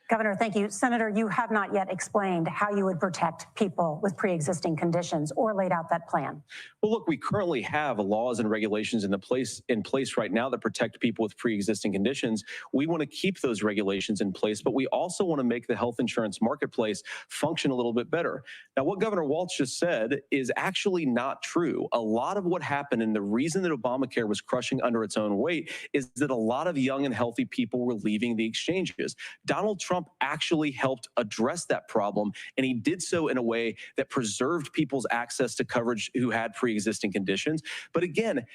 Governor, thank you. Senator, you have not yet explained how you would protect people with pre-existing conditions or laid out that plan. Well, look, we currently have laws and regulations in place right now that protect people with pre-existing conditions. We want to keep those regulations in place, but we also want to make the health insurance marketplace function a little bit better. Now, what Governor Walz just said is actually not true. A lot of what happened, and the reason that Obamacare was crushing under its own weight, is that a lot of young and healthy people were leaving the exchanges. Donald Trump actually helped address that problem, and he did so in a way that preserved people's access to coverage who had pre-existing conditions. But again,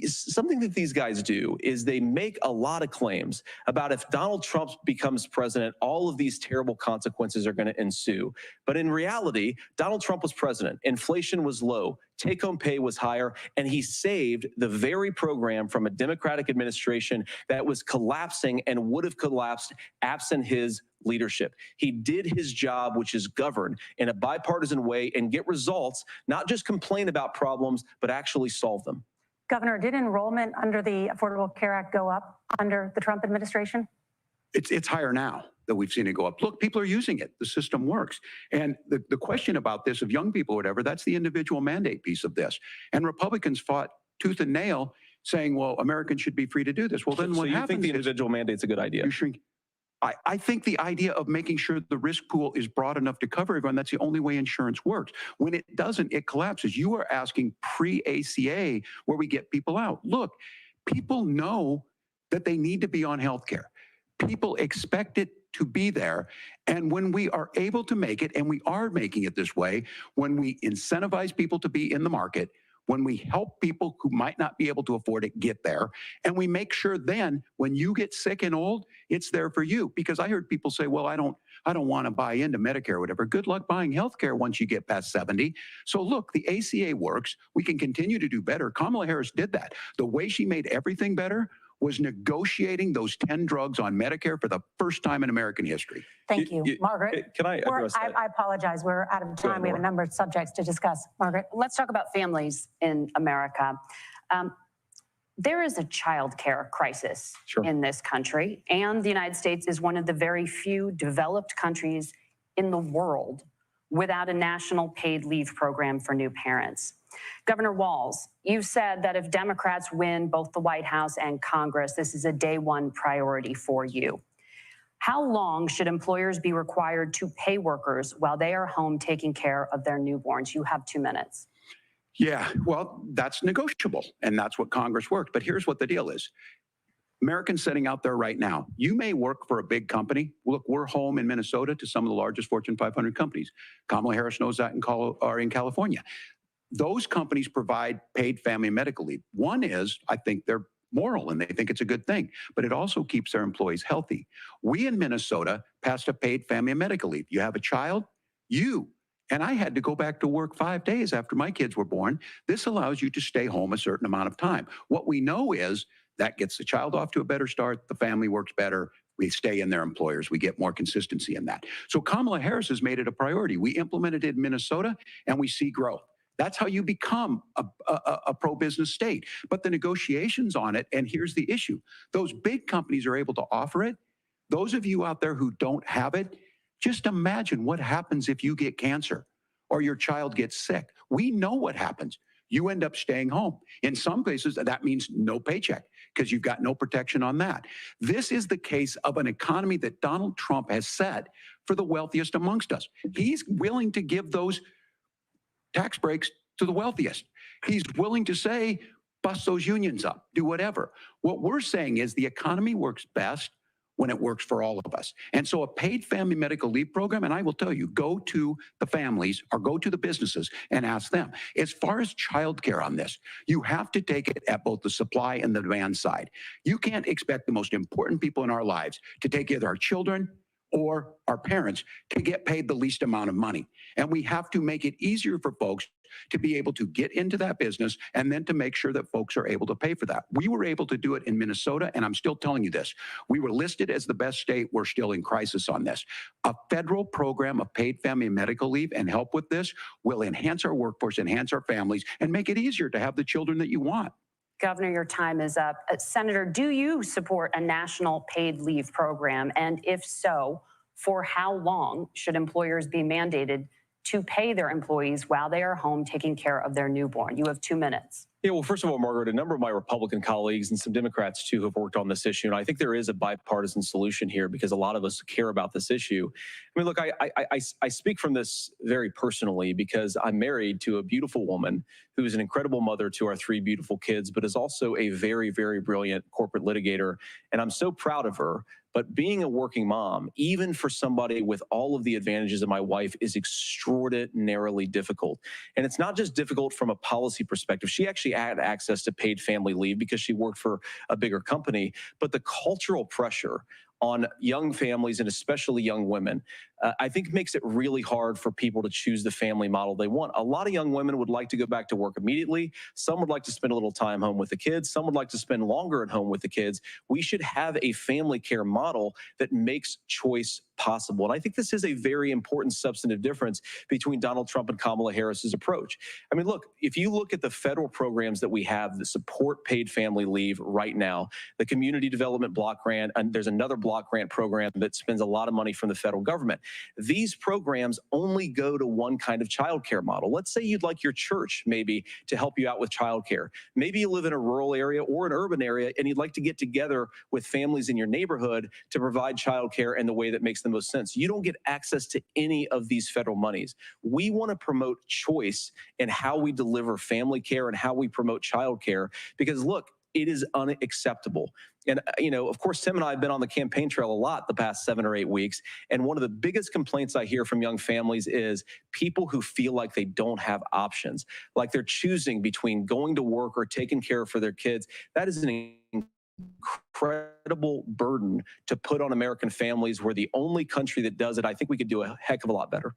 something that these guys do is they make a lot of claims about if Donald Trump becomes president, all of these terrible consequences are going to ensue. But in reality, Donald Trump was president. Inflation was low. Take-home pay was higher, and he saved the very program from a Democratic administration that was collapsing and would have collapsed absent his leadership. He did his job, which is govern in a bipartisan way and get results, not just complain about problems, but actually solve them. Governor, did enrollment under the Affordable Care Act go up under the Trump administration? It's higher now that we've seen it go up. Look, people are using it. The system works. And the question about this of young people or whatever, that's the individual mandate piece of this. And Republicans fought tooth and nail saying, well, Americans should be free to do this. Well, then so what you happens think the is individual mandate's a good idea? you shrink. I think the idea of making sure the risk pool is broad enough to cover everyone, that's the only way insurance works. When it doesn't, it collapses. You are asking pre-ACA where we get people out. Look, people know that they need to be on health care. People expect it to be there. And when we are able to make it, and we are making it this way, when we incentivize people to be in the market, when we help people who might not be able to afford it get there, and we make sure then when you get sick and old, it's there for you. Because I heard people say, well, I don't want to buy into Medicare or whatever. Good luck buying health care once you get past 70. So look, the ACA works. We can continue to do better. Kamala Harris did that. The way she made everything better was negotiating those 10 drugs on Medicare for the first time in American history. Thank you. Margaret? Can I address that? I apologize. We're out of time. We have a number of subjects to discuss. Margaret? Let's talk about families in America. There is a child care crisis in this country, and the United States is one of the very few developed countries in the world without a national paid leave program for new parents. Governor Walz, you said that if Democrats win both the White House and Congress, this is a day one priority for you. How long should employers be required to pay workers while they are home taking care of their newborns? You have 2 minutes. Yeah, well, that's negotiable, and that's what Congress worked. But here's what the deal is. Americans sitting out there right now, you may work for a big company. Look, we're home in Minnesota to some of the largest Fortune 500 companies. Kamala Harris knows that in California. Those companies provide paid family and medical leave. One is, I think they're moral and they think it's a good thing, but it also keeps their employees healthy. We in Minnesota passed a paid family and medical leave. You have a child, and I had to go back to work 5 days after my kids were born. This allows you to stay home a certain amount of time. What we know is that gets the child off to a better start. The family works better. We stay in their employers. We get more consistency in that. So Kamala Harris has made it a priority. We implemented it in Minnesota and we see growth. That's how you become a pro-business state. But the negotiations on it, and here's the issue. Those big companies are able to offer it. Those of you out there who don't have it, just imagine what happens if you get cancer or your child gets sick. We know what happens. You end up staying home. In some cases, that means no paycheck because you've got no protection on that. This is the case of an economy that Donald Trump has set for the wealthiest amongst us. He's willing to give those tax breaks to the wealthiest. He's willing to say, bust those unions up, do whatever. What we're saying is the economy works best when it works for all of us. And so a paid family medical leave program, and I will tell you, go to the families or go to the businesses and ask them. As far as childcare on this, you have to take it at both the supply and the demand side. You can't expect the most important people in our lives to take either our children or our parents to get paid the least amount of money. And we have to make it easier for folks to be able to get into that business and then to make sure that folks are able to pay for that. We were able to do it in Minnesota, and I'm still telling you this. We were listed as the best state. We're still in crisis on this. A federal program of paid family and medical leave and help with this will enhance our workforce, enhance our families, and make it easier to have the children that you want. Governor, your time is up. Senator, do you support a national paid leave program? And if so, for how long should employers be mandated to pay their employees while they are home taking care of their newborn? You have 2 minutes. Yeah, well, first of all, Margaret, a number of my Republican colleagues and some Democrats, too, have worked on this issue. And I think there is a bipartisan solution here because a lot of us care about this issue. I mean, look, I speak from this very personally because I'm married to a beautiful woman who is an incredible mother to our 3 beautiful kids, but is also a very, very brilliant corporate litigator. And I'm so proud of her. But being a working mom, even for somebody with all of the advantages of my wife, is extraordinarily difficult. And it's not just difficult from a policy perspective. She actually had access to paid family leave because she worked for a bigger company. But the cultural pressure on young families and especially young women, I think makes it really hard for people to choose the family model they want. A lot of young women would like to go back to work immediately. Some would like to spend a little time home with the kids. Some would like to spend longer at home with the kids. We should have a family care model that makes choice possible. And I think this is a very important substantive difference between Donald Trump and Kamala Harris's approach. I mean, look, if you look at the federal programs that we have that support paid family leave right now, the Community Development Block Grant, and there's another block grant program that spends a lot of money from the federal government. These programs only go to one kind of childcare model. Let's say you'd like your church maybe to help you out with childcare. Maybe you live in a rural area or an urban area and you'd like to get together with families in your neighborhood to provide childcare in the way that makes the most sense. You don't get access to any of these federal monies. We want to promote choice in how we deliver family care and how we promote childcare because, look, it is unacceptable. And, you know, of course, Tim and I have been on the campaign trail a lot the past 7 or 8 weeks. And one of the biggest complaints I hear from young families is people who feel like they don't have options, like they're choosing between going to work or taking care for their kids. That is an incredible burden to put on American families. We're the only country that does it. I think we could do a heck of a lot better.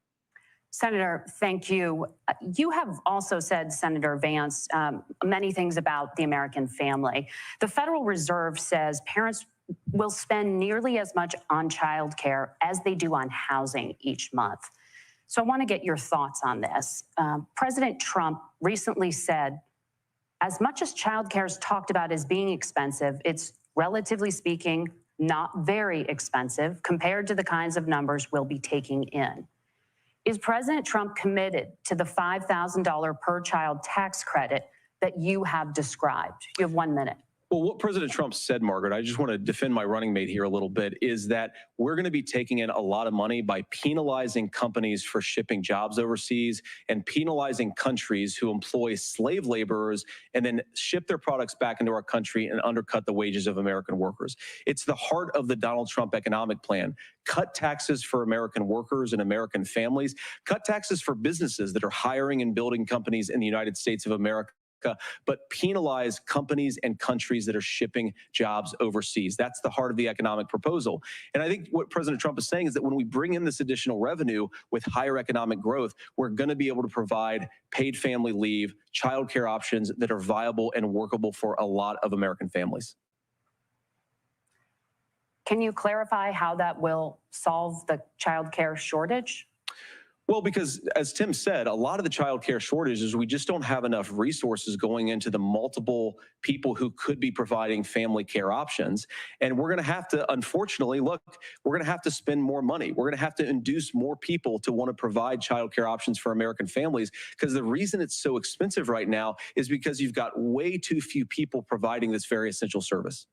Senator, thank you. You have also said, Senator Vance, many things about the American family. The Federal Reserve says parents will spend nearly as much on childcare as they do on housing each month. So I want to get your thoughts on this. President Trump recently said, as much as childcare is talked about as being expensive, it's relatively speaking not very expensive compared to the kinds of numbers we'll be taking in. Is President Trump committed to the $5,000 per child tax credit that you have described? You have 1 minute. Well, what President Trump said, Margaret, I just want to defend my running mate here a little bit, is that we're going to be taking in a lot of money by penalizing companies for shipping jobs overseas and penalizing countries who employ slave laborers and then ship their products back into our country and undercut the wages of American workers. It's the heart of the Donald Trump economic plan. Cut taxes for American workers and American families. Cut taxes for businesses that are hiring and building companies in the United States of America, but penalize companies and countries that are shipping jobs overseas. That's the heart of the economic proposal. And I think what President Trump is saying is that when we bring in this additional revenue with higher economic growth, we're going to be able to provide paid family leave, childcare options that are viable and workable for a lot of American families. Can you clarify how that will solve the childcare shortage? Well, because as Tim said, a lot of the child care shortage is we just don't have enough resources going into the multiple people who could be providing family care options. And we're going to have to, unfortunately, look, we're going to have to spend more money. We're going to have to induce more people to want to provide child care options for American families, because the reason it's so expensive right now is because you've got way too few people providing this very essential service.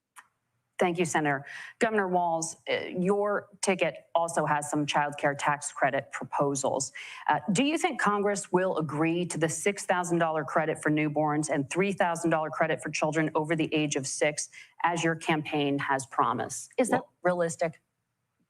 Thank you, Senator. Governor Walz, your ticket also has some child care tax credit proposals. Do you think Congress will agree to the $6,000 credit for newborns and $3,000 credit for children over the age of 6, as your campaign has promised? Is that realistic?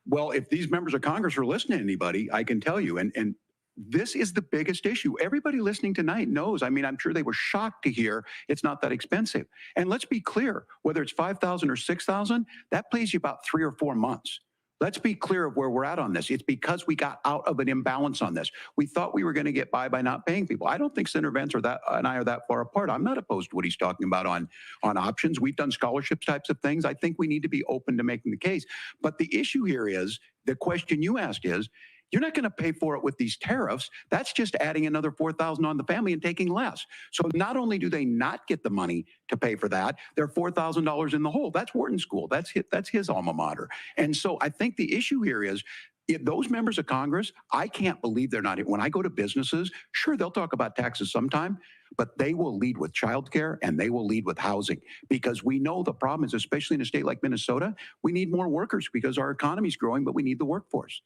Well, if these members of Congress are listening to anybody, I can tell you, and this is the biggest issue. Everybody listening tonight knows. I mean, I'm sure they were shocked to hear it's not that expensive. And let's be clear, whether it's 5,000 or 6,000, that pays you about 3 or 4 months. Let's be clear of where we're at on this. It's because we got out of an imbalance on this. We thought we were going to get by not paying people. I don't think Senator Vance and I are that far apart. I'm not opposed to what he's talking about on options. We've done scholarships types of things. I think we need to be open to making the case. But the issue here is, the question you asked is, you're not going to pay for it with these tariffs. That's just adding another $4,000 on the family and taking less. So not only do they not get the money to pay for that, they're $4,000 in the hole. That's Wharton School. That's his alma mater. And so I think the issue here is, if those members of Congress, I can't believe they're not. When I go to businesses, sure, they'll talk about taxes sometime, but they will lead with childcare and they will lead with housing, because we know the problem is, especially in a state like Minnesota, we need more workers because our economy is growing, but we need the workforce.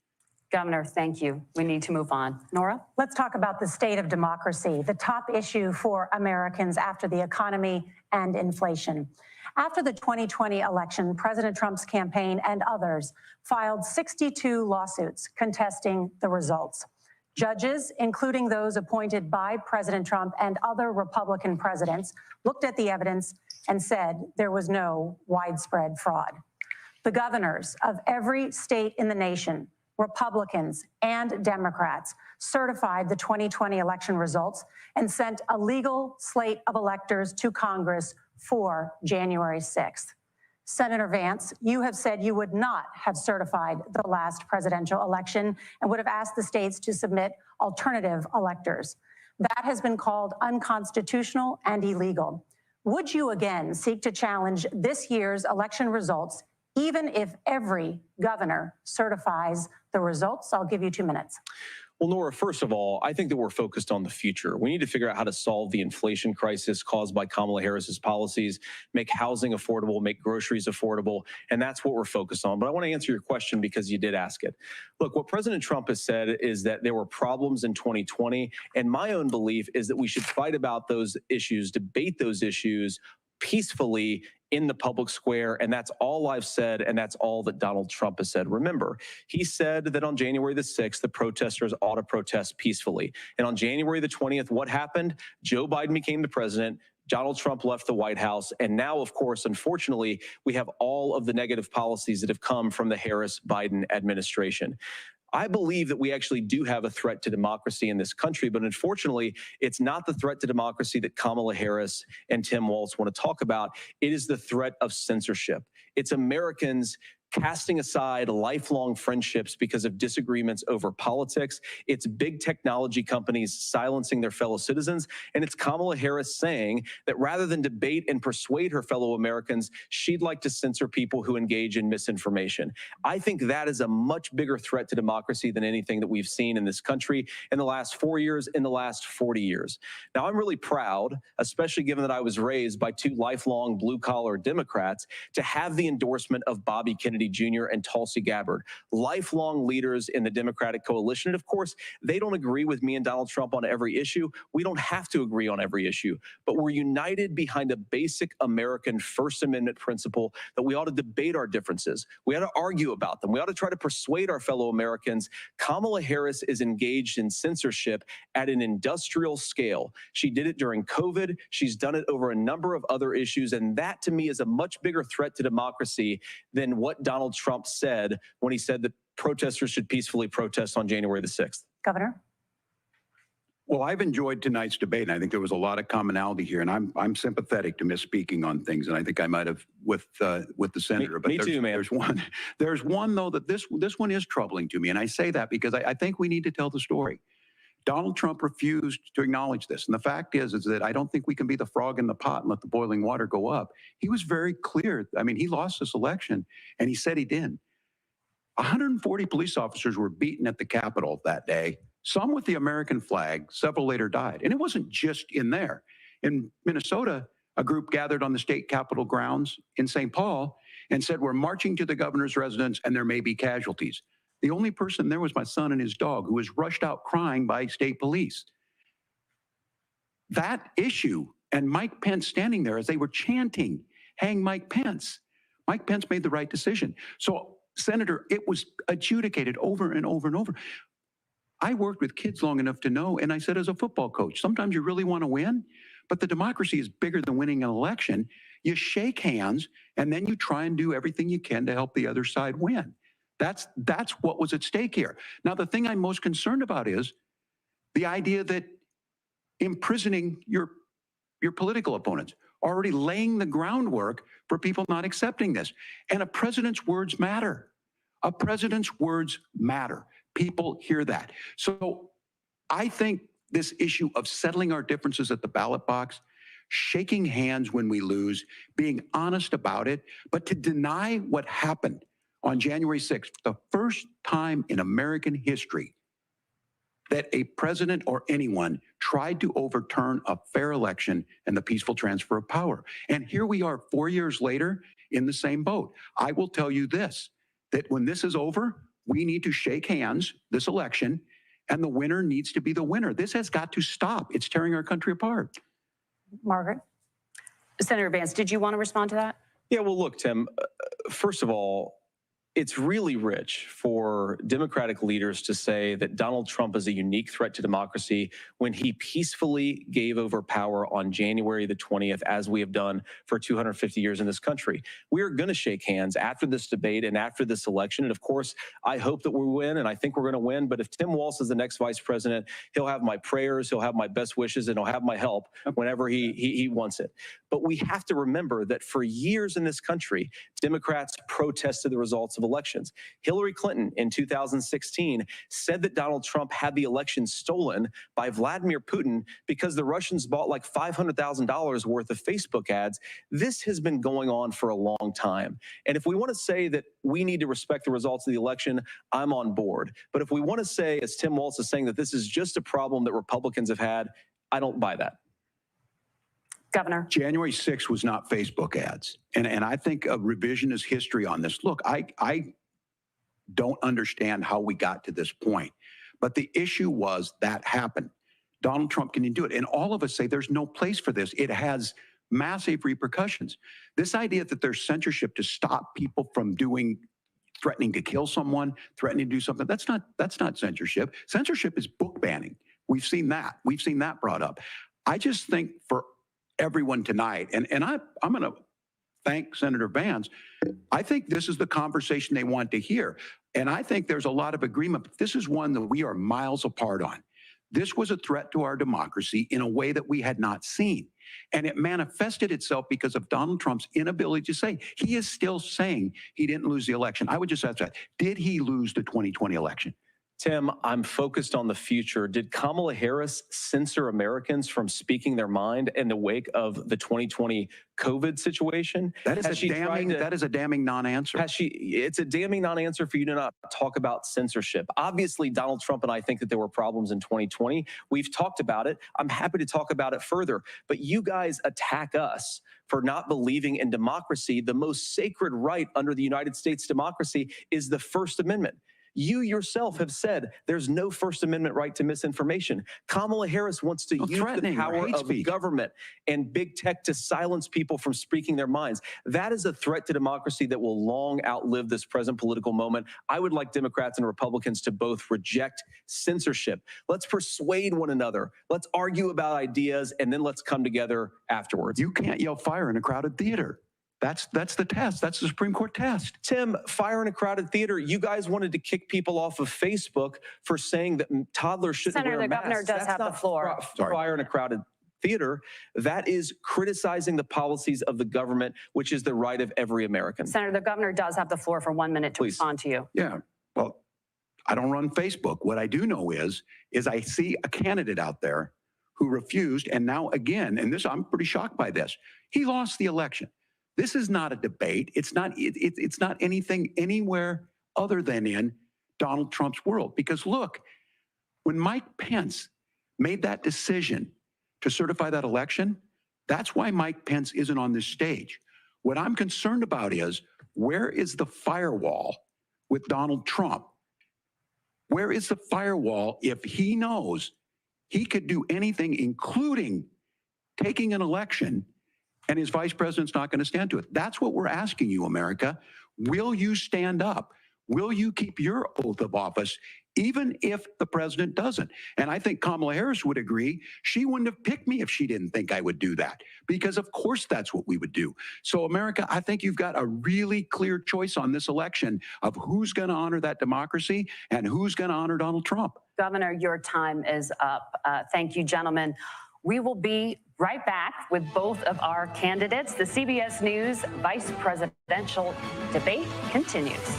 Governor, thank you. We need to move on. Nora? Let's talk about the state of democracy, the top issue for Americans after the economy and inflation. After the 2020 election, President Trump's campaign and others filed 62 lawsuits contesting the results. Judges, including those appointed by President Trump and other Republican presidents, looked at the evidence and said there was no widespread fraud. The governors of every state in the nation, Republicans and Democrats, certified the 2020 election results and sent a legal slate of electors to Congress for January 6th. Senator Vance, you have said you would not have certified the last presidential election and would have asked the states to submit alternative electors. That has been called unconstitutional and illegal. Would you again seek to challenge this year's election results, even if every governor certifies the results? I'll give you 2 minutes. Well, Nora, first of all, I think that we're focused on the future. We need to figure out how to solve the inflation crisis caused by Kamala Harris's policies, make housing affordable, make groceries affordable, and that's what we're focused on. But I want to answer your question because you did ask it. Look, what President Trump has said is that there were problems in 2020, and my own belief is that we should fight about those issues, debate those issues peacefully in the public square, and that's all I've said, and that's all that Donald Trump has said. Remember, he said that on January the 6th, the protesters ought to protest peacefully. And on January the 20th, what happened? Joe Biden became the president. Donald Trump left the White House. And now, of course, unfortunately, we have all of the negative policies that have come from the Harris-Biden administration. I believe that we actually do have a threat to democracy in this country, but unfortunately, it's not the threat to democracy that Kamala Harris and Tim Walz want to talk about. It is the threat of censorship. It's Americans casting aside lifelong friendships because of disagreements over politics. It's big technology companies silencing their fellow citizens. And it's Kamala Harris saying that rather than debate and persuade her fellow Americans, she'd like to censor people who engage in misinformation. I think that is a much bigger threat to democracy than anything that we've seen in this country in the last 4 years, in the last 40 years. Now, I'm really proud, especially given that I was raised by 2 lifelong blue-collar Democrats, to have the endorsement of Bobby Kennedy Jr. and Tulsi Gabbard, lifelong leaders in the Democratic coalition. And of course, they don't agree with me and Donald Trump on every issue. We don't have to agree on every issue, but we're united behind a basic American First Amendment principle that we ought to debate our differences. We ought to argue about them. We ought to try to persuade our fellow Americans. Kamala Harris is engaged in censorship at an industrial scale. She did it during COVID. She's done it over a number of other issues. And that, to me, is a much bigger threat to democracy than what Donald Trump said when he said that protesters should peacefully protest on January the 6th. Governor? Well, I've enjoyed tonight's debate, and I think there was a lot of commonality here, and I'm sympathetic to misspeaking on things, and I think I might have with the senator. Me too, man. There's one though that this one is troubling to me, and I say that because I think we need to tell the story. Donald Trump refused to acknowledge this, and the fact is that I don't think we can be the frog in the pot and let the boiling water go up. He was very clear. I mean, he lost this election, and he said he did. 140 police officers were beaten at the Capitol that day. Some with the American flag, several later died. And it wasn't just in there. In Minnesota, a group gathered on the state capitol grounds in St. Paul, and said, we're marching to the governor's residence and there may be casualties. The only person there was my son and his dog, who was rushed out crying by state police. That issue and Mike Pence standing there as they were chanting, hang Mike Pence. Mike Pence made the right decision. So, Senator, it was adjudicated over and over and over. I worked with kids long enough to know, and I said as a football coach, sometimes you really want to win, but the democracy is bigger than winning an election. You shake hands, and then you try and do everything you can to help the other side win. That's what was at stake here. Now, the thing I'm most concerned about is the idea that imprisoning your political opponents, already laying the groundwork for people not accepting this. And a president's words matter. A president's words matter. People hear that. So I think this issue of settling our differences at the ballot box, shaking hands when we lose, being honest about it, but to deny what happened on January 6th, the first time in American history that a president or anyone tried to overturn a fair election and the peaceful transfer of power. And here we are 4 years later in the same boat. I will tell you this, that when this is over, we need to shake hands this election, and the winner needs to be the winner. This has got to stop. It's tearing our country apart. Margaret? Senator Vance, did you want to respond to that? Yeah, well, look, Tim, first of all, it's really rich for Democratic leaders to say that Donald Trump is a unique threat to democracy when he peacefully gave over power on January the 20th, as we have done for 250 years in this country. We are going to shake hands after this debate and after this election. And of course, I hope that we win, and I think we're going to win. But if Tim Walz is the next vice president, he'll have my prayers, he'll have my best wishes, and he'll have my help whenever he wants it. But we have to remember that for years in this country, Democrats protested the results of elections. Hillary Clinton in 2016 said that Donald Trump had the election stolen by Vladimir Putin because the Russians bought like $500,000 worth of Facebook ads. This has been going on for a long time. And if we want to say that we need to respect the results of the election, I'm on board. But if we want to say, as Tim Walz is saying, that this is just a problem that Republicans have had, I don't buy that. Governor. January 6th was not Facebook ads. And I think a revisionist history on this. Look, I don't understand how we got to this point. But the issue was that happened. Donald Trump can do it. And all of us say there's no place for this. It has massive repercussions. This idea that there's censorship to stop people from threatening to kill someone, threatening to do something, that's not censorship. Censorship is book banning. We've seen that. We've seen that brought up. I just think for everyone tonight, and I'm going to thank Senator Vance. I think this is the conversation they want to hear. And I think there's a lot of agreement, but this is one that we are miles apart on. This was a threat to our democracy in a way that we had not seen. And it manifested itself because of Donald Trump's inability to say. He is still saying he didn't lose the election. I would just ask that. Did he lose the 2020 election? Tim, I'm focused on the future. Did Kamala Harris censor Americans from speaking their mind in the wake of the 2020 COVID situation? That is a damning non-answer. It's a damning non-answer for you to not talk about censorship. Obviously, Donald Trump and I think that there were problems in 2020. We've talked about it. I'm happy to talk about it further. But you guys attack us for not believing in democracy. The most sacred right under the United States democracy is the First Amendment. You yourself have said there's no First Amendment right to misinformation. Kamala Harris wants to use the power of government and big tech to silence people from speaking their minds. That is a threat to democracy that will long outlive this present political moment. I would like Democrats and Republicans to both reject censorship. Let's persuade one another. Let's argue about ideas, and then let's come together afterwards. You can't yell fire in a crowded theater. That's the test. That's the Supreme Court test. Tim, fire in a crowded theater. You guys wanted to kick people off of Facebook for saying that toddlers shouldn't wear masks. Senator, the governor does have the floor. Fire in a crowded theater. That is criticizing the policies of the government, which is the right of every American. Senator, the governor does have the floor for 1 minute to respond to you. Yeah. Well, I don't run Facebook. What I do know is I see a candidate out there who refused, and now again, and this, I'm pretty shocked by this. He lost the election. This is not a debate. It's not anything anywhere other than in Donald Trump's world. Because look, when Mike Pence made that decision to certify that election, that's why Mike Pence isn't on this stage. What I'm concerned about is Where is the firewall with Donald Trump? Where is the firewall if he knows he could do anything, including taking an election, and his vice president's not going to stand to it? That's what we're asking you, America. Will you stand up? Will you keep your oath of office, even if the president doesn't? And I think Kamala Harris would agree. She wouldn't have picked me if she didn't think I would do that, because of course that's what we would do. So America, I think you've got a really clear choice on this election of who's going to honor that democracy and who's going to honor Donald Trump. Governor, your time is up. Thank you, gentlemen. We will be right back with both of our candidates. The CBS News vice presidential debate continues.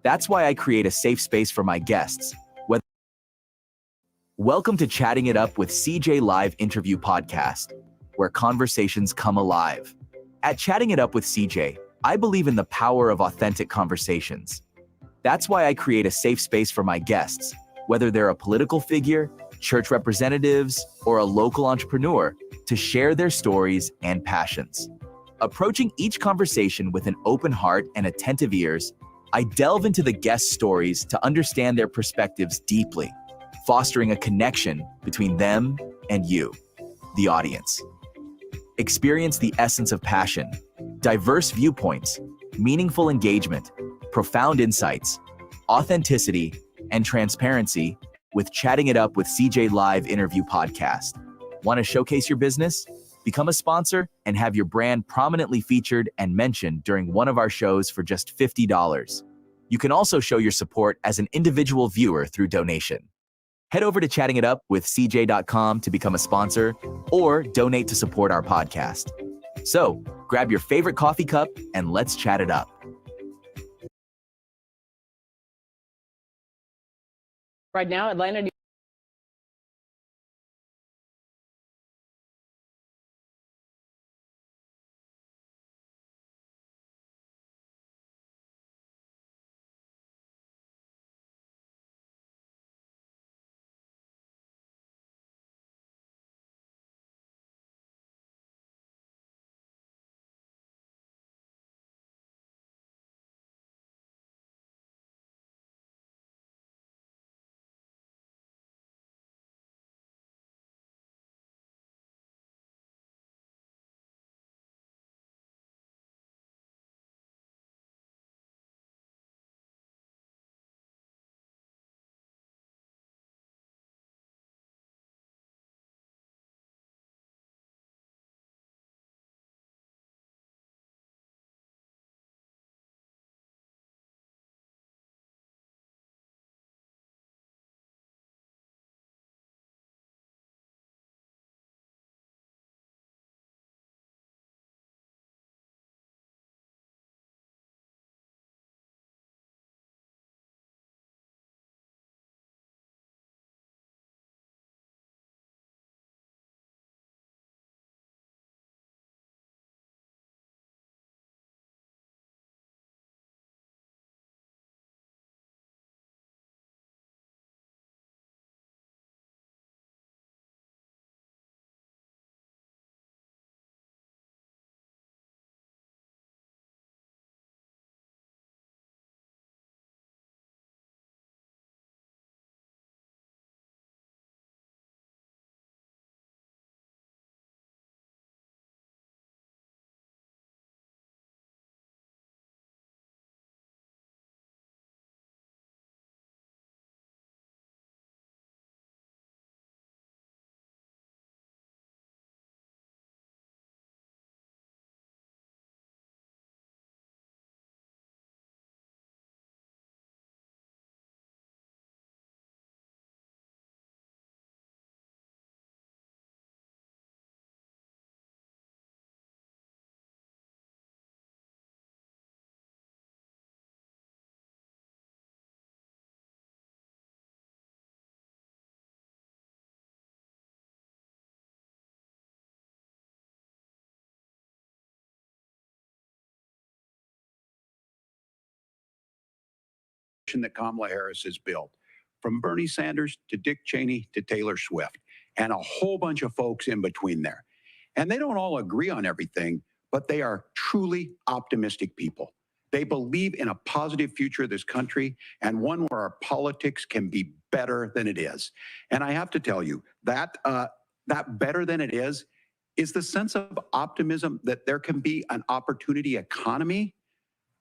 That's why I create a safe space for my guests. Welcome to Chatting It Up with CJ Live Interview Podcast, where conversations come alive. At Chatting It Up with CJ, I believe in the power of authentic conversations. That's why I create a safe space for my guests, whether they're a political figure, church representatives, or a local entrepreneur, to share their stories and passions. Approaching each conversation with an open heart and attentive ears, I delve into the guest stories to understand their perspectives deeply, fostering a connection between them and you, the audience. Experience the essence of passion, diverse viewpoints, meaningful engagement, profound insights, authenticity, and transparency with Chatting It Up with CJ Live Interview Podcast. Want to showcase your business? Become a sponsor and have your brand prominently featured and mentioned during one of our shows for just $50. You can also show your support as an individual viewer through donation. Head over to chattingitup.com to become a sponsor or donate to support our podcast. So, grab your favorite coffee cup and let's chat it up. Right now, Atlanta that Kamala Harris has built, from Bernie Sanders to Dick Cheney to Taylor Swift, and a whole bunch of folks in between there. And they don't all agree on everything, but they are truly optimistic people. They believe in a positive future of this country and one where our politics can be better than it is. And I have to tell you, that better than it is the sense of optimism that there can be an opportunity economy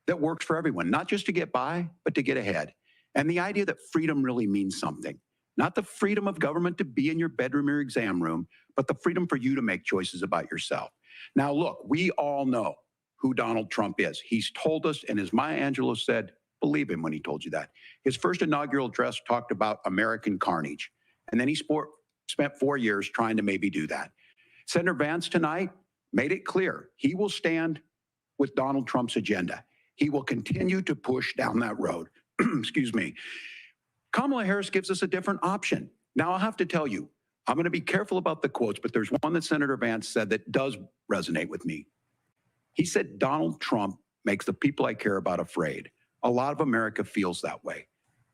that works for everyone, not just to get by, but to get ahead. And the idea that freedom really means something, not the freedom of government to be in your bedroom or exam room, but the freedom for you to make choices about yourself. Now, look, we all know who Donald Trump is. He's told us, and as Maya Angelou said, believe him when he told you that. His first inaugural address talked about American carnage, and then he spent 4 years trying to maybe do that. Senator Vance tonight made it clear he will stand with Donald Trump's agenda. He will continue to push down that road. Excuse me. Kamala Harris gives us a different option. Now, I'll have to tell you, I'm going to be careful about the quotes, but there's one that Senator Vance said that does resonate with me. He said, Donald Trump makes the people I care about afraid. A lot of America feels that way.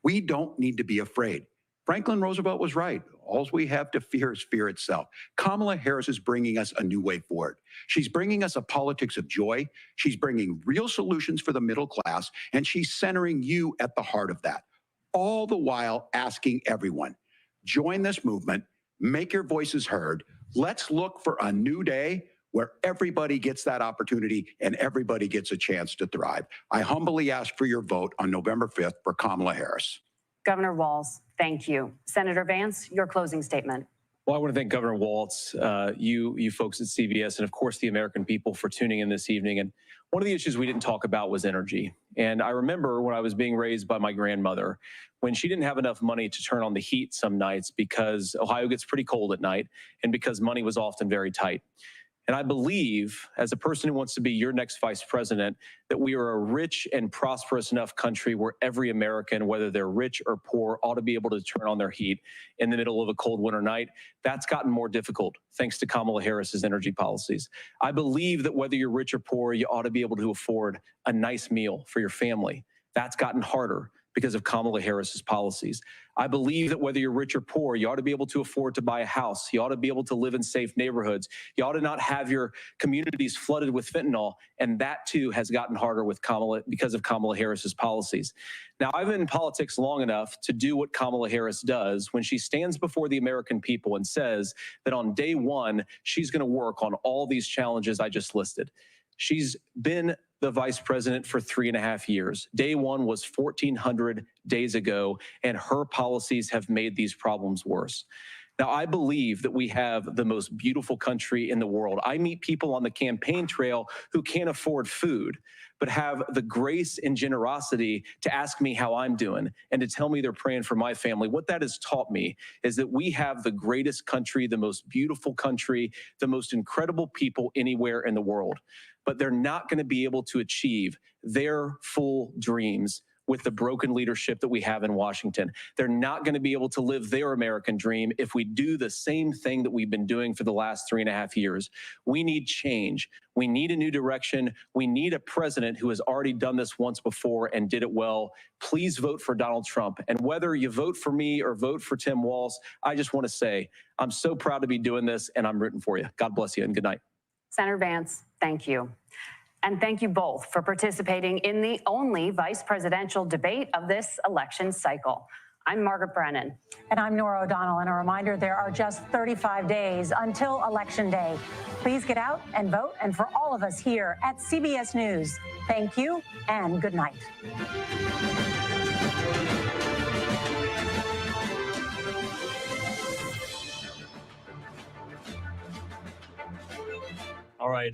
We don't need to be afraid. Franklin Roosevelt was right. All we have to fear is fear itself. Kamala Harris is bringing us a new way forward. She's bringing us a politics of joy. She's bringing real solutions for the middle class, and she's centering you at the heart of that. All the while asking everyone, join this movement, make your voices heard. Let's look for a new day where everybody gets that opportunity and everybody gets a chance to thrive. I humbly ask for your vote on November 5th for Kamala Harris. Governor Walz, thank you. Senator Vance, your closing statement. Well, I want to thank Governor Walz, you folks at CBS, and of course the American people for tuning in this evening. And one of the issues we didn't talk about was energy. And I remember when I was being raised by my grandmother, when she didn't have enough money to turn on the heat some nights because Ohio gets pretty cold at night and because money was often very tight. And I believe, as a person who wants to be your next vice president, that we are a rich and prosperous enough country where every American, whether they're rich or poor, ought to be able to turn on their heat in the middle of a cold winter night. That's gotten more difficult thanks to Kamala Harris's energy policies. I believe that whether you're rich or poor, you ought to be able to afford a nice meal for your family. That's gotten harder because of Kamala Harris's policies. I believe that whether you're rich or poor, you ought to be able to afford to buy a house. You ought to be able to live in safe neighborhoods. You ought to not have your communities flooded with fentanyl. And that too has gotten harder with because of Kamala Harris's policies. Now, I've been in politics long enough to do what Kamala Harris does when she stands before the American people and says that on day one, she's going to work on all these challenges I just listed. She's been the vice president for 3.5 years. Day one was 1,400 days ago, and her policies have made these problems worse. Now, I believe that we have the most beautiful country in the world. I meet people on the campaign trail who can't afford food, but have the grace and generosity to ask me how I'm doing and to tell me they're praying for my family. What that has taught me is that we have the greatest country, the most beautiful country, the most incredible people anywhere in the world. But they're not going to be able to achieve their full dreams with the broken leadership that we have in Washington. They're not going to be able to live their American dream if we do the same thing that we've been doing for the last 3.5 years. We need change. We need a new direction. We need a president who has already done this once before and did it well. Please vote for Donald Trump. And whether you vote for me or vote for Tim Walz, I just want to say I'm so proud to be doing this, and I'm rooting for you. God bless you, and good night. Senator Vance, thank you. And thank you both for participating in the only vice presidential debate of this election cycle. I'm Margaret Brennan. And I'm Nora O'Donnell. And a reminder, there are just 35 days until Election Day. Please get out and vote. And for all of us here at CBS News, thank you and good night. All right.